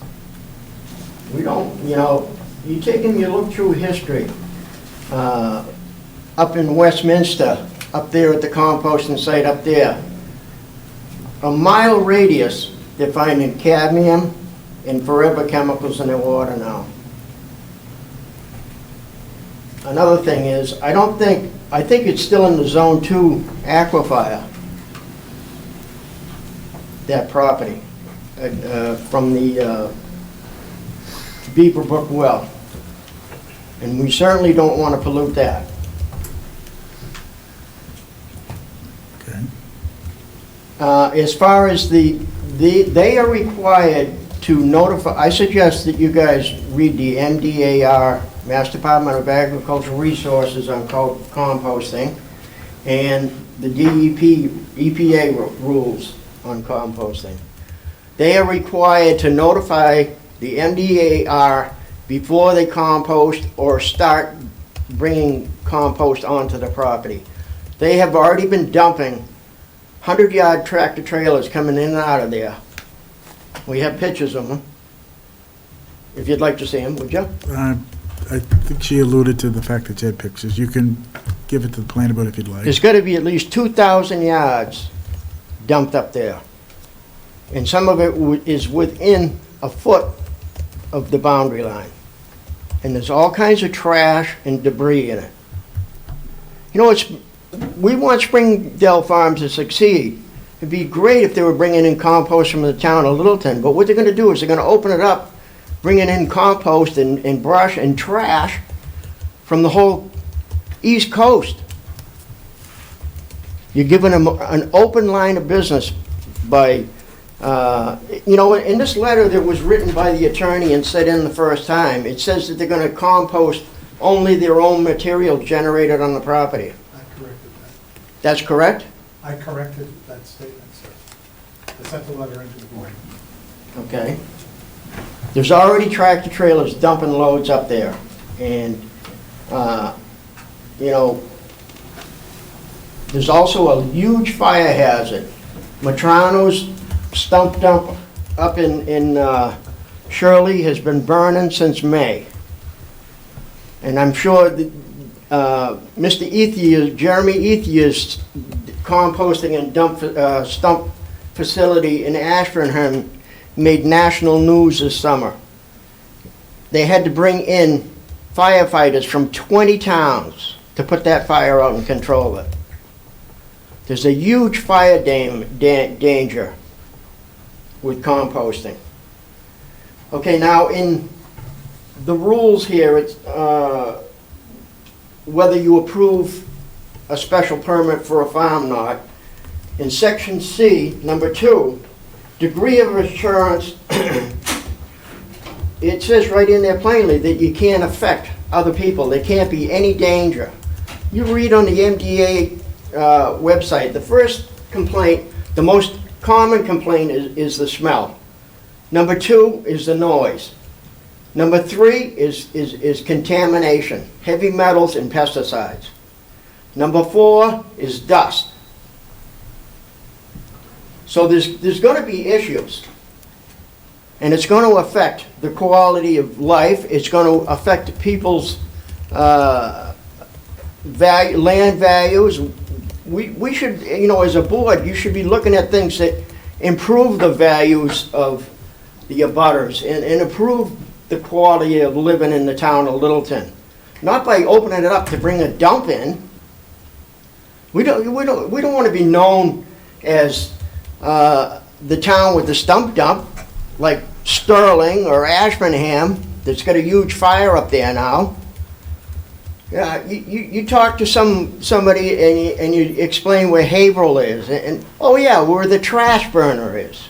We don't, you know, you take and you look through history, up in Westminster, up there at the composting site up there, a mile radius, they're finding cadmium and forever chemicals in their water now. Another thing is, I think it's still in the Zone 2 aquifer, that property, from the Beaver Brook well. And we certainly don't want to pollute that. Okay. As far as they are required to notify, I suggest that you guys read the MDAR, Mass Department of Agricultural Resources on composting, and the EPA rules on composting. They are required to notify the MDAR before they compost or start bringing compost onto the property. They have already been dumping 100-yard tractor trailers coming in and out of there. We have pictures of them. If you'd like to see them, would you? I think she alluded to the fact that you had pictures. You can give it to the planning board if you'd like. There's got to be at least 2,000 yards dumped up there. And some of it is within a foot of the boundary line. And there's all kinds of trash and debris in it. You know, we want Springdale Farms to succeed. It'd be great if they were bringing in compost from the town of Littleton, but what they're going to do is they're going to open it up, bringing in compost and brush and trash from the whole East Coast. You're giving them an open line of business by, you know, in this letter that was written by the attorney and sent in the first time, it says that they're going to compost only their own material generated on the property. I corrected that. That's correct? I corrected that statement, sir. I sent the letter into the board. Okay. There's already tractor trailers dumping loads up there. And, you know, there's also a huge fire hazard. Matrano's stump dump up in Shirley has been burning since May. And I'm sure that Mr. Ethier, Jeremy Ethier's composting and stump facility in Ashburnham made national news this summer. They had to bring in firefighters from 20 towns to put that fire out and control it. There's a huge fire danger with composting. Okay, now in the rules here, it's whether you approve a special permit for a farm lot. In section C, number 2, degree of assurance, it says right in there plainly that you can't affect other people. There can't be any danger. You read on the MDA website, the first complaint, the most common complaint is the smell. Number 2 is the noise. Number 3 is contamination, heavy metals and pesticides. Number 4 is dust. So there's going to be issues. And it's going to affect the quality of life. It's going to affect people's land values. We should, you know, as a board, you should be looking at things that improve the values of the abutters and improve the quality of living in the town of Littleton. Not by opening it up to bring a dump in. We don't want to be known as the town with the stump dump, like Sterling or Ashburnham, that's got a huge fire up there now. Yeah, you talk to somebody and you explain where Haverhill is, and oh yeah, where the trash burner is.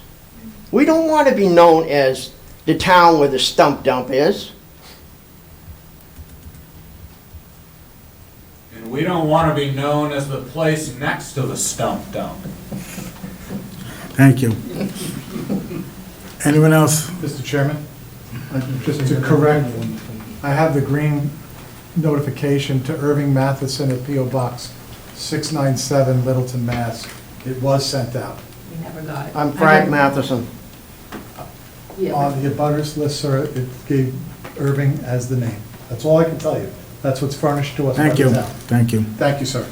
We don't want to be known as the town where the stump dump is. And we don't want to be known as the place next to the stump dump. Thank you. Anyone else? Mr. Chairman, just to correct, I have the green notification to Irving Matheson at P.O. Box 697 Littleton, Mass. It was sent out. We never got it. I'm Frank Matheson. On the abutters list, sir, it gave Irving as the name. That's all I can tell you. That's what's furnished to us by Thank the you, town. thank you. Thank you, sir.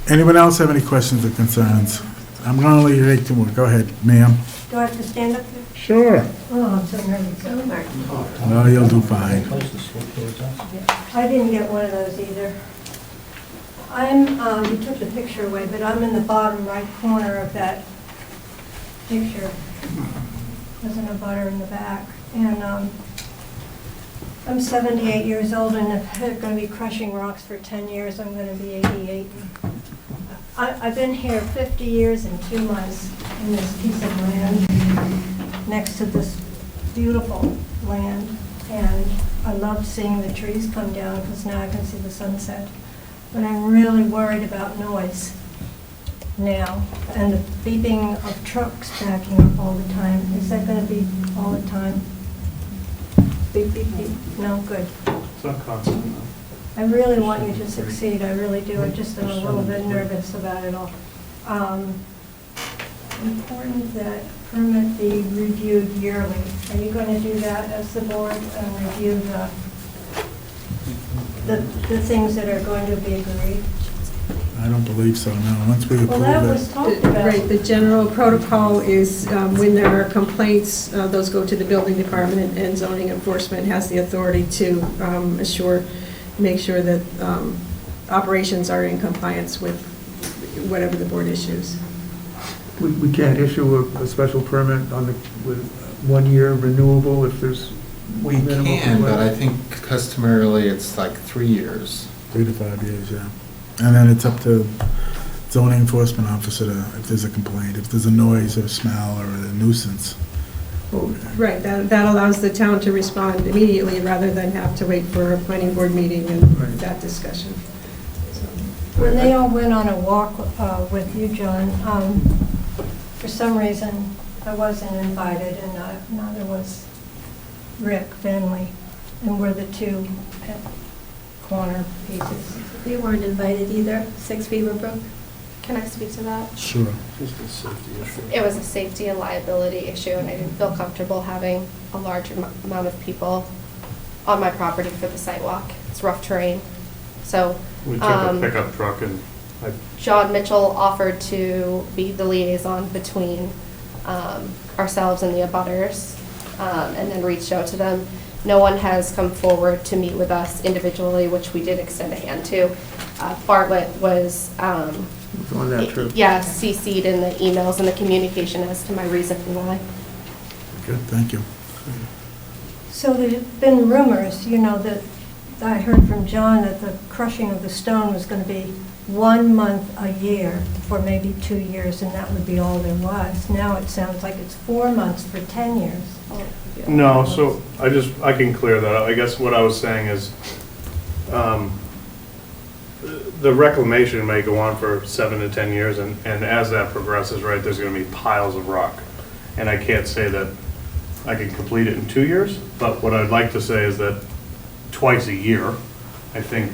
Anyone else have any questions or concerns? I'm gonna leave it to go ahead, ma'am. Do I have to stand up here? Sure. Oh, I'm so nervous. So nervous. No, you'll do fine. I didn't get one of those either. You took the picture away, but I'm in the bottom right corner of that picture. There's a butter in the back. And I'm 78 years old, and if they're going to be crushing rocks for 10 years, I'm going to be 88. I've been here 50 years and 2 months in this piece of land next to this beautiful land, and I loved seeing the trees come down because now I can see the sunset. But I'm really worried about noise now, and the beeping of trucks backing up all the time. Is that going to be all the time? Beep, beep, beep. No, good. It's not constant, though. I really want you to succeed, I really do. I just am a little bit nervous about it all. Important that permit be reviewed yearly. Are you going to do that as the board and review the things that are going to be agreed? I don't believe so, no. Once we approve it. Well, that was talked about. Right, the general protocol is when there are complaints, those go to the building department, and zoning enforcement has the authority to make sure that operations are in compliance with whatever the board issues. We can't issue a special permit with 1 year renewable if there's We minimal can, but I complaints? think customarily it's like 3 years. 3 to 5 years, yeah. And then it's up to zoning enforcement officer if there's a complaint, if there's a noise or a smell or a nuisance. Right, that allows the town to respond immediately rather than have to wait for a planning board meeting and that discussion. When they all went on a walk with you, John, for some reason, I wasn't invited, and neither was Rick Finley, and we're the two corner pieces. We weren't invited either, 6 Beaverbrook. Can I speak to that? Sure. It was a safety and liability issue, and I didn't feel comfortable having a large amount of people on my property for the sidewalk. It's rough terrain. So We took a pickup truck and John Mitchell offered to be the liaison between ourselves and the abutters, and then reached out to them. No one has come forward to meet with us individually, which we did extend a hand to. Bartlett was On that trip. yeah, CC'd in the emails and the communication as to my reason why. Good, thank you. So there's been rumors, that I heard from John that the crushing of the stone was going to be 1 month a year for maybe 2 years, and that would be all there was. Now it sounds like it's 4 months for 10 years. No, so I can clear that up. I guess what I was saying is, the reclamation may go on for 7 to 10 years, and as that progresses, right, there's gonna be piles of rock. And I can't say that I can complete it in 2 years, but what I'd like to say is that twice a year, I think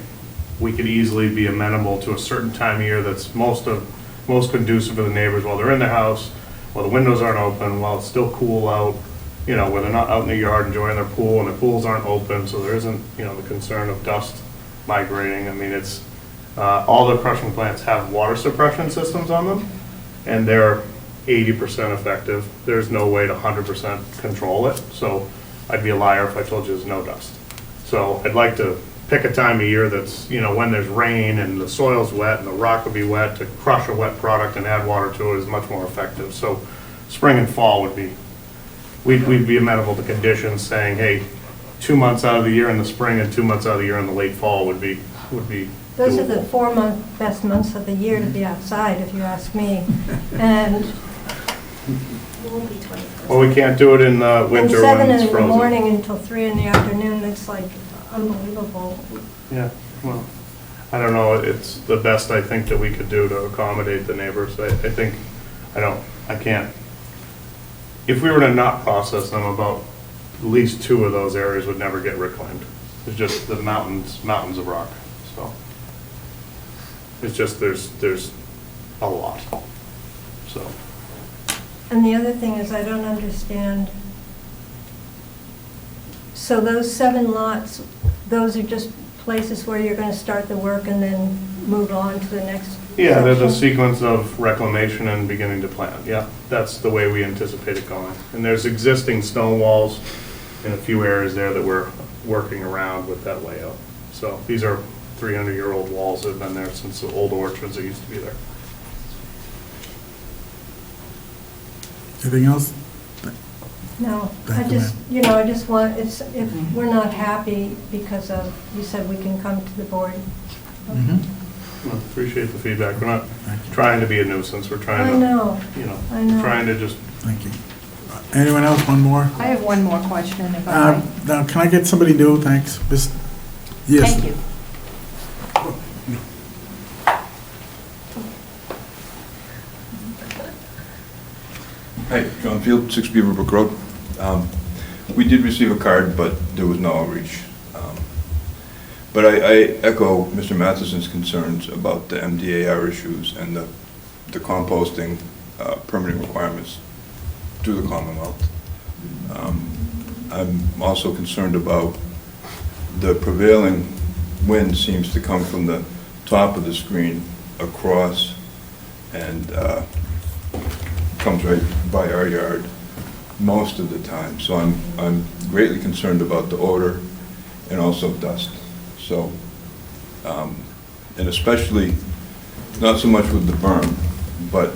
we could easily be amenable to a certain time of year that's most conducive for the neighbors while they're in their house, while the windows aren't open, while it's still cool out, where they're not out in the yard enjoying their pool and the pools aren't open, so there isn't, the concern of dust migrating. I mean, it's, all the crushing plants have water suppression systems on them, and they're 80% effective. There's no way to 100% control it, so I'd be a liar if I told you there's no dust. So I'd like to pick a time of year that's, when there's rain and the soil's wet and the rock will be wet, to crush a wet product and add water to it is much more effective. So spring and fall would be, we'd be amenable to conditions saying, hey, 2 months out of the year in the spring and 2 months out of the year in the late fall would be Those are doable. the 4 best months of the year to be outside, if you ask me. And Well, we can't do it in the from winter 7 when it's in the frozen. morning until 3 in the afternoon, it's like unbelievable. Yeah, well, I don't know, it's the best I think that we could do to accommodate the neighbors. I can't. If we were to not process them, about at least 2 of those areas would never get reclaimed. It's just the mountains of rock, so. It's just, there's a lot, so. And the other thing is, I don't understand. So those 7 lots, those are just places where you're going to start the work and then move on to the next Yeah, there's a section? sequence of reclamation and beginning to plant, yeah. That's the way we anticipate it going. And there's existing stone walls in a few areas there that we're working around with that layout. So these are 300-year-old walls that have been there since the old orchards that used to be there. Anything else? No, Thank I you, just, I just want, if we're not happy because of, you said we can come to the board. Well, appreciate the feedback. We're not trying to be a nuisance. We're trying to, I know. I know. trying to just. Thank you. Anyone else? One more? I have one more question, if I might. Now, can I get somebody new? Thanks. Yes. Thank you. Hi, John Field, 6 Beaverbrook Road. We did receive a card, but there was no outreach. But I echo Mr. Matheson's concerns about the MDAR issues and the composting permitting requirements through the Commonwealth. I'm also concerned about the prevailing wind seems to come from the top of the screen across and comes right by our yard most of the time. So I'm greatly concerned about the odor and also dust. So, and especially, not so much with the berm, but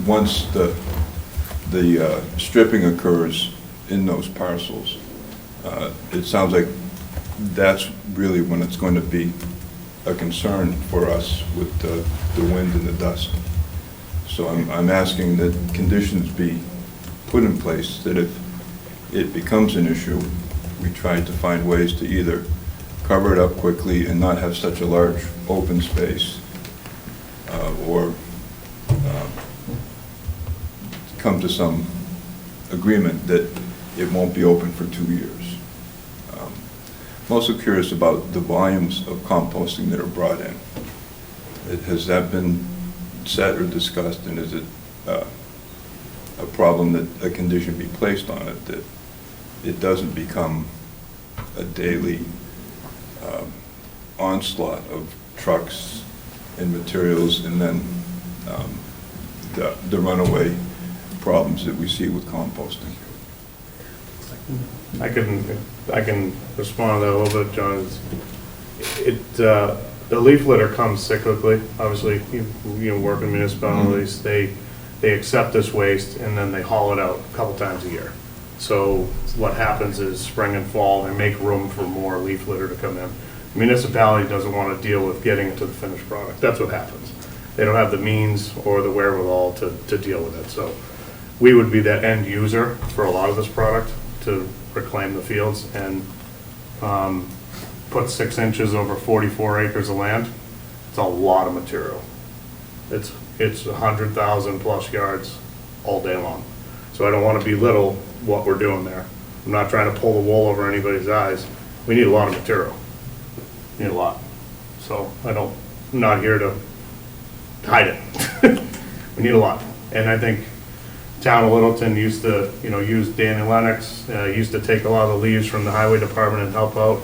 once the stripping occurs in those parcels, it sounds like that's really when it's going to be a concern for us with the wind and the dust. So I'm asking that conditions be put in place that if it becomes an issue, we try to find ways to either cover it up quickly and not have such a large open space, or come to some agreement that it won't be open for 2 years. I'm also curious about the volumes of composting that are brought in. Has that been set or discussed, and is it a problem that a condition be placed on it that it doesn't become a daily onslaught of trucks and materials, and then the runaway problems that we see with composting? I can respond to that a little bit, John. The leaf litter comes cyclically. Obviously, you work in municipalities, they accept this waste and then they haul it out a couple times a year. So what happens is spring and fall, they make room for more leaf litter to come in. The municipality doesn't want to deal with getting it to the finished product. That's what happens. They don't have the means or the wherewithal to deal with it. So we would be that end user for a lot of this product to reclaim the fields and put 6 inches over 44 acres of land. It's a lot of material. It's 100,000 plus yards all day long. So I don't want to belittle what we're doing there. I'm not trying to pull the wool over anybody's eyes. We need a lot of material. We need a lot. So I'm not here to hide it. We need a lot. And I think town of Littleton used to, use Danny Lennox, used to take a lot of the leaves from the highway department and help out.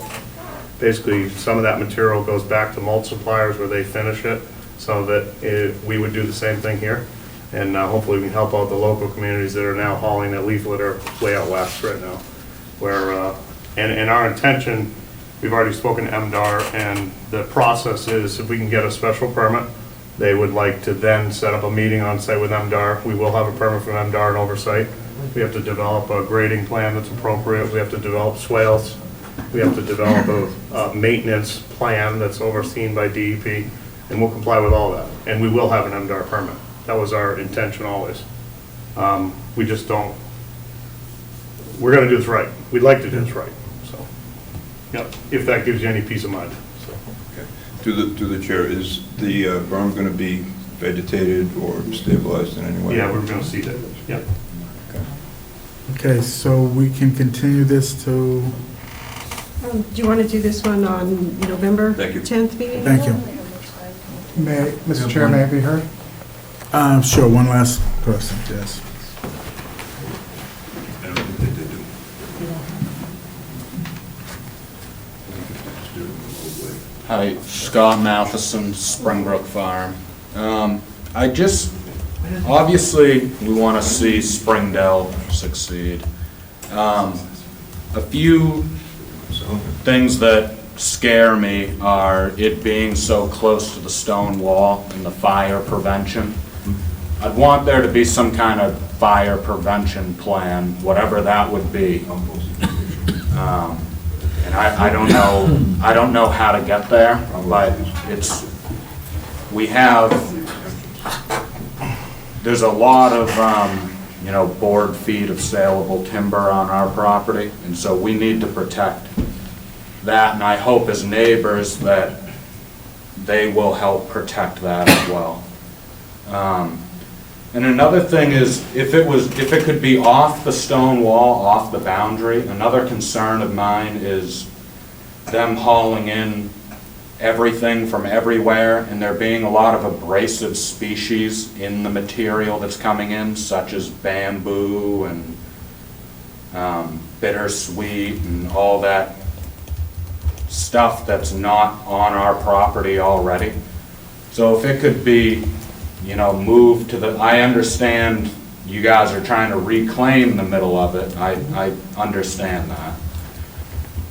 Basically, some of that material goes back to mulch suppliers where they finish it. Some of it, we would do the same thing here. And hopefully we can help out the local communities that are now hauling that leaf litter way out west right now. Where, and our intention, we've already spoken to MDAR, and the process is if we can get a special permit, they would like to then set up a meeting on site with MDAR. We will have a permit from MDAR and oversight. We have to develop a grading plan that's appropriate. We have to develop swales. We have to develop a maintenance plan that's overseen by DEP, and we'll comply with all that. And we will have an MDAR permit. That was our intention always. We just don't, we're gonna do this right. We'd like to do this right, so. Yep, if that gives you any peace of mind, so. Okay. To the chair, is the berm going to be vegetated or stabilized in any way? Yeah, we're gonna seed it, yep. Okay, so we can continue this to, Do you want to do this one on November Thank you. 10th meeting? thank you. Mr. Chair, may I be heard? Sure, one last person, yes. I don't think they do. Hi, Scott Matheson, Springbrook Farm. Obviously, we want to see Springdale succeed. A few things that scare me are it being so close to the stone wall and the fire prevention. I'd want there to be some kind of fire prevention plan, whatever that would be. And I don't know how to get there, but there's a lot of, board feet of saleable timber on our property, and so we need to protect that, and I hope as neighbors that they will help protect that as well. And another thing is, if it could be off the stone wall, off the boundary, another concern of mine is them hauling in everything from everywhere, and there being a lot of abrasive species in the material that's coming in, such as bamboo and bittersweet and all that stuff that's not on our property already. So if it could be, moved to I understand you guys are trying to reclaim the middle of it. I understand that.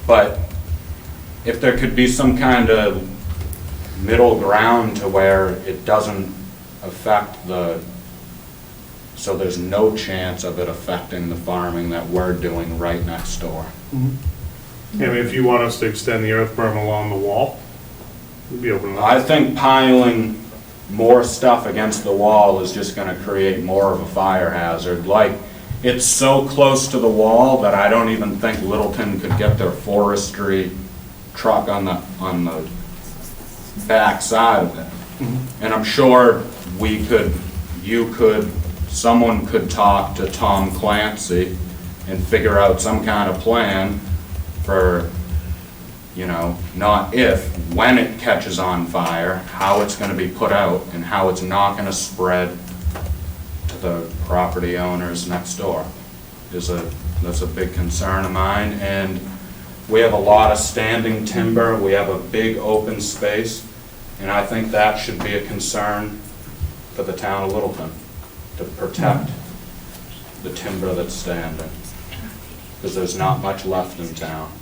But if there could be some kind of middle ground to where it doesn't affect so there's no chance of it affecting the farming that we're doing right next door. I mean, if you want us to extend the earth berm along the wall, we'd be open to that. I think piling more stuff against the wall is just going to create more of a fire hazard. Like, it's so close to the wall that I don't even think Littleton could get their forestry truck on the back side of it. And I'm sure someone could talk to Tom Clancy and figure out some kind of plan for, not if, when it catches on fire, how it's going to be put out, and how it's not going to spread to the property owners next door. That's a big concern of mine, and we have a lot of standing timber, we have a big open space, and I think that should be a concern for the town of Littleton, to protect the timber that's standing, because there's not much left in town.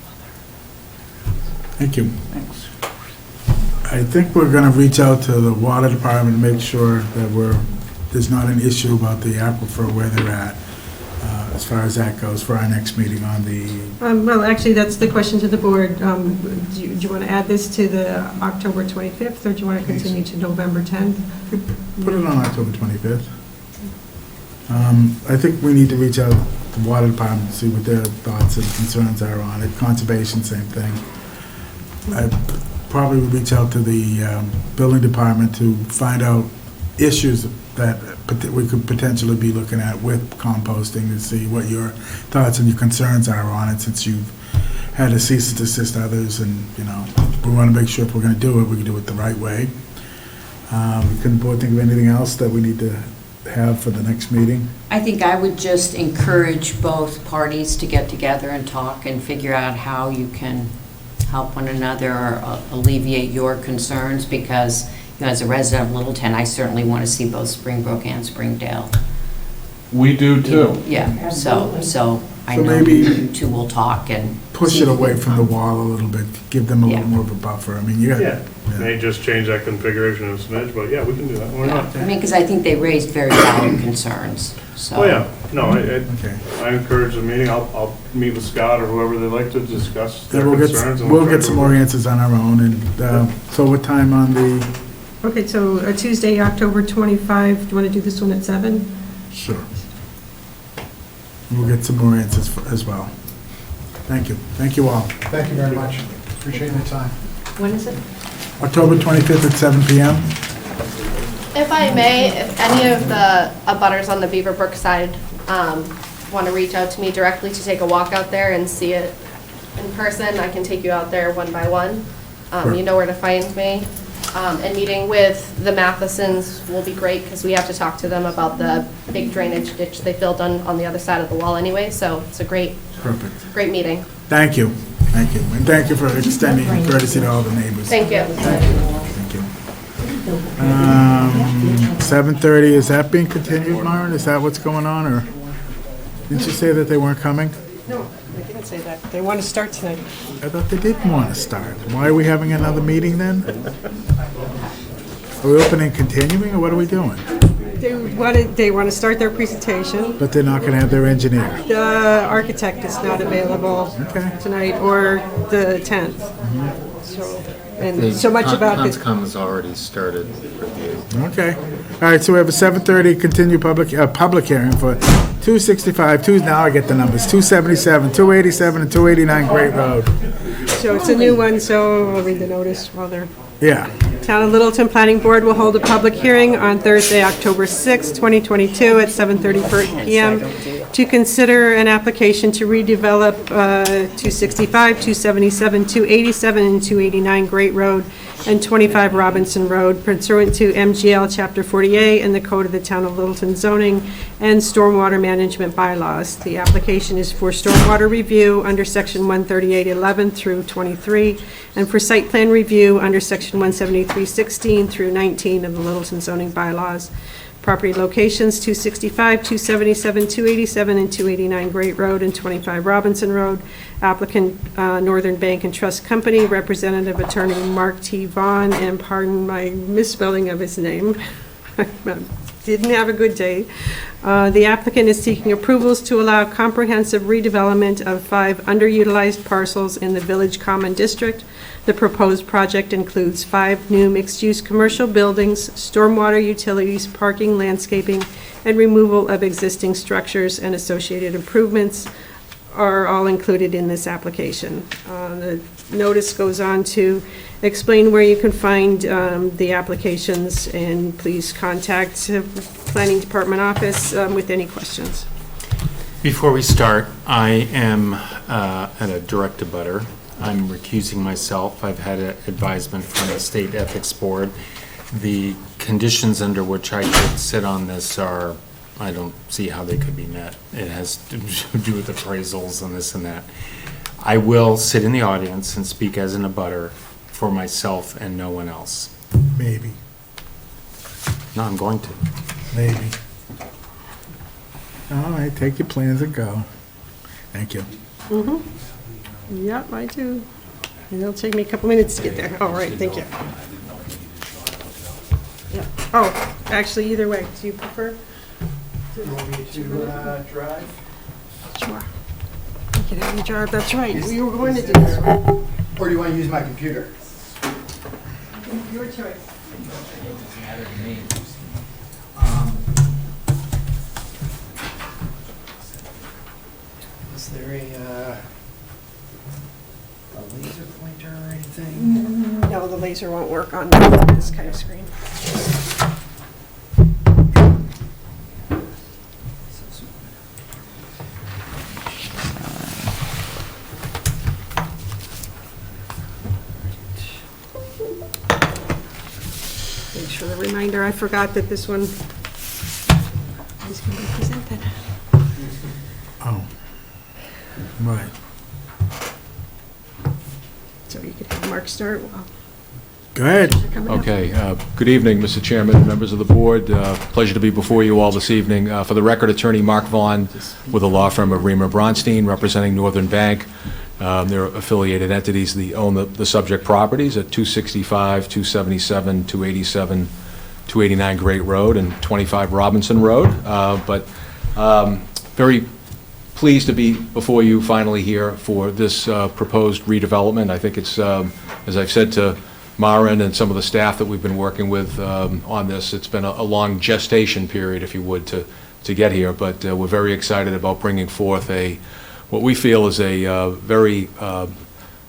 Thank you. Thanks. I think we're going to reach out to the water department and make sure that there's not an issue about the aquifer where they're at, as far as that goes, for our next meeting on the... Well, actually, that's the question to the board. Do you want to add this to the October 25th, or do you want to continue to November 10th? Put it on October 25th. I think we need to reach out to the water department and see what their thoughts and concerns are on it. Conservation, same thing. I probably would reach out to the building department to find out issues that we could potentially be looking at with composting, to see what your thoughts and your concerns are on it, since you've had to cease and desist others, and we want to make sure if we're going to do it, we can do it the right way. Can the board think of anything else that we need to have for the next meeting? I think I would just encourage both parties to get together and talk and figure out how you can help one another or alleviate your concerns, because as a resident of Littleton, I certainly want to see both Springbrook and Springdale. We do too. Yeah, so I know maybe you two will talk and push it away from the wall a little bit, give them a little more of a buffer. I mean, May just change that configuration a smidge, but yeah, we can do that. Why not? I mean, because I think they raised very valid concerns, so. Oh, yeah. No, I encourage the meeting. I'll meet with Scott or whoever they'd like to discuss their concerns. We'll get some more answers on our own. And so what time on the... Okay, so Tuesday, October 25, do you want to do this one at 7? Sure. We'll get some more answers as well. Thank you. Thank you all. Thank you very much. Appreciate your time. When is it? October 25th at 7 p.m. If I may, if any of the abutters on the Beaverbrook side want to reach out to me directly to take a walk out there and see it in person, I can take you out there one by one. You know where to find me. And meeting with the Mathesons will be great because we have to talk to them about the big drainage ditch they filled on the other side of the wall anyway. So it's a great meeting. Thank you. Thank you. And thank you for extending courtesy to all the neighbors. Thank you. Thank you. 7:30, is that being continued, Myron? Is that what's going on, or didn't you say that they weren't coming? No, I didn't say that. They want to start tonight. I thought they did want to start. Why are we having another meeting then? Are we opening and continuing, or what are we doing? They want to start their presentation. But they're not going to have their engineer. The architect is not available tonight or the 10th. So much about it. Conscom has already started review. Okay. All right, so we have a 7:30 continued public hearing for 265, now I get the numbers, 277, 287, and 289 Great Road. So it's a new one, so I'll read the notice while they're... Yeah. Town of Littleton Planning Board will hold a public hearing on Thursday, October 6, 2022 at 7:30 p.m. to consider an application to redevelop 265, 277, 287, and 289 Great Road and 25 Robinson Road pursuant to MGL Chapter 48 and the Code of the Town of Littleton zoning and stormwater management bylaws. The application is for stormwater review under Section 13811 through 23 and for site plan review under Section 17316 through 19 of the Littleton zoning bylaws. Property locations, 265, 277, 287, and 289 Great Road and 25 Robinson Road. Applicant, Northern Bank and Trust Company, representative attorney Mark T. Vaughn, and pardon my misspelling of his name. Didn't have a good day. The applicant is seeking approvals to allow comprehensive redevelopment of 5 underutilized parcels in the Village Common District. The proposed project includes 5 new mixed-use commercial buildings, stormwater utilities, parking, landscaping, and removal of existing structures and associated improvements are all included in this application. The notice goes on to explain where you can find the applications, and please contact the Planning Department office with any questions. Before we start, I am at a direct abutter. I'm recusing myself. I've had an advisement from the State Ethics Board. The conditions under which I could sit on this are, I don't see how they could be met. It has to do with appraisals and this and that. I will sit in the audience and speak as an abutter for myself and no one else. Maybe. No, I'm going to. Maybe. All right, take your plans and go. Thank you. Mm-hmm. Yep, I do. And it'll take me a couple minutes to get there. All right, thank you. Yeah. Oh, actually, either way, do you prefer? You want me to drive? Sure. You can have your drive, that's right. You were going to do this one. Or do you want to use my computer? Your choice. Is there a laser pointer or anything? No, the laser won't work on this kind of screen. Thanks for the reminder. I forgot that this one is going to be presented. Oh, right. So you could have Mark start. Well, Go ahead. Okay. Good evening, Mr. Chairman, members of the board. Pleasure to be before you all this evening. For the record, Attorney Mark Vaughn with the law firm of Reamer Bronstein, representing Northern Bank. They're affiliated entities that own the subject properties at 265, 277, 287, 289 Great Road, and 25 Robinson Road. But very pleased to be before you finally here for this proposed redevelopment. I think it's, as I've said to Maren and some of the staff that we've been working with on this, it's been a long gestation period, if you would, to get here. But we're very excited about bringing forth what we feel is a very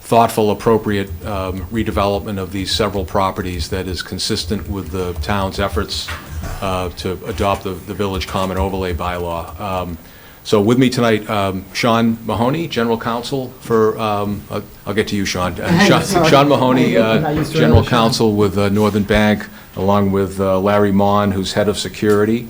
thoughtful, appropriate redevelopment of these several properties that is consistent with the town's efforts to adopt the Village Common Overlay Bylaw. So with me tonight, Sean Mahoney, General Counsel for, I'll get to you, Sean. Sean Mahoney, General Counsel with Northern Bank, along with Larry Mon, who's Head of Security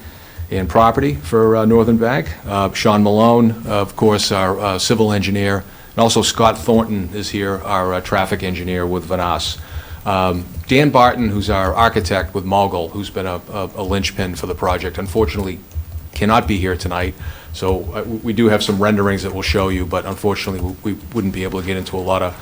and Property for Northern Bank. Sean Malone, of course, our civil engineer. And also Scott Thornton is here, our traffic engineer with Vanas. Dan Barton, who's our architect with Mogul, who's been a linchpin for the project, unfortunately cannot be here tonight. So we do have some renderings that we'll show you, but unfortunately we wouldn't be able to get into a lot of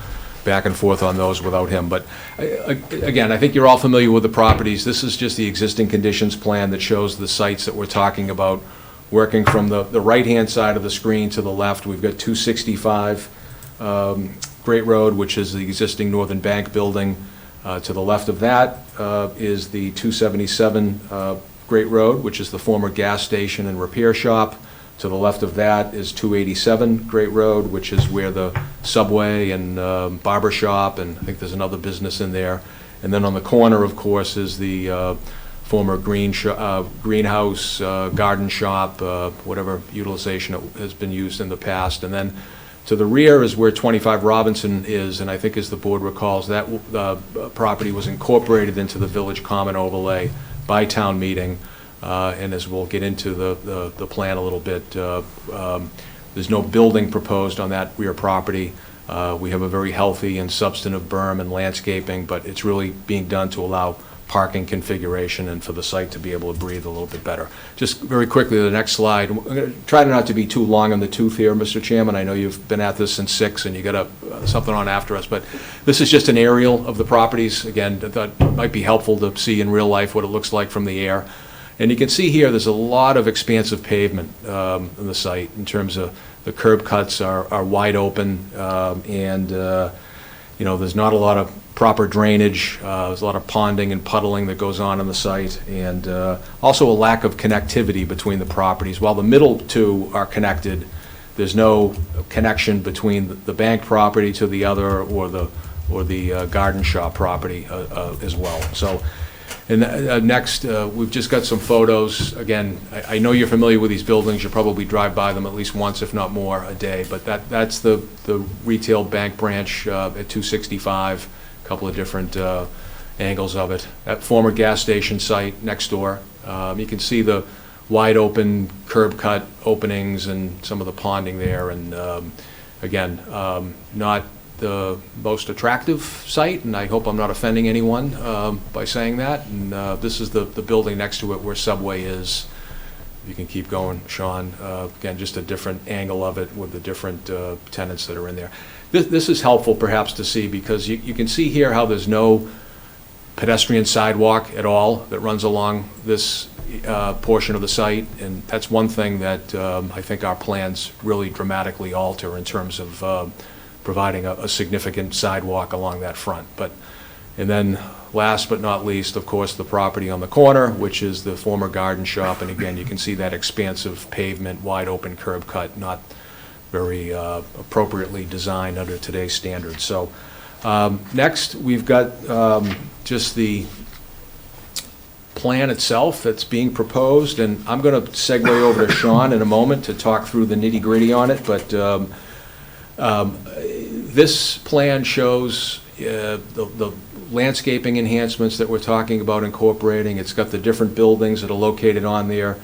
back and forth on those without him. But again, I think you're all familiar with the properties. This is just the existing conditions plan that shows the sites that we're talking about. Working from the right-hand side of the screen to the left, we've got 265 Great Road, which is the existing Northern Bank building. To the left of that is the 277 Great Road, which is the former gas station and repair shop. To the left of that is 287 Great Road, which is where the Subway and barber shop, and I think there's another business in there. And then on the corner, of course, is the former greenhouse, garden shop, whatever utilization it has been used in the past. And then to the rear is where 25 Robinson is, and I think as the board recalls, that property was incorporated into the Village Common overlay by town meeting. And as we'll get into the plan a little bit, there's no building proposed on that rear property. We have a very healthy and substantive berm and landscaping, but it's really being done to allow parking configuration and for the site to be able to breathe a little bit better. Just very quickly, the next slide. I'm going to try not to be too long on the tooth here, Mr. Chairman. I know you've been at this since 6 and you got something on after us, but this is just an aerial of the properties. Again, that might be helpful to see in real life what it looks like from the air. And you can see here there's a lot of expansive pavement on the site in terms of the curb cuts are wide open, and there's not a lot of proper drainage. There's a lot of ponding and puddling that goes on the site, and also a lack of connectivity between the properties. While the middle two are connected, there's no connection between the bank property to the other or the garden shop property as well. So. And next, we've just got some photos. Again, I know you're familiar with these buildings. You probably drive by them at least once, if not more, a day. But that's the retail bank branch at 265, a couple of different angles of it. That former gas station site next door. You can see the wide open curb cut openings and some of the ponding there. And again, not the most attractive site, and I hope I'm not offending anyone by saying that. And this is the building next to it where Subway is. You can keep going, Sean. Again, just a different angle of it with the different tenants that are in there. This is helpful perhaps to see because you can see here how there's no pedestrian sidewalk at all that runs along this portion of the site, and that's one thing that I think our plans really dramatically alter in terms of providing a significant sidewalk along that front. And then last but not least, of course, the property on the corner, which is the former garden shop. And again, you can see that expansive pavement, wide open curb cut, not very appropriately designed under today's standards. So next, we've got just the plan itself that's being proposed. And I'm going to segue over to Sean in a moment to talk through the nitty-gritty on it. But this plan shows the landscaping enhancements that we're talking about incorporating. It's got the different buildings that are located on there.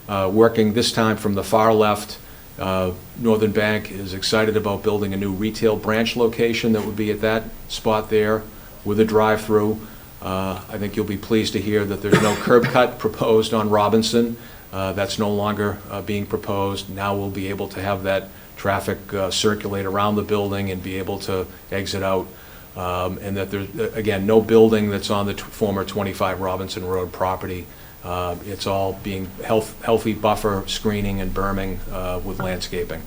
Working this time from the far left, Northern Bank is excited about building a new retail branch location that would be at that spot there with a drive-through. I think you'll be pleased to hear that there's no curb cut proposed on Robinson. That's no longer being proposed. Now we'll be able to have that traffic circulate around the building and be able to exit out. And that there's, again, no building that's on the former 25 Robinson Road property. It's all being healthy buffer screening and berming with landscaping.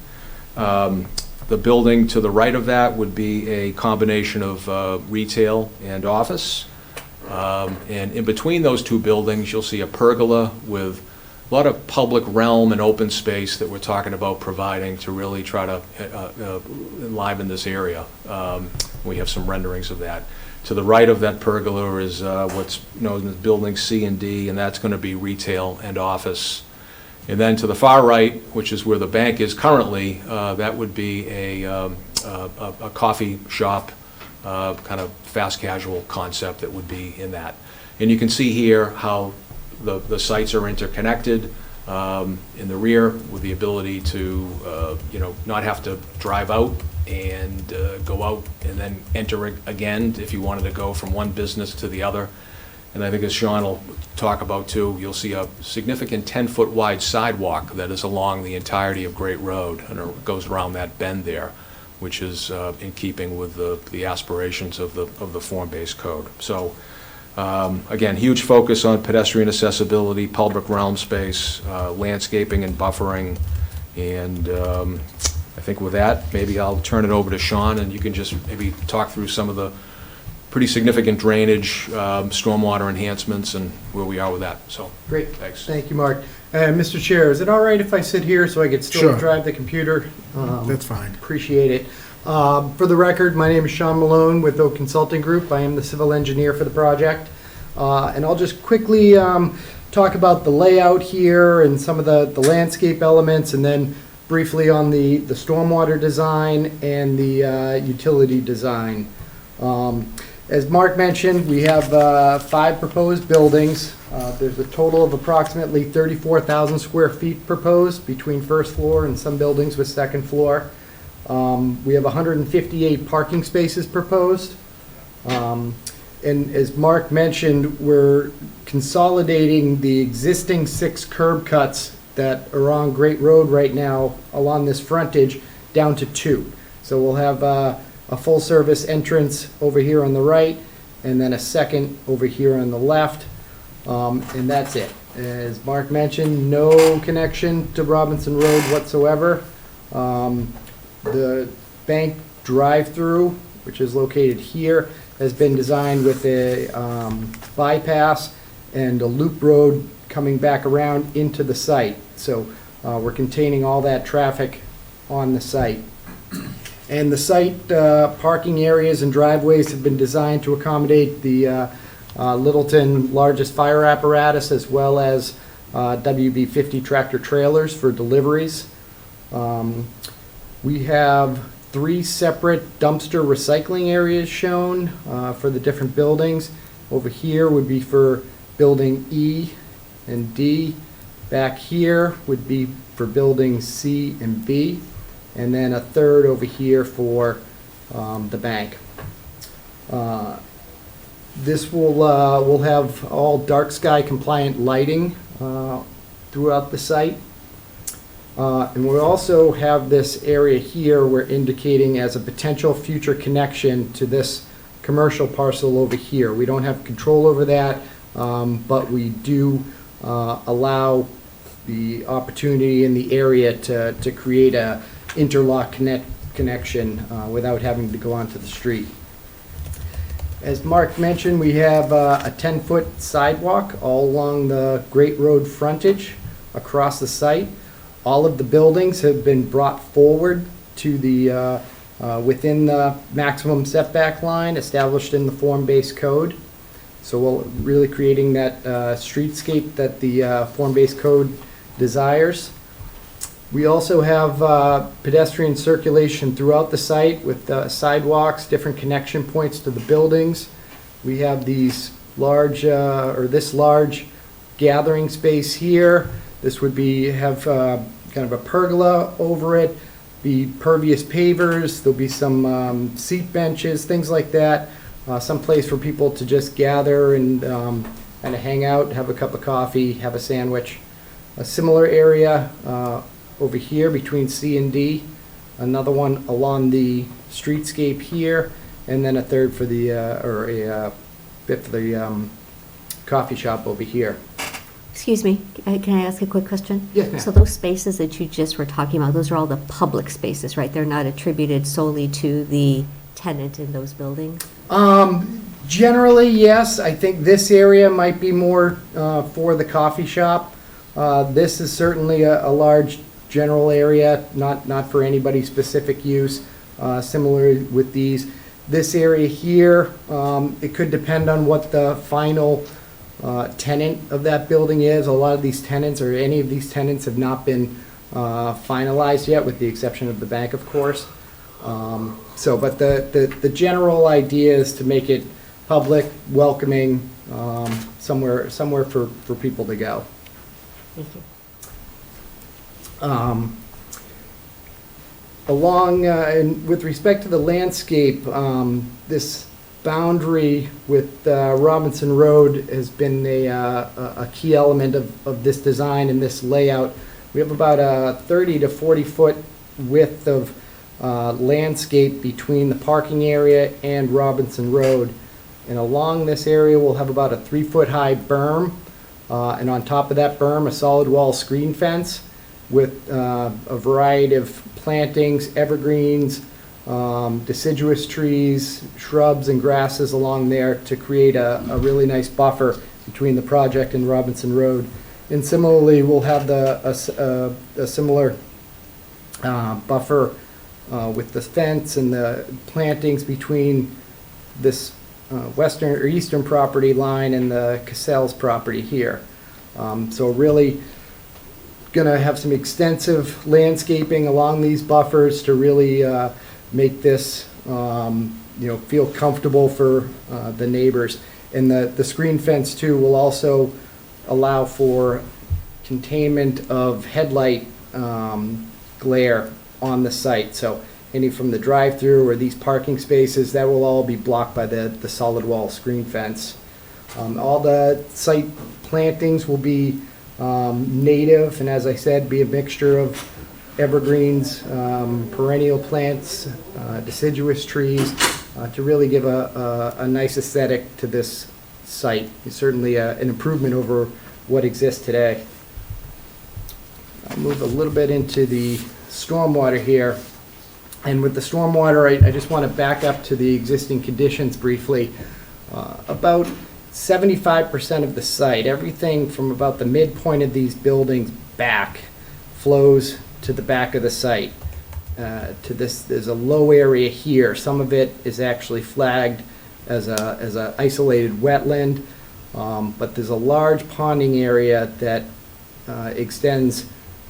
The building to the right of that would be a combination of retail and office. And in between those two buildings, you'll see a pergola with a lot of public realm and open space that we're talking about providing to really try to enliven this area. We have some renderings of that. To the right of that pergola is what's known as Building C and D, and that's going to be retail and office. And then to the far right, which is where the bank is currently, that would be a coffee shop, kind of fast casual concept that would be in that. And you can see here how the sites are interconnected in the rear with the ability to, not have to drive out and go out and then enter again if you wanted to go from one business to the other. And I think as Sean will talk about too, you'll see a significant 10-foot wide sidewalk that is along the entirety of Great Road, and it goes around that bend there, which is in keeping with the aspirations of the form-based code. So again, huge focus on pedestrian accessibility, public realm space, landscaping and buffering, and I think with that, maybe I'll turn it over to Sean, and you can just maybe talk through some of the pretty significant drainage, stormwater enhancements, and where we are with that. So, great. Thanks. Thank you, Mark. Mr. Chair, is it all right if I sit here so I could still Sure. drive the computer? That's fine. Appreciate it. For the record, my name is Sean Malone with Oak Consulting Group. I am the civil engineer for the project. And I'll just quickly talk about the layout here and some of the landscape elements, and then briefly on the stormwater design and the utility design. As Mark mentioned, we have 5 proposed buildings. There's a total of approximately 34,000 square feet proposed between first floor and some buildings with second floor. We have 158 parking spaces proposed. And as Mark mentioned, we're consolidating the existing 6 curb cuts that are on Great Road right now along this frontage down to 2. So we'll have a full-service entrance over here on the right, and then a second over here on the left, and that's it. As Mark mentioned, no connection to Robinson Road whatsoever. The bank drive-through, which is located here, has been designed with a bypass and a loop road coming back around into the site. So we're containing all that traffic on the site. And the site parking areas and driveways have been designed to accommodate the Littleton largest fire apparatus, as well as WB-50 tractor trailers for deliveries. We have 3 separate dumpster recycling areas shown for the different buildings. Over here would be for building E and D. Back here would be for buildings C and B. And then a third over here for the bank. This will have all dark sky compliant lighting throughout the site. And we also have this area here we're indicating as a potential future connection to this commercial parcel over here. We don't have control over that, but we do allow the opportunity in the area to create a interlock connection without having to go onto the street. As Mark mentioned, we have a 10-foot sidewalk all along the Great Road frontage across the site. All of the buildings have been brought forward to the within the maximum setback line established in the form-based code. So we're really creating that streetscape that the form-based code desires. We also have pedestrian circulation throughout the site with sidewalks, different connection points to the buildings. We have these large, this large gathering space here. This would have kind of a pergola over it, be pervious pavers. There'll be some seat benches, things like that. Some place for people to just gather and kind of hang out, have a cup of coffee, have a sandwich. A similar area over here between C and D, another one along the streetscape here, and then a third for the, a bit for the coffee shop over here. Excuse me, can I ask a quick question? Yes, ma'am. So those spaces that you just were talking about, those are all the public spaces, right? They're not attributed solely to the tenant in those buildings? Generally, yes. I think this area might be more for the coffee shop. This is certainly a large general area, not for anybody's specific use, similar with these. This area here, it could depend on what the final tenant of that building is. A lot of these tenants, or any of these tenants, have not been finalized yet, with the exception of the bank, of course. But the general idea is to make it public, welcoming, somewhere for people to go. And with respect to the landscape, this boundary with Robinson Road has been a key element of this design and this layout. We have about a 30 to 40 foot width of landscape between the parking area and Robinson Road. And along this area, we'll have about a 3 foot high berm, and on top of that berm, a solid wall screen fence with a variety of plantings, evergreens, deciduous trees, shrubs, and grasses along there to create a really nice buffer between the project and Robinson Road. And similarly, we'll have a similar buffer with the fence and the plantings between this western or eastern property line and the Cassell's property here. So really going to have some extensive landscaping along these buffers to really make this feel comfortable for the neighbors. And the screen fence too will also allow for containment of headlight glare on the site. So any from the drive-through or these parking spaces, that will all be blocked by the solid wall screen fence. All the site plantings will be native, and as I said, be a mixture of evergreens, perennial plants, deciduous trees, to really give a nice aesthetic to this site. It's certainly an improvement over what exists today. I'll move a little bit into the stormwater here. And with the stormwater, I just want to back up to the existing conditions briefly. About 75% of the site, everything from about the midpoint of these buildings back, flows to the back of the site. There's a low area here. Some of it is actually flagged as a isolated wetland, but there's a large ponding area that extends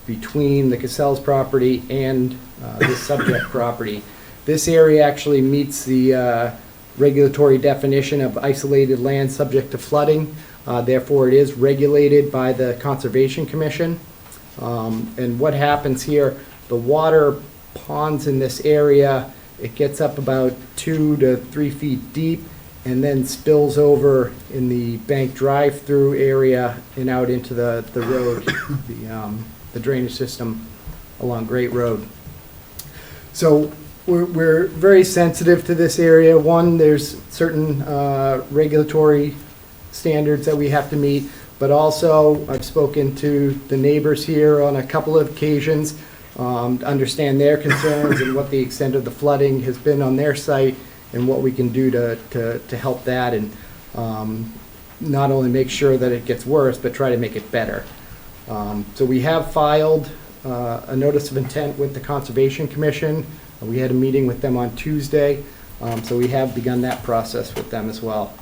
between the Cassell's property and this subject property. This area actually meets the regulatory definition of isolated land subject to flooding. Therefore, it is regulated by the Conservation Commission. And what happens here, the water ponds in this area, it gets up about 2 to 3 feet deep and then spills over in the bank drive-through area and out into the road, the drainage system along Great Road. So we're very sensitive to this area. One, there's certain regulatory standards that we have to meet, but also I've spoken to the neighbors here on a couple of occasions to understand their concerns and what the extent of the flooding has been on their site and what we can do to help that, and not only make sure that it gets worse, but try to make it better. So we have filed a notice of intent with the Conservation Commission. We had a meeting with them on Tuesday, so we have begun that process with them as well.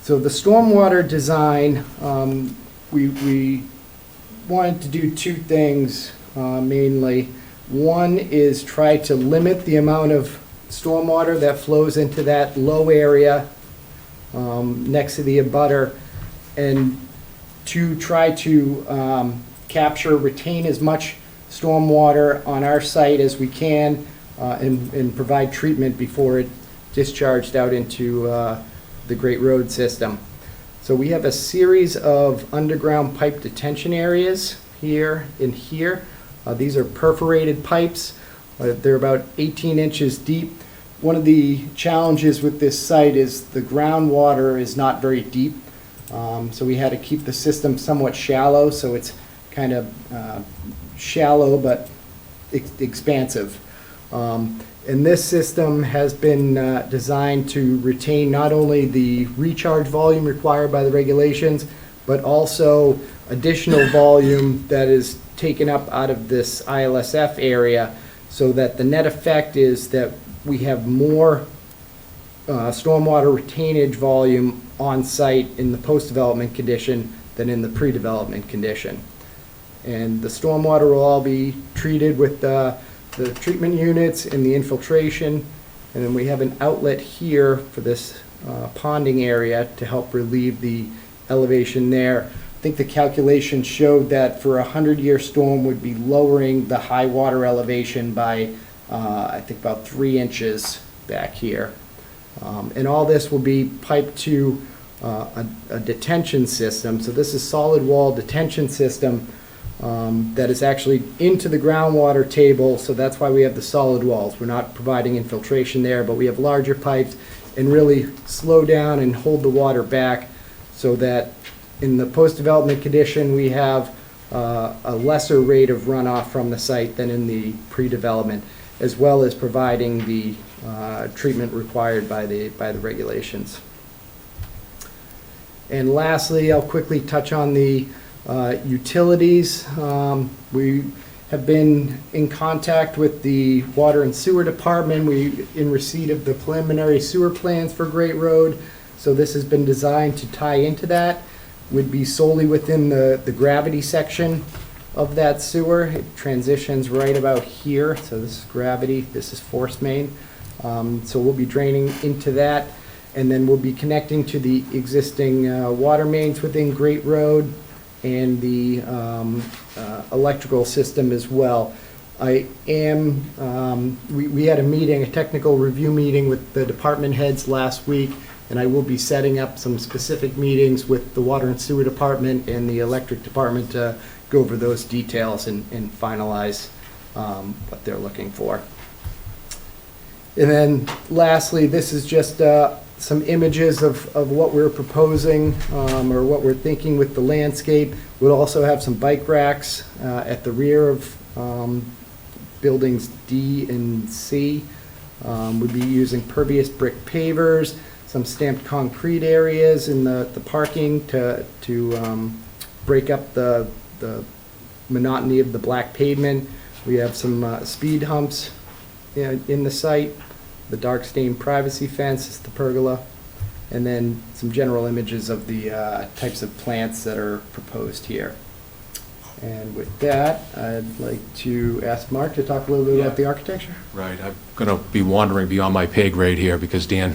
So the stormwater design, we wanted to do two things mainly. One is try to limit the amount of stormwater that flows into that low area next to the abutter, and to try to retain as much stormwater on our site as we can and provide treatment before it discharged out into the Great Road system. So we have a series of underground pipe detention areas here and here. These are perforated pipes. They're about 18 inches deep. One of the challenges with this site is the groundwater is not very deep. So we had to keep the system somewhat shallow, so it's kind of shallow but expansive. And this system has been designed to retain not only the recharge volume required by the regulations, but also additional volume that is taken up out of this ILSF area, so that the net effect is that we have more stormwater retainage volume on site in the post-development condition than in the pre-development condition. And the stormwater will all be treated with the treatment units and the infiltration. And then we have an outlet here for this ponding area to help relieve the elevation there. I think the calculation showed that for a 100-year storm would be lowering the high water elevation by, I think, about 3 inches back here. And all this will be piped to a detention system. So this is solid wall detention system that is actually into the groundwater table, so that's why we have the solid walls. We're not providing infiltration there, but we have larger pipes and really slow down and hold the water back so that in the post-development condition, we have a lesser rate of runoff from the site than in the pre-development, as well as providing the treatment required by the regulations. And lastly, I'll quickly touch on the utilities. We have been in contact with the Water and Sewer Department. We in receipt of the preliminary sewer plans for Great Road. So this has been designed to tie into that. Would be solely within the gravity section of that sewer. It transitions right about here. So this is gravity, this is force main. So we'll be draining into that. And then we'll be connecting to the existing water mains within Great Road and the electrical system as well. I am, we had a meeting, a technical review meeting with the department heads last week, and I will be setting up some specific meetings with the Water and Sewer Department and the Electric Department to go over those details and finalize what they're looking for. And then lastly, this is just some images of what we're proposing or what we're thinking with the landscape. We'll also have some bike racks at the rear of buildings D and C. We'll be using pervious brick pavers, some stamped concrete areas in the parking to break up the monotony of the black pavement. We have some speed humps in the site. The dark stained privacy fence is the pergola, and then some general images of the types of plants that are proposed here. And with that, I'd like to ask Mark to talk a little bit about the architecture. Right, I'm going to be wandering beyond my pay grade here because Dan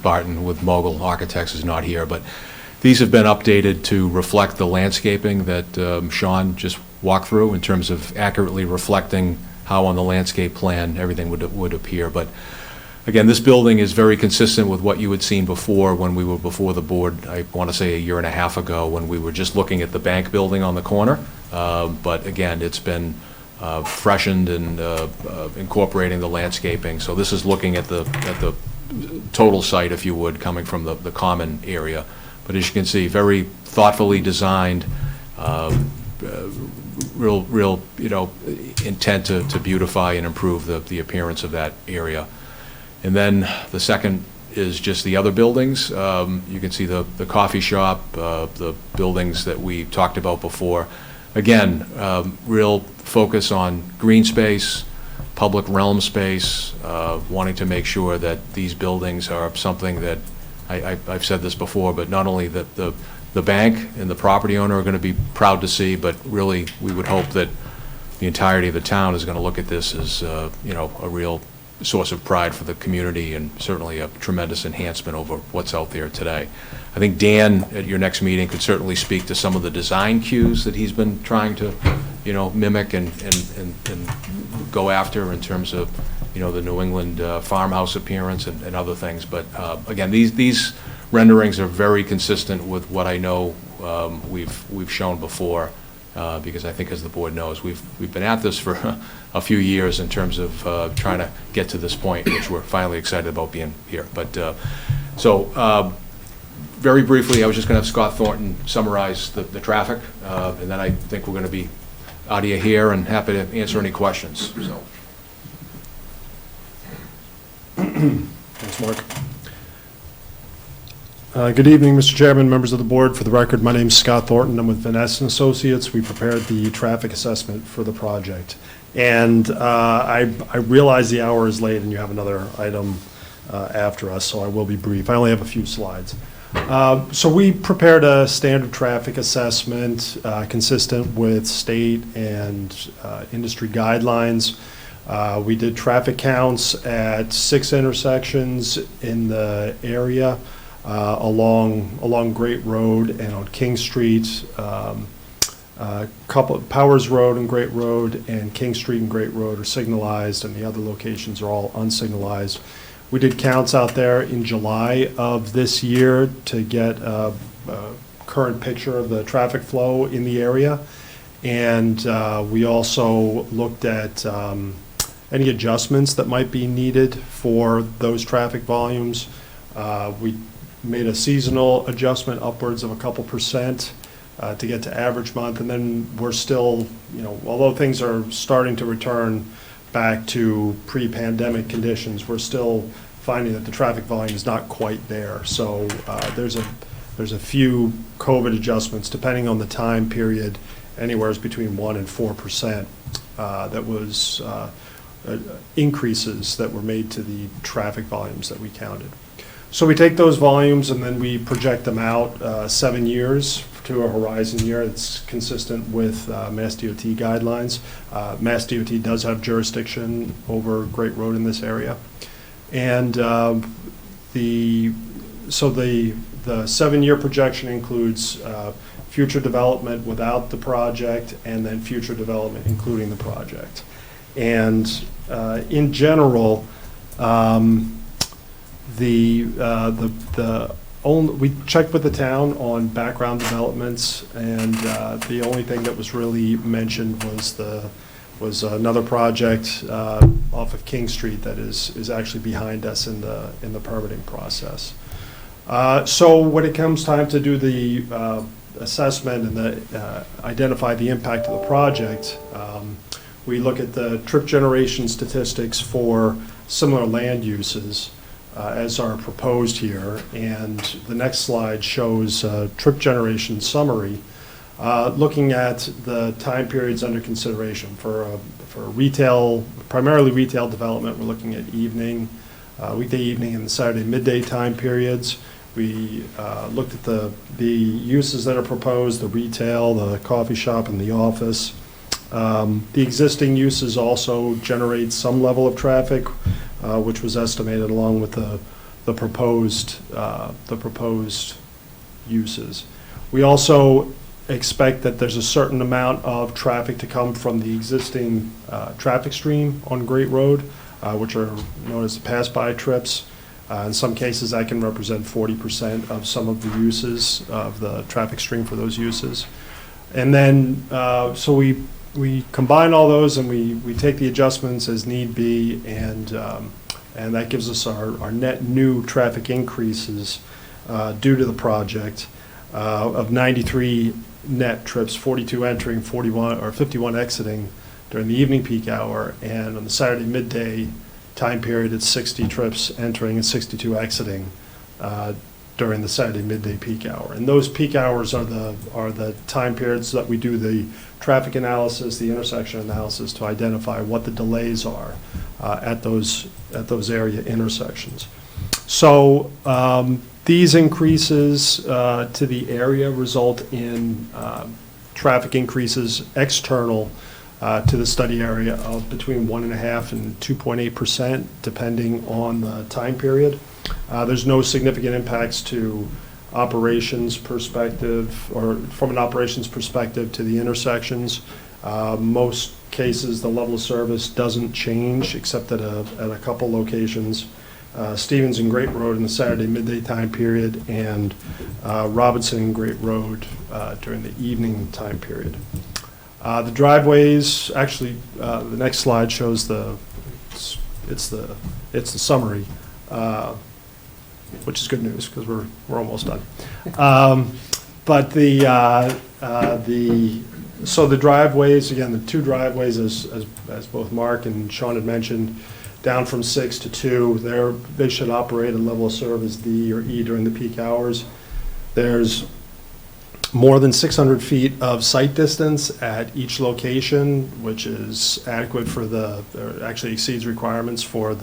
Barton with Mogul Architects is not here, but these have been updated to reflect the landscaping that Sean just walked through in terms of accurately reflecting how on the landscape plan everything would appear. But again, this building is very consistent with what you had seen before when we were before the board, I want to say 1.5 years ago, when we were just looking at the bank building on the corner. But again, it's been freshened and incorporating the landscaping. So this is looking at the total site, if you would, coming from the common area. But as you can see, very thoughtfully designed, real intent to beautify and improve the appearance of that area. And then the second is just the other buildings. You can see the coffee shop, the buildings that we talked about before. Again, real focus on green space, public realm space, wanting to make sure that these buildings are something that, I've said this before, but not only that the bank and the property owner are going to be proud to see, but really we would hope that the entirety of the town is going to look at this as a real source of pride for the community and certainly a tremendous enhancement over what's out there today. I think Dan, at your next meeting, could certainly speak to some of the design cues that he's been trying to, mimic and go after in terms of, the New England farmhouse appearance and other things. But again, these renderings are very consistent with what I know we've shown before. Because I think, as the board knows, we've been at this for a few years in terms of trying to get to this point, which we're finally excited about being here. But very briefly, I was just going to have Scott Thornton summarize the traffic, and then I think we're going to be out of here and happy to answer any questions. So, thanks, Mark. Good evening, Mr. Chairman, members of the board. For the record, my name is Scott Thornton. I'm with Vanessa & Associates. We prepared the traffic assessment for the project. And I realize the hour is late and you have another item after us, so I will be brief. I only have a few slides. So we prepared a standard traffic assessment consistent with state and industry guidelines. We did traffic counts at 6 intersections in the area along Great Road and on King Street. Powers Road and Great Road and King Street and Great Road are signalized, and the other locations are all unsignalized. We did counts out there in July of this year to get a current picture of the traffic flow in the area. And we also looked at any adjustments that might be needed for those traffic volumes. We made a seasonal adjustment upwards of a couple percent to get to average month. And then we're still, although things are starting to return back to pre-pandemic conditions, we're still finding that the traffic volume is not quite there. So there's a few COVID adjustments, depending on the time period, anywhere between 1% and 4%. That was increases that were made to the traffic volumes that we counted. So we take those volumes and then we project them out 7 years to a horizon year. It's consistent with Mass DOT guidelines. Mass DOT does have jurisdiction over Great Road in this area. And the 7-year projection includes future development without the project and then future development including the project. And in general, we checked with the town on background developments, and the only thing that was really mentioned was another project off of King Street that is actually behind us in the permitting process. So when it comes time to do the assessment and identify the impact of the project, we look at the trip generation statistics for similar land uses as are proposed here, and the next slide shows trip generation summary, looking at the time periods under consideration for retail, primarily retail development. We're looking at weekday evening and the Saturday midday time periods. We looked at the uses that are proposed, the retail, the coffee shop, and the office. The existing uses also generate some level of traffic, which was estimated along with the proposed uses. We also expect that there's a certain amount of traffic to come from the existing traffic stream on Great Road, which are known as the pass-by trips. In some cases, that can represent 40% of some of the uses of the traffic stream for those uses. And then, so we combine all those and we take the adjustments as need be, and that gives us our net new traffic increases due to the project of 93 net trips, 42 entering, 51 exiting during the evening peak hour, and on the Saturday midday time period, it's 60 trips entering and 62 exiting during the Saturday midday peak hour. And those peak hours are the time periods that we do the traffic analysis, the intersection analysis, to identify what the delays are at those area intersections. So these increases to the area result in traffic increases external to the study area of between 1.5% and 2.8%, depending on the time period. There's no significant impacts to operations perspective, or from an operations perspective to the intersections. Most cases, the level of service doesn't change except at a couple locations. Stevens and Great Road in the Saturday midday time period, and Robinson and Great Road during the evening time period. The driveways, actually, the next slide shows it's the summary, which is good news because we're almost done. But so the driveways, again, the two driveways, as both Mark and Sean had mentioned, down from 6 to 2, they should operate at level of service D or E during the peak hours. There's more than 600 feet of sight distance at each location, which is adequate for actually exceeds requirements for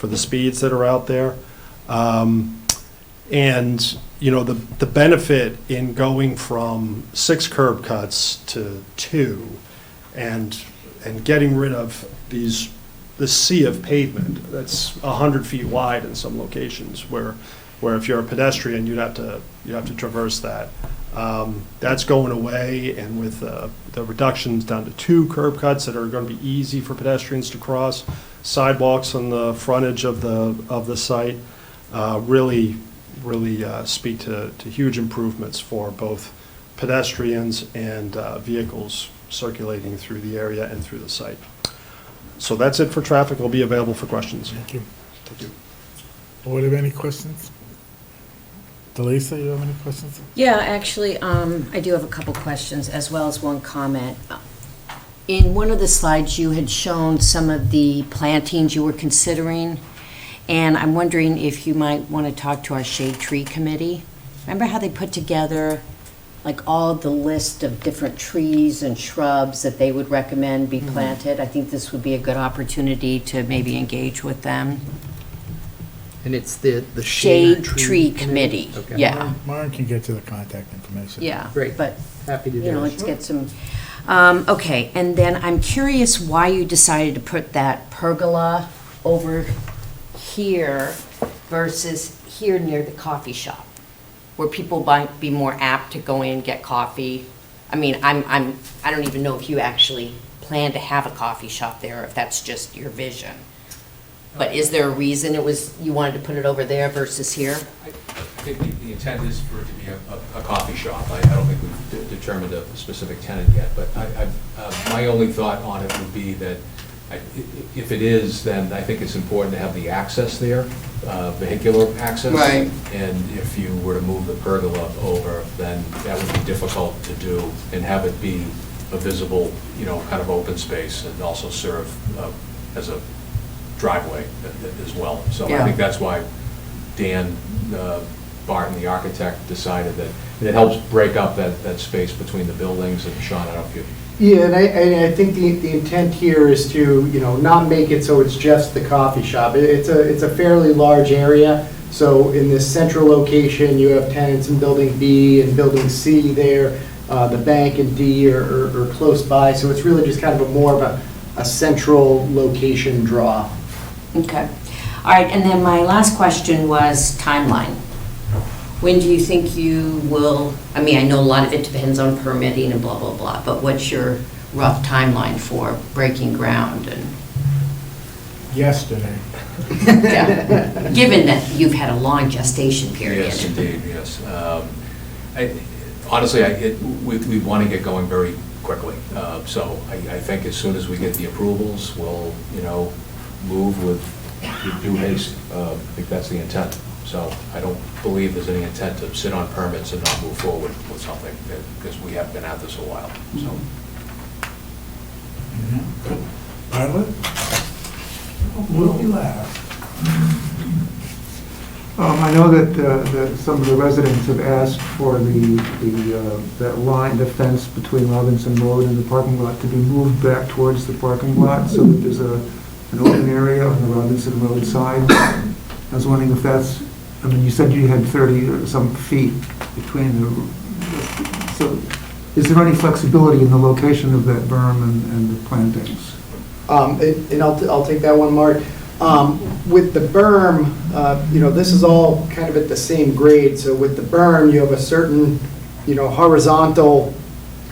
for the speeds that are out there. And, you know, the benefit in going from 6 curb cuts to 2 and getting rid of this sea of pavement that's 100 feet wide in some locations where if you're a pedestrian, you have to traverse that. That's going away, and with the reductions down to 2 curb cuts that are going to be easy for pedestrians to cross, sidewalks on the frontage of the site, really speak to huge improvements for both pedestrians and vehicles circulating through the area and through the site. So that's it for traffic. I'll be available for questions. Thank you. Thank you. Board, have any questions? Delisa, you have any questions? Yeah, actually, I do have a couple questions as well as one comment. In one of the slides, you had shown some of the plantings you were considering, and I'm wondering if you might want to talk to our Shade Tree Committee. Remember how they put together like all the list of different trees and shrubs that they would recommend be planted? I think this would be a good opportunity to maybe engage with them. And it's the Shade Tree Committee, Okay. yeah. Maren can get you the contact information. Yeah. Great. But, Happy to do you know, that. let's get some, okay, and then I'm curious why you decided to put that pergola over here versus here near the coffee shop, where people might be more apt to go in, get coffee. I mean, I don't even know if you actually plan to have a coffee shop there, or if that's just your vision. But is there a reason you wanted to put it over there versus here? I think the intent is for it to be a coffee shop. I don't think we've determined a specific tenant yet, but my only thought on it would be that if it is, then I think it's important to have the access there, vehicular access. Right. And if you were to move the pergola over, then that would be difficult to do and have it be a visible, you know, kind of open space and also serve as a driveway as well. So I think that's why Dan Barton, the architect, decided that it helps break up that space between the buildings. And Sean, I don't know if you... Yeah, and I think the intent here is to, you know, not make it so it's just the coffee shop. It's a fairly large area, so in this central location, you have tenants in Building B and Building C there. The bank and D are close by, so it's really just kind of more of a central location draw. Okay. All right, and then my last question was timeline. When do you think you will, I mean, I know a lot of it depends on permitting and blah, blah, blah, but what's your rough timeline for breaking ground? And Yesterday. yeah. Given that you've had a long gestation period. Yes, indeed, yes. Honestly, we want to get going very quickly. So I think as soon as we get the approvals, we'll, you know, move with due haste. I think that's the intent. So I don't believe there's any intent to sit on permits and not move forward with something, because we have been at this a while, so. Pilot? Will you laugh? I know that some of the residents have asked for that line, the fence between Robinson Road and the parking lot to be moved back towards the parking lot so that there's an open area on the Robinson Road side. I was wondering if that's, I mean, you said you had 30 or some feet between so is there any flexibility in the location of that berm and the plantings? And I'll take that one, Mark. With the berm, you know, this is all kind of at the same grade. So with the berm, you have a certain, you know, horizontal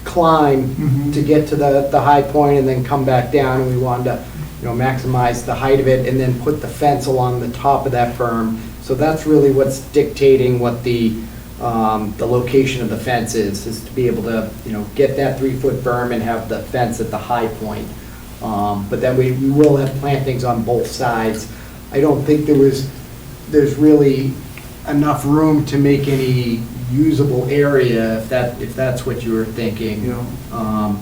climb to get to the high point and then come back down. And we wanted to, you know, maximize the height of it and then put the fence along the top of that berm. So that's really what's dictating what the location of the fence is to be able to, you know, get that 3-foot berm and have the fence at the high point. But then we will have plantings on both sides. I don't think there's really enough room to make any usable area if that's what you were thinking. Yeah.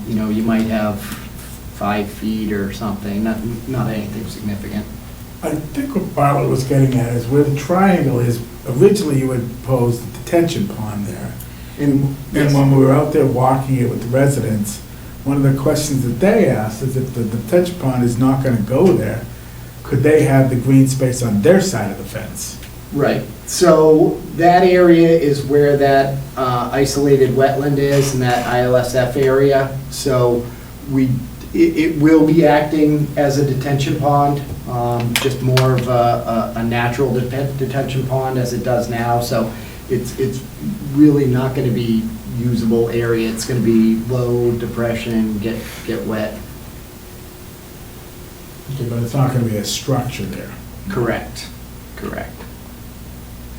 You know, you might have 5 feet or something, not anything significant. I think what Bartlett was getting at is where the triangle is, originally you had proposed a detention pond there. And when we were out there walking it with the residents, one of the questions that they asked is if the detention pond is not going to go there, could they have the green space on their side of the fence? Right, so that area is where that isolated wetland is, in that ILSF area. So it will be acting as a detention pond, just more of a natural detention pond as it does now. So it's really not going to be usable area. It's going to be low depression, get wet. Okay, but it's not going to be a structure there. Correct.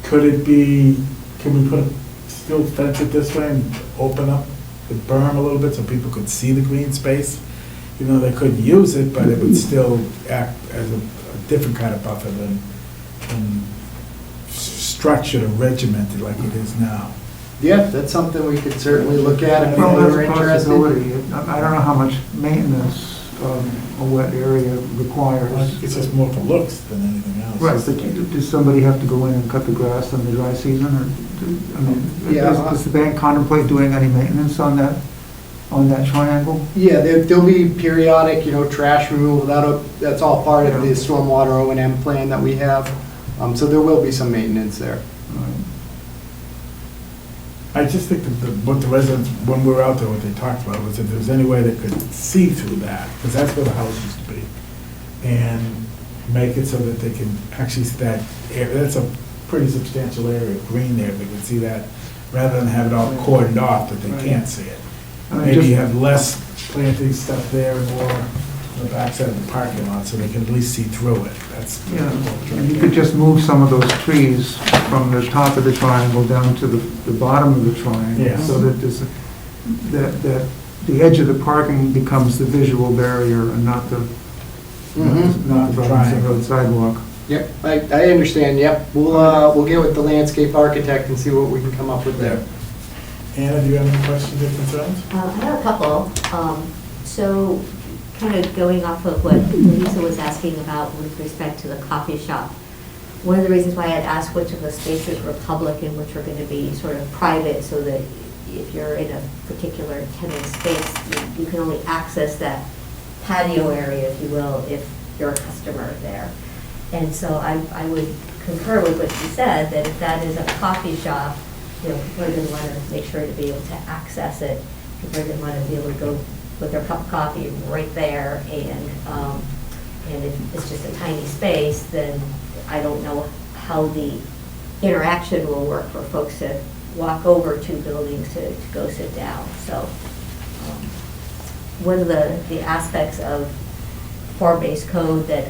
Could it be, can we still fence it this way and open up the berm a little bit so people could see the green space? Even though they couldn't use it, but it would still act as a different kind of buffer than structured or regimented like it is now. Yeah, that's something we could certainly look at if Well, we were that's a interested. possibility. I don't know how much maintenance a wet area requires. Well, it's just more for looks than anything else. Right, but does somebody have to go in and cut the grass in the dry season, or, does the bank contemplate doing any maintenance on that triangle? Yeah, there'll be periodic, trash removal. That's all part of the stormwater O&M plan that we have. So there will be some maintenance there. I just think that what the residents, when we were out there, what they talked about was if there was any way they could see through that, because that's where the house used to be, and make it so that they can actually see that area. That's a pretty substantial area of green there. They can see that, rather than have it all cordoned off that they can't see it. Maybe have less planting stuff there and more on the backside of the parking lot, so they can at least see through it. That's Yeah, and you could just move some of those trees from the top of the triangle down to the bottom of the triangle. Yeah. So that that the edge of the parking becomes the visual barrier and not the, not the triangle. road sidewalk. Yep, I understand, yep. We'll get with the landscape architect and see what we can come up with there. Anna, do you have any questions or concerns? I have a couple. So kind of going off of what Lisa was asking about with respect to the coffee shop, one of the reasons why I had asked which of the spaces were public and which were going to be sort of private, so that if you're in a particular tenant space, you can only access that patio area, if you will, if you're a customer there. And so I would concur with what you said, that if that is a coffee shop, people are going to want to make sure to be able to access it. People are going to want to be able to go with their cup of coffee right there, and if it's just a tiny space, then I don't know how the interaction will work for folks to walk over two buildings to go sit down. So one of the aspects of form-based code that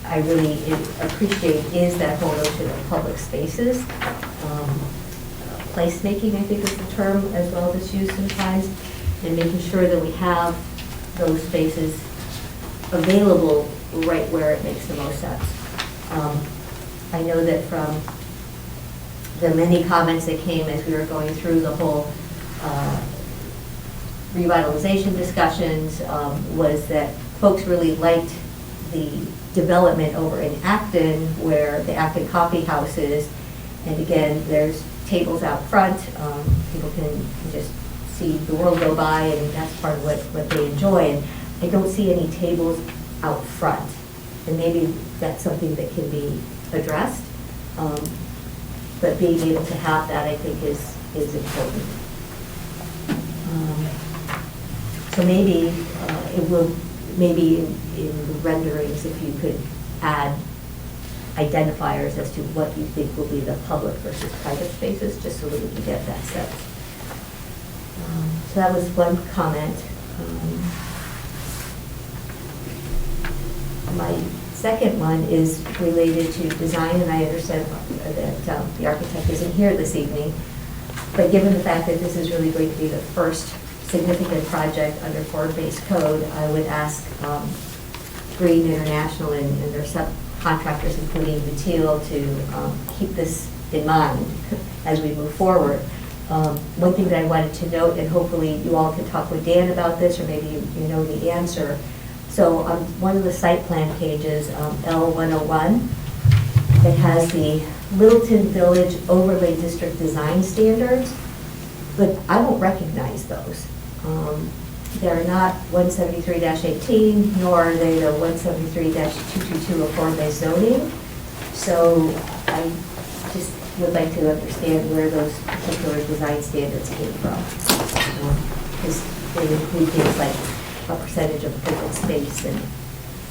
I really appreciate is that whole notion of public spaces. Placemaking, I think, is the term as well that's used sometimes, and making sure that we have those spaces available right where it makes the most sense. I know that from the many comments that came as we were going through the whole revitalization discussions was that folks really liked the development over in Acton, where the Acton Coffee House is. And again, there's tables out front. People can just see the world go by, and that's part of what they enjoy. And I don't see any tables out front. And maybe that's something that can be addressed. But being able to have that, I think, is important. So maybe it will, maybe in the renderings, if you could add identifiers as to what you think will be the public versus private spaces, just so that we can get that set. So that was one comment. My second one is related to design, and I understand that the architect isn't here this evening, but given the fact that this is really going to be the first significant project under form-based code, I would ask Green International and their subcontractors, including Mateel, to keep this in mind as we move forward. One thing that I wanted to note, and hopefully you all can talk with Dan about this, or maybe you know the answer. So on one of the site plan pages, L101, it has the Littleton Village Overlay District Design Standards, but I don't recognize those. they're not 173-18, nor are they the 173-222 of form-based zoning. So I just would like to understand where those particular design standards came from. Because they include things like a percentage of open space, and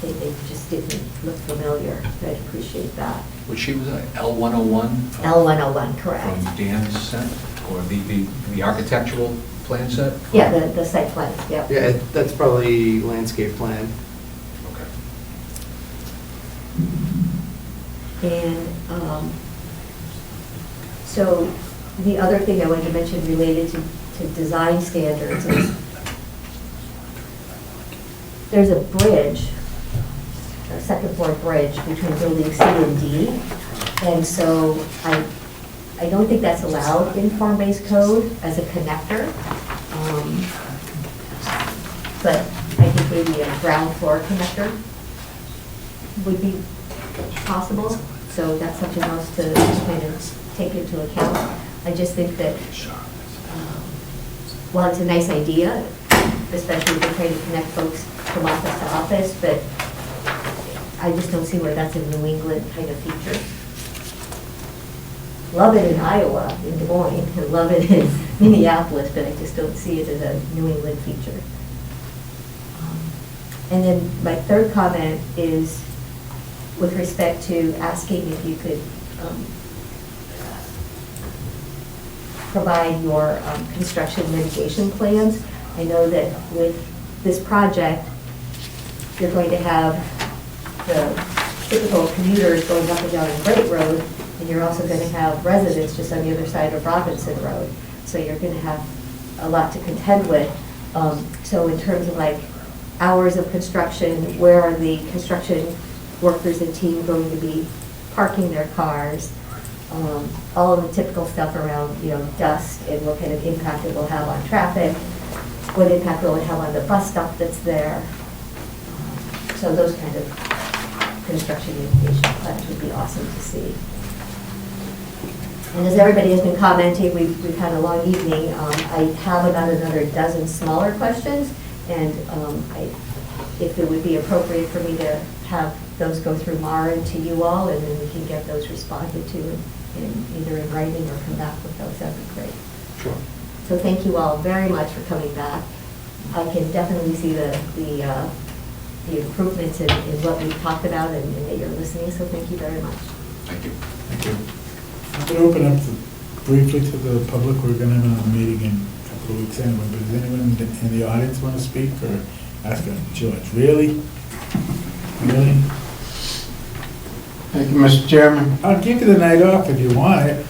they just didn't look familiar. I'd appreciate that. Which she was L101? L101, correct. From Dan's set, or the architectural plan set? Yeah, the site plan, yeah. Yeah, that's probably landscape plan. And so the other thing I wanted to mention related to design standards is there's a bridge, a second floor bridge between building C and D. And so I don't think that's allowed in form-based code as a connector. But I think maybe a ground floor connector would be possible. So that's something else to kind of take into account. I just think that while it's a nice idea, especially if you're trying to connect folks from office to office, but I just don't see where that's a New England kind of feature. Love it in Iowa, in Des Moines, and love it in Minneapolis, but I just don't see it as a New England feature. And then my third comment is with respect to asking if you could provide your construction mitigation plans. I know that with this project, you're going to have the typical commuters going up and down a Great Road, and you're also going to have residents just on the other side of Robinson Road. So you're going to have a lot to contend with. So in terms of like hours of construction, where are the construction workers and team going to be parking their cars? All of the typical stuff around, dust and what kind of impact it will have on traffic, what impact it will have on the bus stop that's there. So those kind of construction mitigation plans would be awesome to see. And as everybody has been commenting, we've had a long evening. I have about another dozen smaller questions, and if it would be appropriate for me to have those go through Mara to you all, and then we can get those responded to in either in writing or come back with those, that'd be great. Sure. So thank you all very much for coming back. I can definitely see the improvements in what we've talked about and that you're listening, so thank you very much. Thank you. Thank you. I'm going to open up briefly to the public. We're going to have another meeting in a couple of weeks anyway, but does anyone in the audience want to speak or ask George? Really? Really? Thank you, Mr. Chairman. I'll give you the night off if you want it.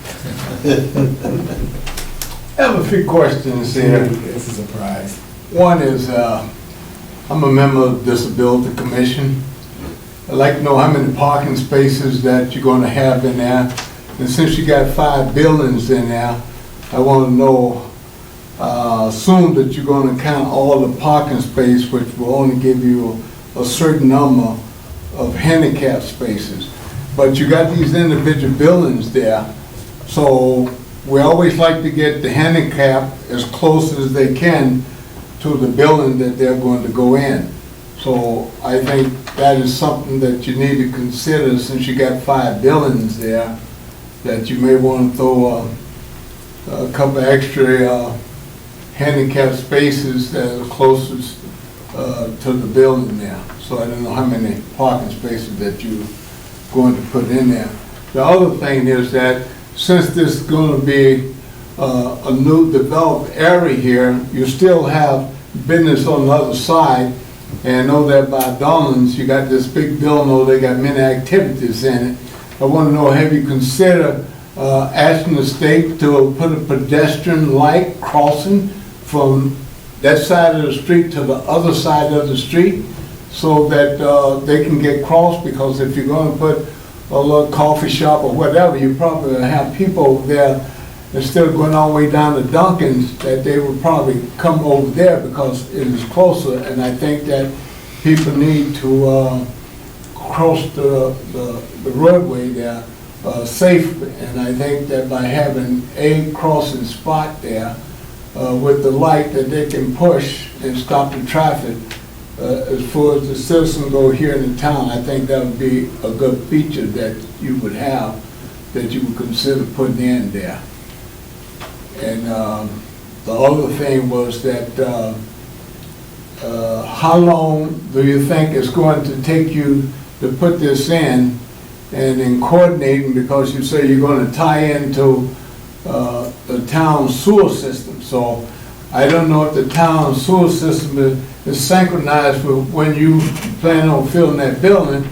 I have a few questions here. It's a surprise. One is, I'm a member of the Disability Commission. I'd like to know how many parking spaces that you're going to have in there. And since you got 5 buildings in there, I want to know, assume that you're going to count all the parking space, which will only give you a certain number of handicap spaces. But you got these individual buildings there, so we always like to get the handicap as close as they can to the building that they're going to go in. So I think that is something that you need to consider, since you got 5 buildings there, that you may want to throw a couple extra handicap spaces that are closest to the building there. So I don't know how many parking spaces that you're going to put in there. The other thing is that since this is going to be a new developed area here, you still have business on the other side. And I know that by Donlands, you got this big building, they got many activities in it. I want to know, have you considered asking the state to put a pedestrian light crossing from that side of the street to the other side of the street, so that they can get crossed? Because if you're going to put a little coffee shop or whatever, you probably will have people there, instead of going all the way down to Dunkin's, that they would probably come over there because it is closer. And I think that people need to cross the roadway there safely. And I think that by having a crossing spot there, with the light that they can push and stop the traffic. As far as the citizens go here in the town, I think that would be a good feature that you would have, that you would consider putting in there. And the other thing was that how long do you think it's going to take you to put this in and in coordinating, because you say you're going to tie into the town sewer system. So I don't know if the town sewer system is synchronized with when you plan on filling that building.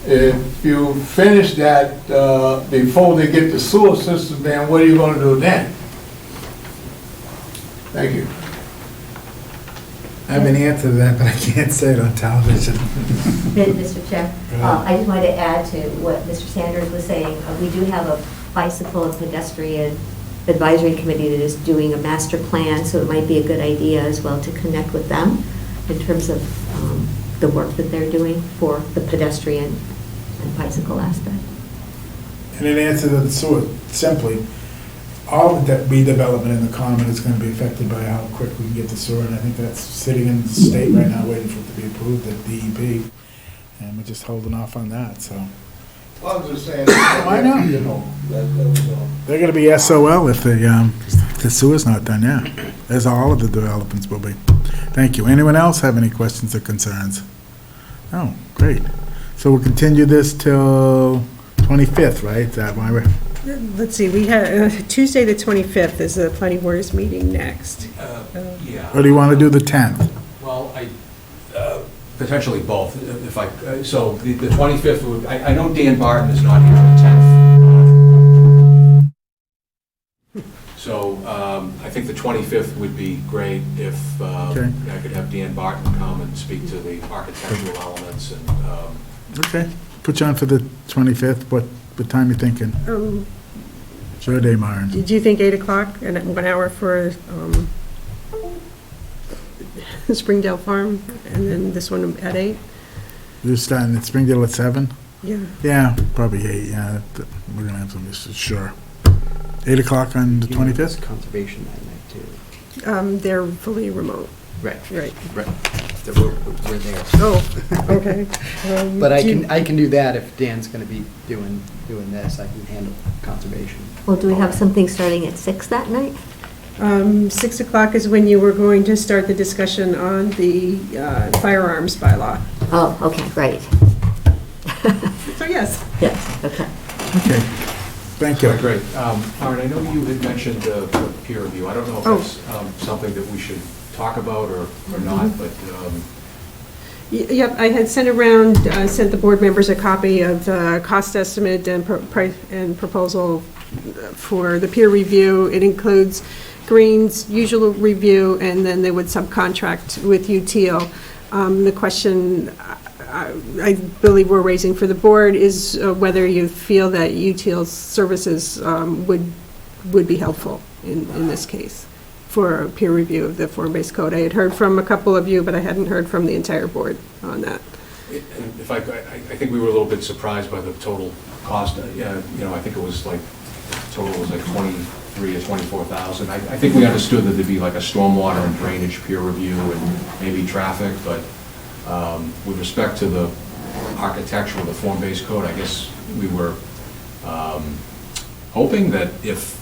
If you finish that before they get the sewer system in, what are you going to do then? Thank you. I have an answer to that, but I can't say it on television. Mr. Chair, I just wanted to add to what Mr. Sanders was saying. We do have a bicycle and pedestrian advisory committee that is doing a master plan, so it might be a good idea as well to connect with them in terms of the work that they're doing for the pedestrian and bicycle aspect. And in answer to the sewer, simply, all of that redevelopment in the common is going to be affected by how quick we can get the sewer, and I think that's sitting in the state right now waiting for it to be approved at DEP, and we're just holding off on that, so. I was just saying. I know. You know, that was all. They're going to be SOL if the sewer's not done, yeah. As all of the developments will be. Thank you. Anyone else have any questions or concerns? Oh, great. So we'll continue this till 25th, right? Is that why we're... Let's see, we have, Tuesday the 25th is the planning board's meeting next. Yeah. Or do you want to do the 10th? Well, potentially both, if I, so the 25th, I know Dan Barton is not here on the 10th. So I think the 25th would be great if I could have Dan Barton come and speak to the architectural elements and. Okay, put you on for the 25th. What time you thinking? It's your day, Myron. Did you think 8 o'clock and 1 hour for Springdale Farm, and then this one at 8? You're starting at Springdale at 7? Yeah. Yeah, probably 8, yeah. We're going to have some issues, sure. 8 o'clock on the 25th? Conservation that night, too. They're fully remote. Right. Right. We're there. Oh, okay. But I can do that if Dan's going to be doing this. I can handle conservation. Well, do we have something starting at 6 that night? 6 o'clock is when you were going to start the discussion on the firearms bylaw. Oh, okay, right. So yes. Yes, okay. Okay, thank you. Great. Aaron, I know you had mentioned peer review. I don't know if that's something that we should talk about or not, but. Yep, I had sent the board members a copy of the cost estimate and proposal for the peer review. It includes Green's usual review, and then they would subcontract with UTL. The question I believe we're raising for the board is whether you feel that UTL's services would be helpful in this case for a peer review of the form-based code. I had heard from a couple of you, but I hadn't heard from the entire board on that. And if I think we were a little bit surprised by the total cost. You know, I think it was like, total was like 23 or 24,000. I think we understood that there'd be like a stormwater and drainage peer review and maybe traffic, but with respect to the architectural, the form-based code, I guess we were hoping that if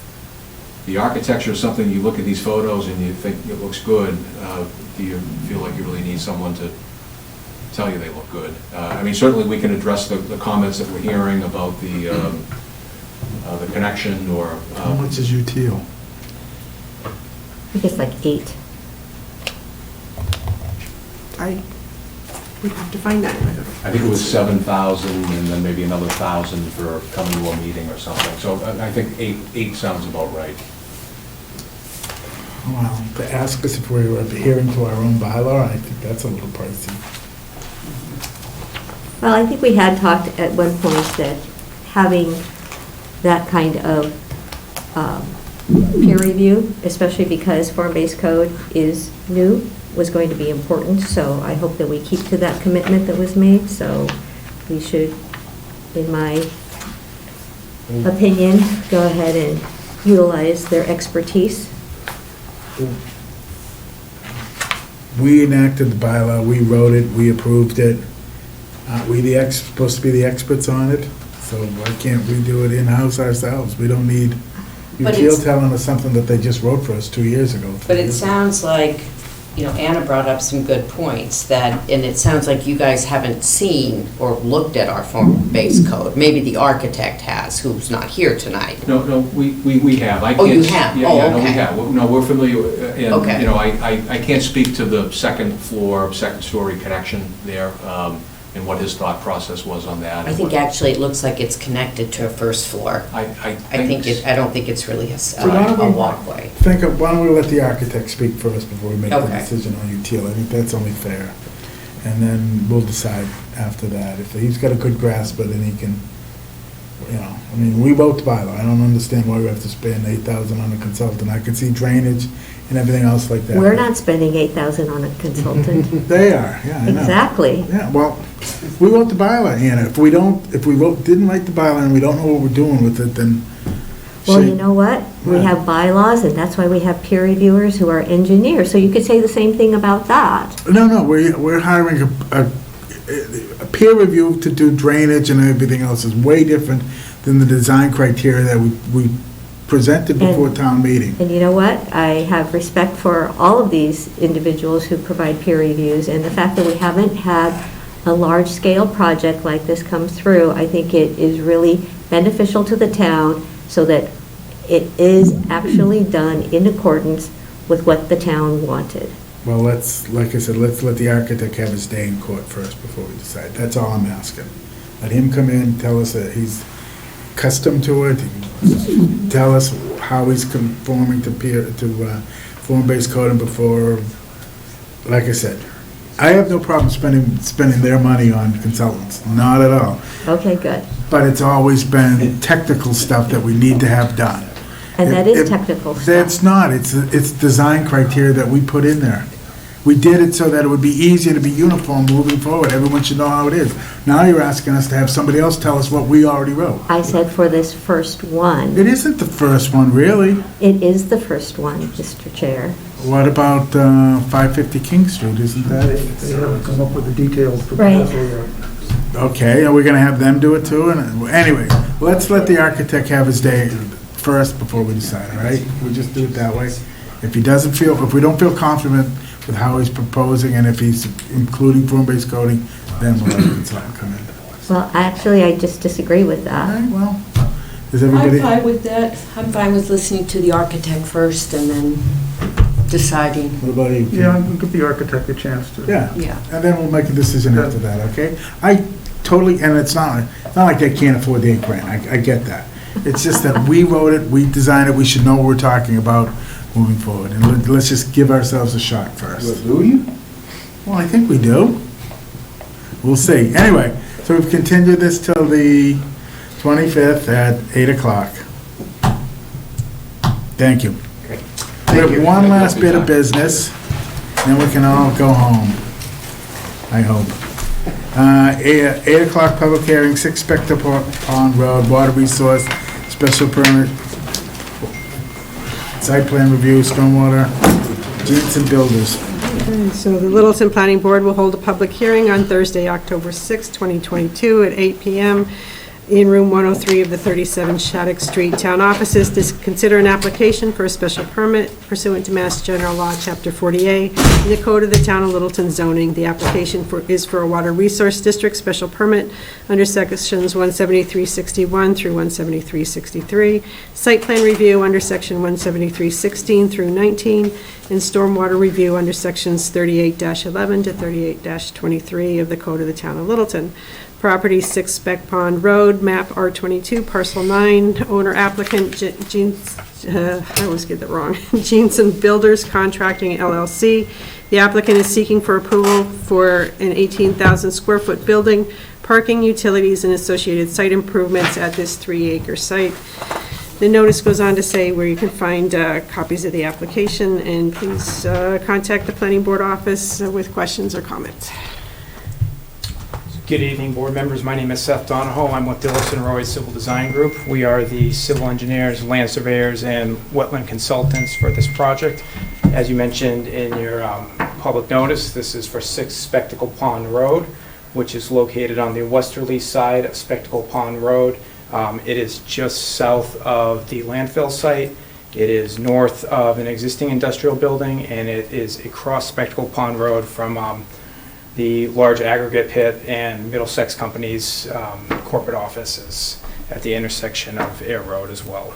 the architecture is something, you look at these photos and you think it looks good, do you feel like you really need someone to tell you they look good? I mean, certainly we can address the comments that we're hearing about the connection or... How much is UTL? I think it's like 8. I would have to find that. I think it was 7,000 and then maybe another 1,000 for coming to a meeting or something. So I think 8 sounds about right. Well, to ask us if we were adhering to our own bylaw, I think that's a little pricey. Well, I think we had talked at one point that having that kind of peer review, especially because form-based code is new, was going to be important. So I hope that we keep to that commitment that was made. So we should, in my opinion, go ahead and utilize their expertise we enacted the bylaw, we wrote it, we approved it. Aren't we supposed to be the experts on it? So why can't we do it in-house ourselves? We don't need But UTL it's- telling us something that they just wrote for us 2 years ago. But it sounds like, Anna brought up some good points and it sounds like you guys haven't seen or looked at our form-based code. Maybe the architect has, who's not here tonight. No, we have. I Oh, you can't- have? Yeah, Oh, yeah, no, we okay. have. No, we're familiar, and, Okay. I can't speak to the second floor, second story connection there, and what his thought process was on that. I think actually it looks like it's connected to a first floor. I don't think it's really So why don't a we walkway. why don't we let the architect speak first before we make the Okay. decision on UTL? I think that's only fair. And then we'll decide after that. If he's got a good grasp of it, then he can, we wrote the bylaw. I don't understand why we have to spend $8,000 on a consultant. I can see drainage and everything else like that. We're not spending $8,000 on a consultant. They are, yeah, I know. Exactly. Yeah, well, we wrote the bylaw, Anna. If we didn't write the bylaw and we don't know what we're doing with it, then. Well, you know what? We have bylaws, and that's why we have peer reviewers who are engineers. So you could say the same thing about that. No, we're hiring a peer review to do drainage and everything else is way different than the design criteria that we presented before town meeting. And you know what? I have respect for all of these individuals who provide peer reviews, and the fact that we haven't had a large-scale project like this come through, I think it is really beneficial to the town so that it is actually done in accordance with what the town wanted. Well, like I said, let's let the architect have his day in court first before we decide. That's all I'm asking. Let him come in, tell us that he's accustomed to it, tell us how he's conforming to form-based coding before, like I said, I have no problem spending their money on consultants, not at all. Okay, good. But it's always been technical stuff that we need to have done. And that is technical stuff. That's not, it's design criteria that we put in there. We did it so that it would be easier to be uniform moving forward. Everyone should know how it is. Now you're asking us to have somebody else tell us what we already wrote. I said for this first one. It isn't the first one, really. It is the first one, Mr. Chair. What about 550 King Street, isn't that? They haven't come up with a detailed Right. proposal yet. Okay, are we gonna have them do it too? And anyway, let's let the architect have his day first before we decide, all right? We'll just do it that way. If we don't feel confident with how he's proposing and if he's including form-based coding, then we'll let the consultant come in. Well, actually, I just disagree with that. All right, well, is everybody? I'm fine with that. I'm fine with listening to the architect first and then deciding. What about you? Yeah, give the architect a chance to. Yeah. Yeah. And then we'll make a decision after that, okay? I totally, and it's not like they can't afford the $8,000, I get that. It's just that we wrote it, we designed it, we should know what we're talking about moving forward. And let's just give ourselves a shot first. Do you? Well, I think we do. We'll see. Anyway, so we've continued this till the 25th at 8 o'clock. Thank you. We have one last bit of business, then we can all go home, I hope. 8 o'clock public hearing, 6 Spectre Pond Road, water resource, special permit, site plan review, stormwater, Jensen Builders. Okay, so the Littleton Planning Board will hold a public hearing on Thursday, October 6, 2022 at 8 p.m. in room 103 of the 37 Shattuck Street Town Offices to consider an application for a special permit pursuant to Mass General Law, Chapter 40A, in the Code of the Town of Littleton zoning. The application is for a water resource district special permit under sections 17361 through 17363, site plan review under section 17316 through 19, and stormwater review under sections 38-11 to 38-23 of the Code of the Town of Littleton. Property 6 Spec Pond Road, map R22, parcel 9, owner applicant, I always get that wrong, Jensen Builders Contracting LLC. The applicant is seeking for approval for an 18,000 square foot building, parking, utilities, and associated site improvements at this 3-acre site. The notice goes on to say where you can find copies of the application, and please contact the planning board office with questions or comments. Good evening, board members. My name is Seth Donahoe. I'm with Dillis and Roy Civil Design Group. We are the civil engineers, land surveyors, and wetland consultants for this project. As you mentioned in your public notice, this is for 6 Spectacle Pond Road, which is located on the westerly side of Spectacle Pond Road. It is just south of the landfill site. It is north of an existing industrial building, and it is across Spectacle Pond Road from the large aggregate pit and Middlesex Company's corporate offices at the intersection of Air Road as well.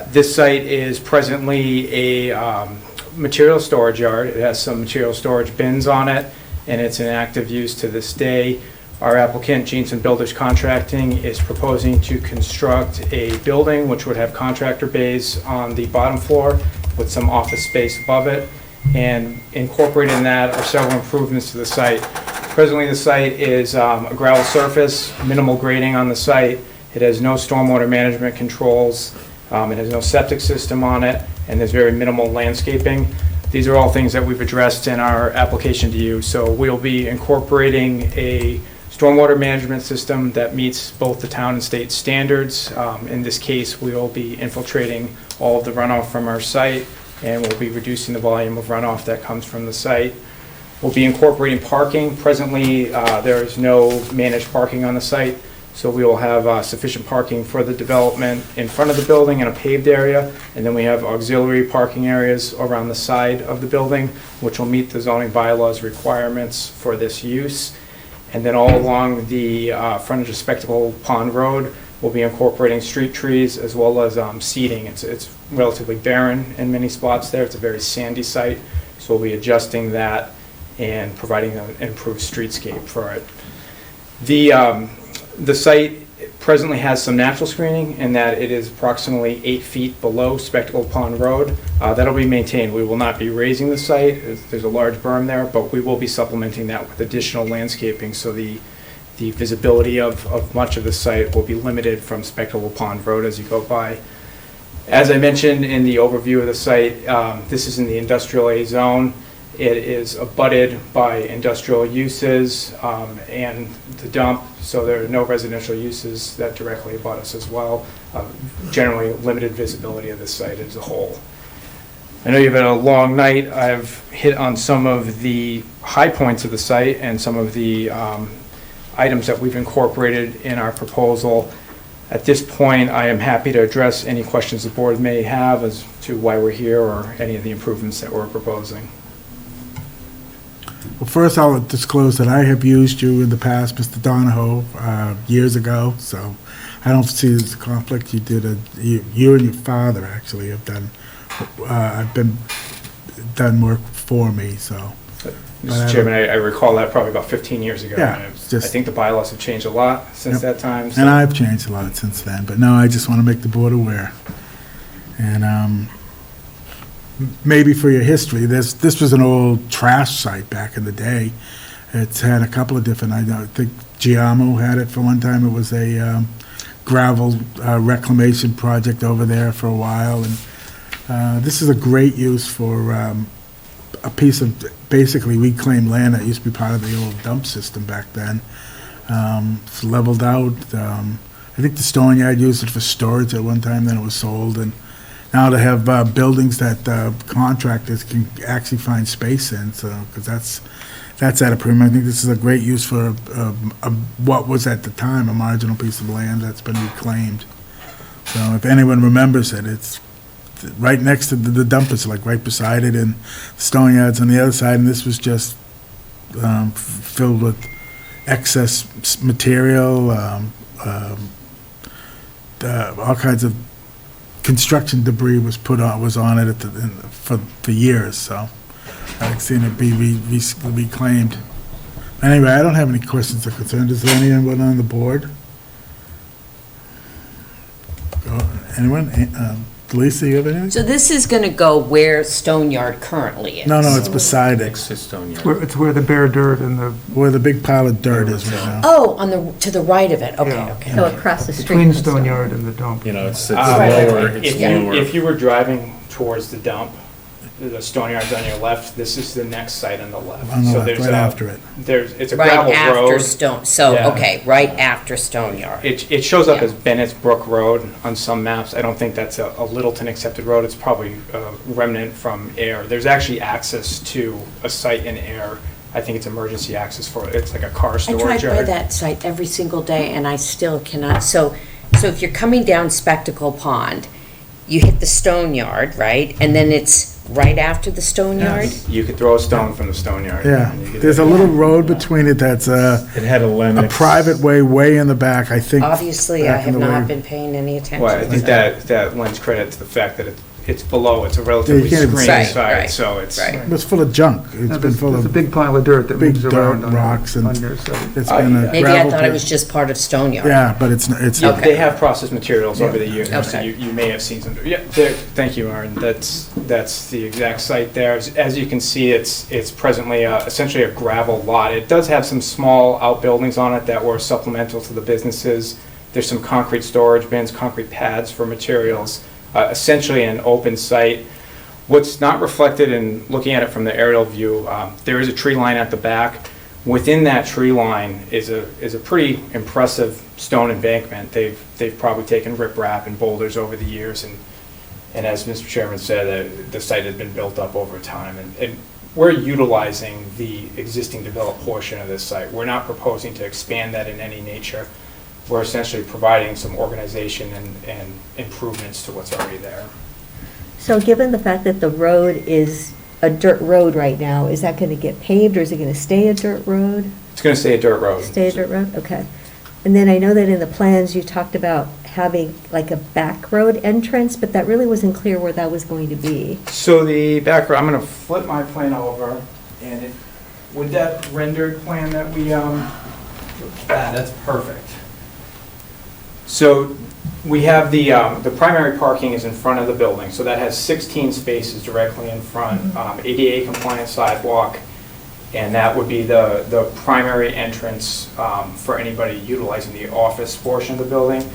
This site is presently a material storage yard. It has some material storage bins on it, and it's in active use to this day. Our applicant, Jeanson Builders Contracting, is proposing to construct a building which would have contractor bays on the bottom floor with some office space above it. And incorporated in that are several improvements to the site. Presently, the site is a gravel surface, minimal grading on the site. It has no stormwater management controls. It has no septic system on it, and there's very minimal landscaping. These are all things that we've addressed in our application to you. So we'll be incorporating a stormwater management system that meets both the town and state standards. In this case, we will be infiltrating all of the runoff from our site, and we'll be reducing the volume of runoff that comes from the site. We'll be incorporating parking. Presently, there is no managed parking on the site, so we will have sufficient parking for the development in front of the building in a paved area, and then we have auxiliary parking areas around the side of the building, which will meet the zoning bylaws requirements for this use. And then all along the frontage of Spectacle Pond Road, we'll be incorporating street trees as well as seeding. It's relatively barren in many spots there. It's a very sandy site, so we'll be adjusting that and providing an improved streetscape for it. The site presently has some natural screening in that it is approximately 8 feet below Spectacle Pond Road. That'll be maintained. We will not be raising the site. There's a large berm there, but we will be supplementing that with additional landscaping, so the visibility of much of the site will be limited from Spectacle Pond Road as you go by. As I mentioned in the overview of the site, this is in the industrial A zone. It is abutted by industrial uses and the dump, so there are no residential uses that directly abut us as well. Generally limited visibility of the site as a whole. I know you've had a long night. I've hit on some of the high points of the site and some of the items that we've incorporated in our proposal. At this point, I am happy to address any questions the board may have as to why we're here or any of the improvements that we're proposing. Well, first I'll disclose that I have used you in the past, Mr. Donahoe, years ago, so I don't see this conflict. You and your father actually have done, done work for me, so. Mr. Chairman, I recall that probably about 15 years ago. Yeah, And I think the bylaws have changed a lot since that time. So. And I've changed a lot since then, but no, I just want to make the board aware. And maybe for your history, this was an old trash site back in the day. It's had a couple of different, I think Giamo had it for one time. It was a gravel reclamation project over there for a while. And this is a great use for a piece of basically reclaimed land that used to be part of the old dump system back then. It's leveled out. I think the stone yard used it for storage at one time, then it was sold. And now to have buildings that contractors can actually find space in, so because that's at a premium. I think this is a great use for what was at the time a marginal piece of land that's been reclaimed. So if anyone remembers it, it's right next to the dump is like right beside it, and the stone yard's on the other side, and this was just filled with excess material, all kinds of construction debris was on it for years, so I've seen it be reclaimed. Anyway, I don't have any questions or concerns. Is there anyone on the board? Anyone? Lisa, you have anything? So this is going to go where Stone Yard currently is? No, it's beside it. Next to Stone Yard. It's where the bare dirt and the... Where the big pile of dirt is right now. Oh, to the right of it, okay, Yeah. okay. So across the street. Between from Stone Yard and the dump. You know, it's lower. It's lower. If you were driving towards the dump, the stone yard's on your left, this is the next site on the left. On the So left, there's right a- after it. It's a Right gravel after road. Stone, so, Yeah. okay, right after Stone Yard. It shows up Yeah. as Bennett's Brook Road on some maps. I don't think that's a Littleton accepted road. It's probably a remnant from Air. There's actually access to a site in Air. I think it's emergency access for it. It's like a car I storage drive by yard. that site every single day, and I still cannot, so if you're coming down Spectacle Pond, you hit the Stone Yard, right? And then it's right after the Stone Yard? You could throw a stone from the stone yard. Yeah, and you could- there's a little road between it that's a It had a limit. private way in the back, I think. Obviously, I back in have the not way. been paying any attention Well, I to think that. that lends credit to the fact that it's below, it's a relatively can't even screened see. site, Right, so it's. right. It was full of junk. It's been full There's a of big pile of dirt that big moves dirt, around on rocks, and on your site. it's been a Maybe I gravel thought it pit. was just part of Stone Yard. Yeah, but it's Yeah, Okay. they have processed materials over the years, so Okay. you may have seen some, yeah, thank you, Aaron, that's the exact site there. As you can see, it's presently essentially a gravel lot. It does have some small outbuildings on it that were supplemental to the businesses. There's some concrete storage bins, concrete pads for materials, essentially an open site. What's not reflected in looking at it from the aerial view, there is a tree line at the back. Within that tree line is a pretty impressive stone embankment. They've probably taken riprap and boulders over the years, and as Mr. Chairman said, the site had been built up over time, and we're utilizing the existing developed portion of this site. We're not proposing to expand that in any nature. We're essentially providing some organization and improvements to what's already there. So given the fact that the road is a dirt road right now, is that going to get paved, or is it going to stay a dirt road? It's going to stay a dirt road. Stay a dirt road, okay. And then I know that in the plans, you talked about having like a back road entrance, but that really wasn't clear where that was going to be. So the back row, I'm going to flip my plan over, and with that rendered plan that we, that's perfect. So we have the primary parking is in front of the building, so that has 16 spaces directly in front, ADA compliant sidewalk, and that would be the primary entrance for anybody utilizing the office portion of the building.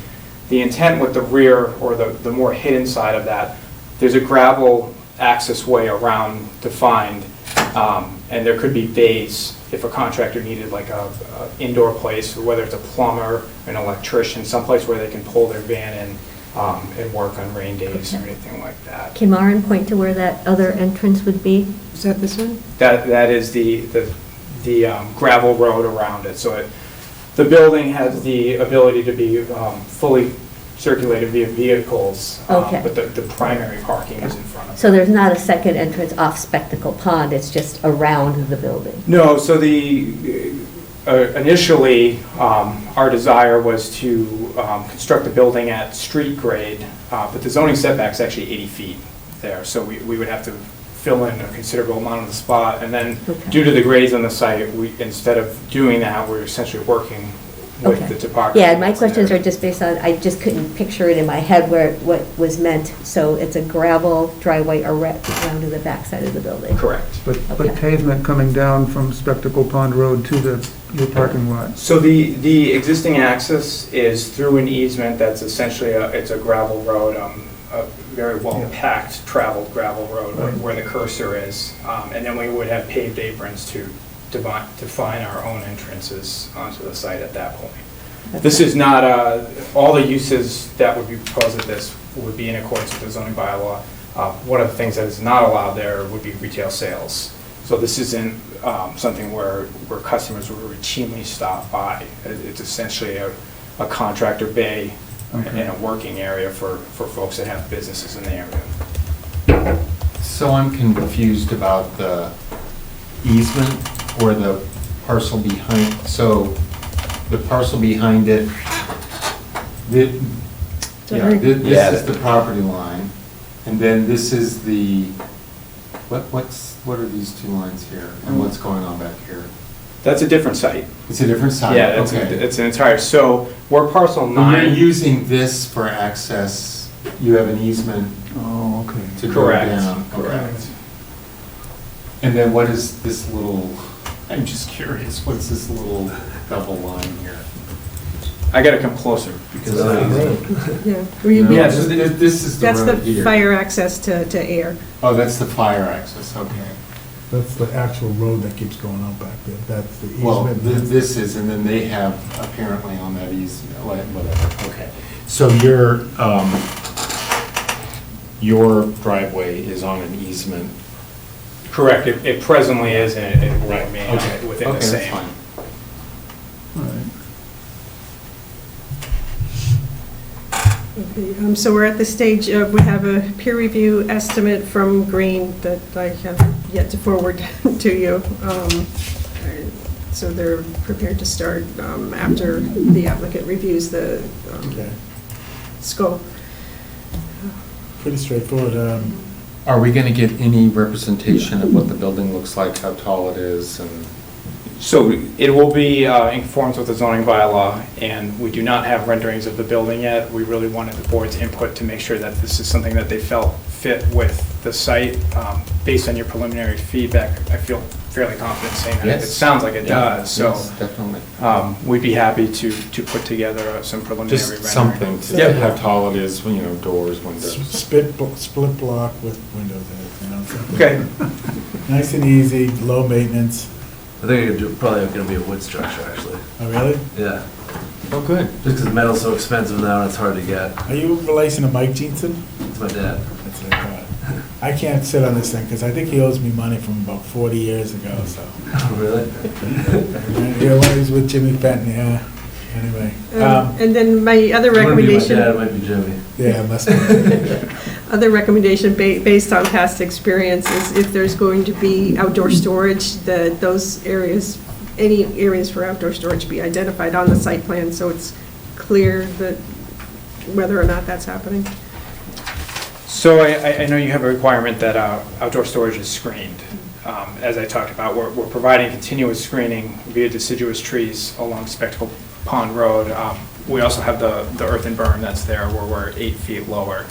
The intent with the rear, or the more hidden side of that, there's a gravel access way around defined, and there could be bays if a contractor needed like a indoor place, whether it's a plumber, an electrician, someplace where they can pull their van in and work on rain days or anything like that. Can Maren point to where that other entrance would be? Is that this one? That is the gravel road around it. So the building has the ability to be fully circulated via vehicles, Okay. but the primary parking is in front of it. So there's not a second entrance off Spectacle Pond, it's just around the building? No, so initially, our desire was to construct the building at street grade, but the zoning setback's actually 80 feet there, so we would have to fill in a considerable amount of the spot, and then due to the grades on the site, instead of doing that, we're essentially working with the topography. Yeah, my that's questions there. are just based on, I just couldn't picture it in my head what was meant. So it's a gravel driveway around to the backside of the building? Correct. But Okay. pavement coming down from Spectacle Pond Road to your parking lot. So the existing access is through an easement that's essentially it's a gravel road, a very well-packed traveled gravel road where the cursor is. And then we would have paved aprons to define our own entrances onto the site at that point. This is not, all the uses that would be proposed at this would be in accordance with the zoning bylaw. One of the things that is not allowed there would be retail sales. So this isn't something where customers would routinely stop by. It's essentially a contractor bay and a working area for folks that have businesses in the area. So I'm confused about the easement or the parcel behind, so the parcel behind it, this is the property line, and then this is the, what are these two lines here, and what's going on back here? That's a different site. It's a different site? Yeah, Okay. it's an entire, so we're parcel When 9. you're using this for access, you have an easement Oh, okay. to go Correct. down? Correct. And then what is this little, I'm just curious, what's this little double line here? I gotta come closer because Yeah. Yeah, so this is the That's road the here. fire access to air. Oh, that's the fire access, okay. That's the actual road that keeps going up back there. That's the easement. Well, this is, and then they have apparently on that easement, whatever, okay. So your driveway is on an easement? correct, it presently is, and it will remain Okay. within the Okay, that's same. fine. Okay, so we're at the stage of, we have a peer review estimate from Green that I have yet to forward to you. So they're prepared to start after the applicant reviews the scope. Pretty straightforward. Are we gonna get any representation of what the building looks like, how tall it is, and? So it will be in conformance with the zoning bylaw, and we do not have renderings of the building yet. We really wanted the board's input to make sure that this is something that they felt fit with the site. Based on your preliminary feedback, I feel fairly confident saying that. Yes. It sounds like it Yeah, does, so. yes, definitely. We'd be happy to put together some preliminary rendering. Just something to Yeah. how tall it is, you know, doors, windows. Split block with windows in it, you know. something Okay. Nice and easy, low maintenance. I think it's probably going to be a wood structure, actually. Oh, really? Yeah. Oh, good. Just because metal's so expensive now, and it's hard to get. Are you relation to Mike Jeanson? It's my dad. That's what I thought. I can't sit on this thing because I think he owes me money from about 40 years ago, so. Really? Yeah, when he was with Jimmy Fenton, yeah. Anyway. And then my other recommendation. It might be Jimmy. Yeah, it must be. Other recommendation based on past experience is if there's going to be outdoor storage, that those areas, any areas for outdoor storage be identified on the site plan so it's clear that whether or not that's happening. So I know you have a requirement that outdoor storage is screened. As I talked about, we're providing continuous screening via deciduous trees along Spectacle Pond Road. We also have the earthen berm that's there where we're 8 feet lower.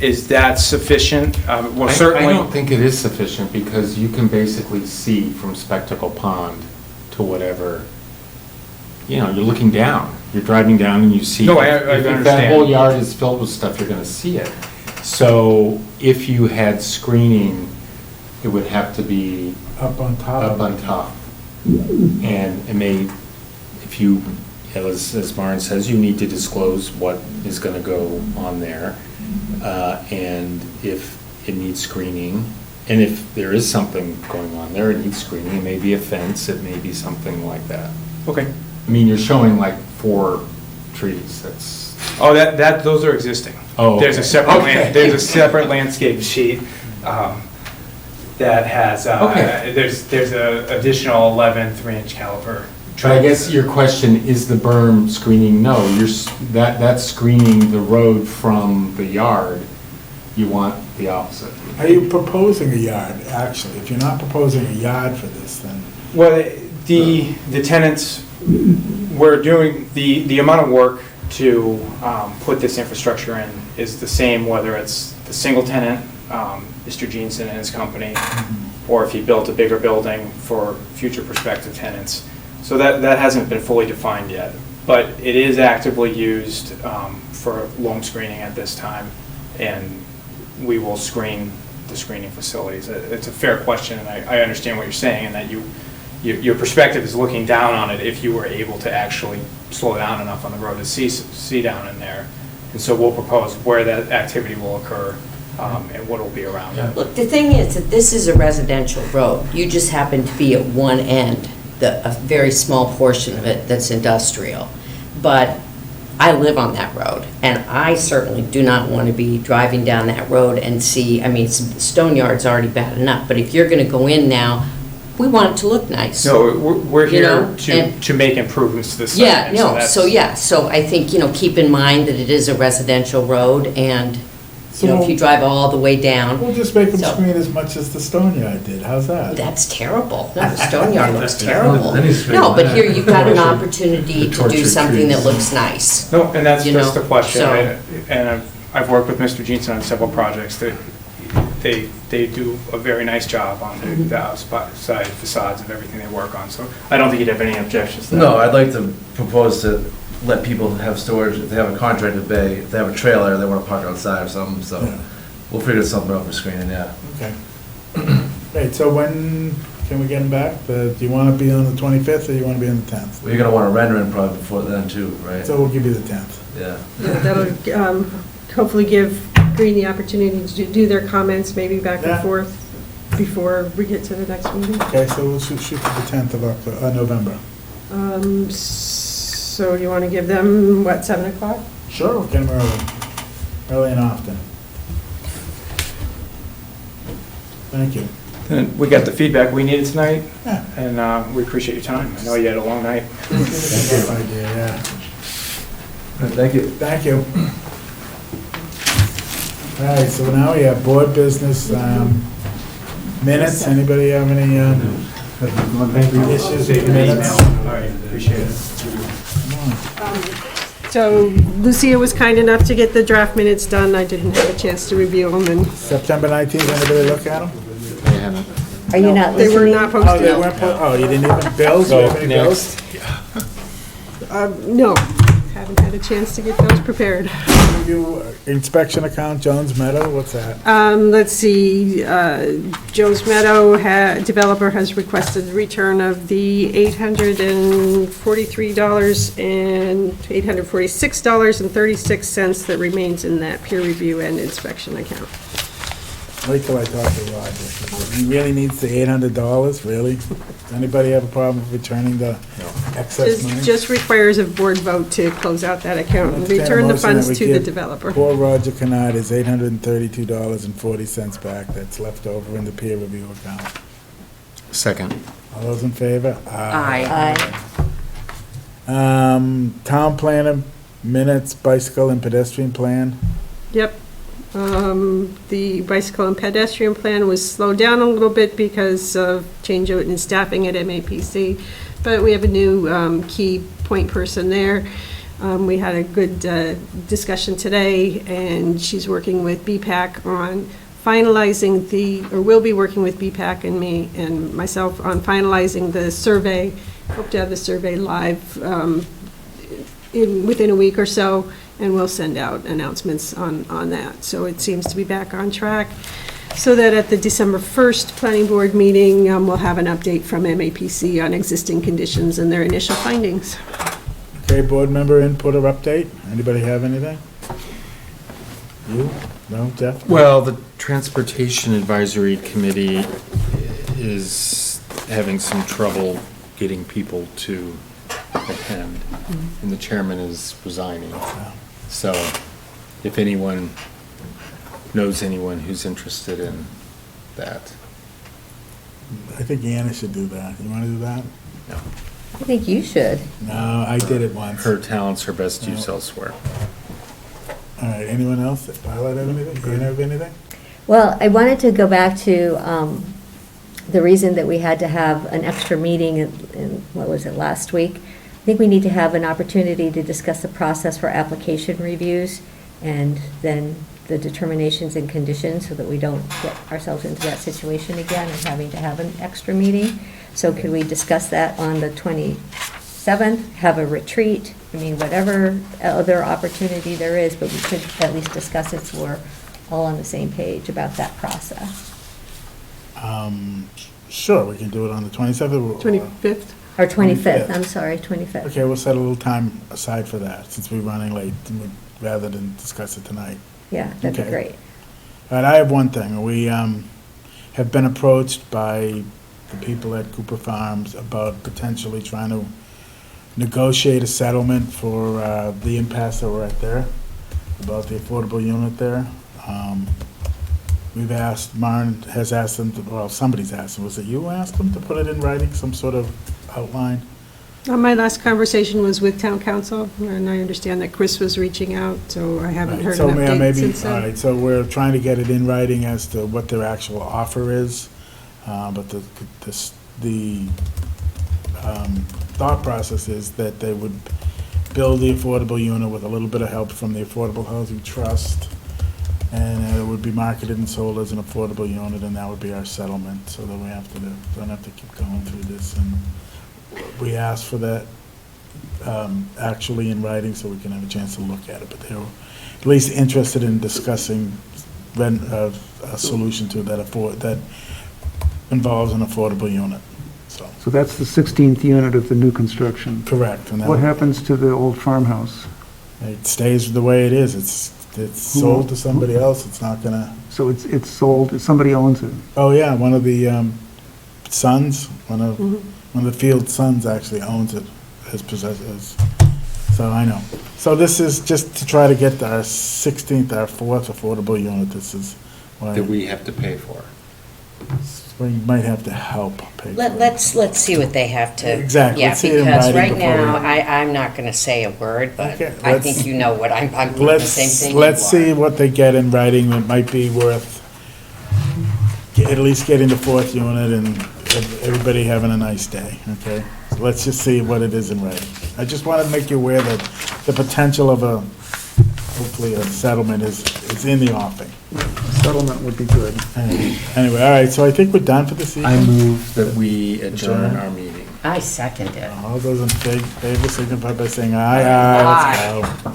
Is that sufficient? Well, certainly. I don't think it is sufficient because you can basically see from Spectacle Pond to whatever, you know, you're looking down. You're driving down and you see. No, I If that understand. whole yard is filled with stuff, you're gonna see it. So if you had screening, it would have to be Up on top. up on top. And it may, if you, as Maren says, you need to disclose what is gonna go on there. And if it needs screening, and if there is something going on there, it needs screening, it may be a fence, it may be something like that. Okay. I mean, you're showing like 4 trees, that's. Oh, those are existing. Oh, There's a okay. separate, Okay. there's a separate landscape sheet that has, Okay. there's a additional 11 3-inch caliper. But I guess your question, is the berm screening? No, that's screening the road from the yard. You want the opposite. Are you proposing a yard, actually? If you're not proposing a yard for this, then. Well, the tenants, we're doing, the amount of work to put this infrastructure in is the same, whether it's the single tenant, Mr. Jeanson and his company, or if he built a bigger building for future prospective tenants. So that hasn't been fully defined yet, but it is actively used for loam screening at this time, and we will screen the screening facilities. It's a fair question, and I understand what you're saying, and that your perspective is looking down on it if you were able to actually slow down enough on the road to see down in there. And so we'll propose where that activity will occur and what will be around it. Look, the thing is that this is a residential road. You just happen to be at one end, a very small portion of it that's industrial. But I live on that road, and I certainly do not want to be driving down that road and see, I mean, Stone Yard's already bad enough, but if you're going to go in now, we want it to look nice. No, we're You know, here to make improvements to the site. Yeah, and no, that's- so I think, keep in mind that it is a residential road, and, if you drive all the way down. We'll just make them So- screen as much as the Stone Yard did. How's that? That's terrible. No, the Stone Yard looks terrible. Then he's No, but straight here you've got an opportunity to tortured do something that trees. looks nice. No, and that's You just know, the question, so- and I've worked with Mr. Jeanson on several projects. they do a very nice job on the side facades of everything they work on, so I don't think you'd have any objections to that. No, I'd like to propose to let people have storage, if they have a contracted bay, if they have a trailer, they want to park outside or something, so we'll figure something out for screening, yeah. Okay. Great, so when can we get them back? Do you want to be on the 25th or you want to be on the 10th? Well, you're gonna want to render in probably before then too, right? So we'll give you the 10th. Yeah. Yeah, that'll hopefully give Green the opportunity to do their comments, maybe back and Yeah. forth, before we get to the next meeting. Okay, so we'll shoot for the 10th of November. So you want to give them, what, 7 o'clock? Sure. We'll get them early and often. Thank you. And we got the feedback we needed tonight, Yeah. and we appreciate your time. I know you had a long night. That's a good idea, yeah. Thank you. Thank you. All right, so now we have board business minutes. Anybody have any issues with minutes? All right, appreciate it. So Lucia was kind enough to get the draft minutes done. I didn't have a chance to review them, and September 19th, anybody look at them? Are you not they were listening? not Oh, posted. they weren't, you didn't even, bills? You have any bills? No, haven't had a chance to get those prepared. Review inspection account, Jones Meadow, what's that? Let's see, Joe's Meadow developer has requested the return of the $843 and $846.36 that remains in that peer review and inspection account. Wait till I talk to Roger. He really needs the $800, really? Does anybody have a problem with returning the excess money? Just requires a board vote to close out that account and Entertain a return the motion that funds we to the give developer. Poor Roger Kennard is $832.40 back that's left over in the peer review account. Second. All those in favor? Aye. Town planner minutes, bicycle and pedestrian plan. Yep. The bicycle and pedestrian plan was slowed down a little bit because of change in staffing at MAPC, but we have a new key point person there. We had a good discussion today, and she's working with BPAC on finalizing will be working with BPAC and me and myself on finalizing the survey. Hope to have the survey live within a week or so, and we'll send out announcements on that. So it seems to be back on track, so that at the December 1st Planning Board meeting, we'll have an update from MAPC on existing conditions and their initial findings. Okay, board member input or update? Anybody have anything? You? No, Jeff? Well, the Transportation Advisory Committee is having some trouble getting people to attend, and the chairman is resigning. So if anyone knows anyone who's interested in that. I think Anna should do that. You want to do that? No. I think you should. No, I did it once. Her talents are best used elsewhere. All right, anyone else? Violet have anything? You have anything? Well, I wanted to go back to the reason that we had to have an extra meeting what was it, last week? I think we need to have an opportunity to discuss the process for application reviews and then the determinations and conditions so that we don't get ourselves into that situation again of having to have an extra meeting. So could we discuss that on the 27th, have a retreat? I mean, whatever other opportunity there is, but we could at least discuss it so we're all on the same page about that process. Sure, we can do it on the 27th. 25th? Or 25th, I'm sorry, 25th. Okay, we'll set a little time aside for that, since we're running late, rather than discuss it tonight. Yeah, that'd be Okay. great. All right, I have one thing. We have been approached by the people at Cooper Farms about potentially trying to negotiate a settlement for the impasse that we're at there, about the affordable unit there. We've asked, Maren has asked them, well, somebody's asked them, was it you who asked them to put it in writing, some sort of outline? My last conversation was with town council, and I understand that Chris was reaching out, so I haven't Right, heard so an update maybe, since all then. right, so we're trying to get it in writing as to what their actual offer is, but the thought process is that they would build the affordable unit with a little bit of help from the Affordable Housing Trust, and it would be marketed and sold as an affordable unit, and that would be our settlement, so that we don't have to keep going through this. And we asked for that actually in writing, so we can have a chance to look at it, but they were at least interested in discussing a solution to that that involves an affordable unit, so. So that's the 16th unit of the new construction. Correct. And that What happens to the old farmhouse? It stays the way it is. It's sold to somebody else. It's not gonna. So it's sold, somebody owns it? Oh, yeah, one of the sons, one of the Field sons actually owns it as possessors. So I know. So this is just to try to get our 16th, our 4th affordable unit. This is why. That we have to pay for. We might have to help pay for it. Let's see what they have to. Exactly. Yeah, Let's see it in because writing right before now, we- I'm not going to say a word, but Okay, I let's- think you know what I'm thinking the same thing you Let's see are. what they get in writing. It might be worth at least getting the 4th unit and everybody having a nice day, okay? So let's just see what it is in writing. I just want to make you aware that the potential of hopefully a settlement is in the offing. Settlement would be good. Anyway, all right, so I think we're done for this evening. I move that we adjourn our meeting. I second it. All those in favor signify by saying aye. Aye. Let's go.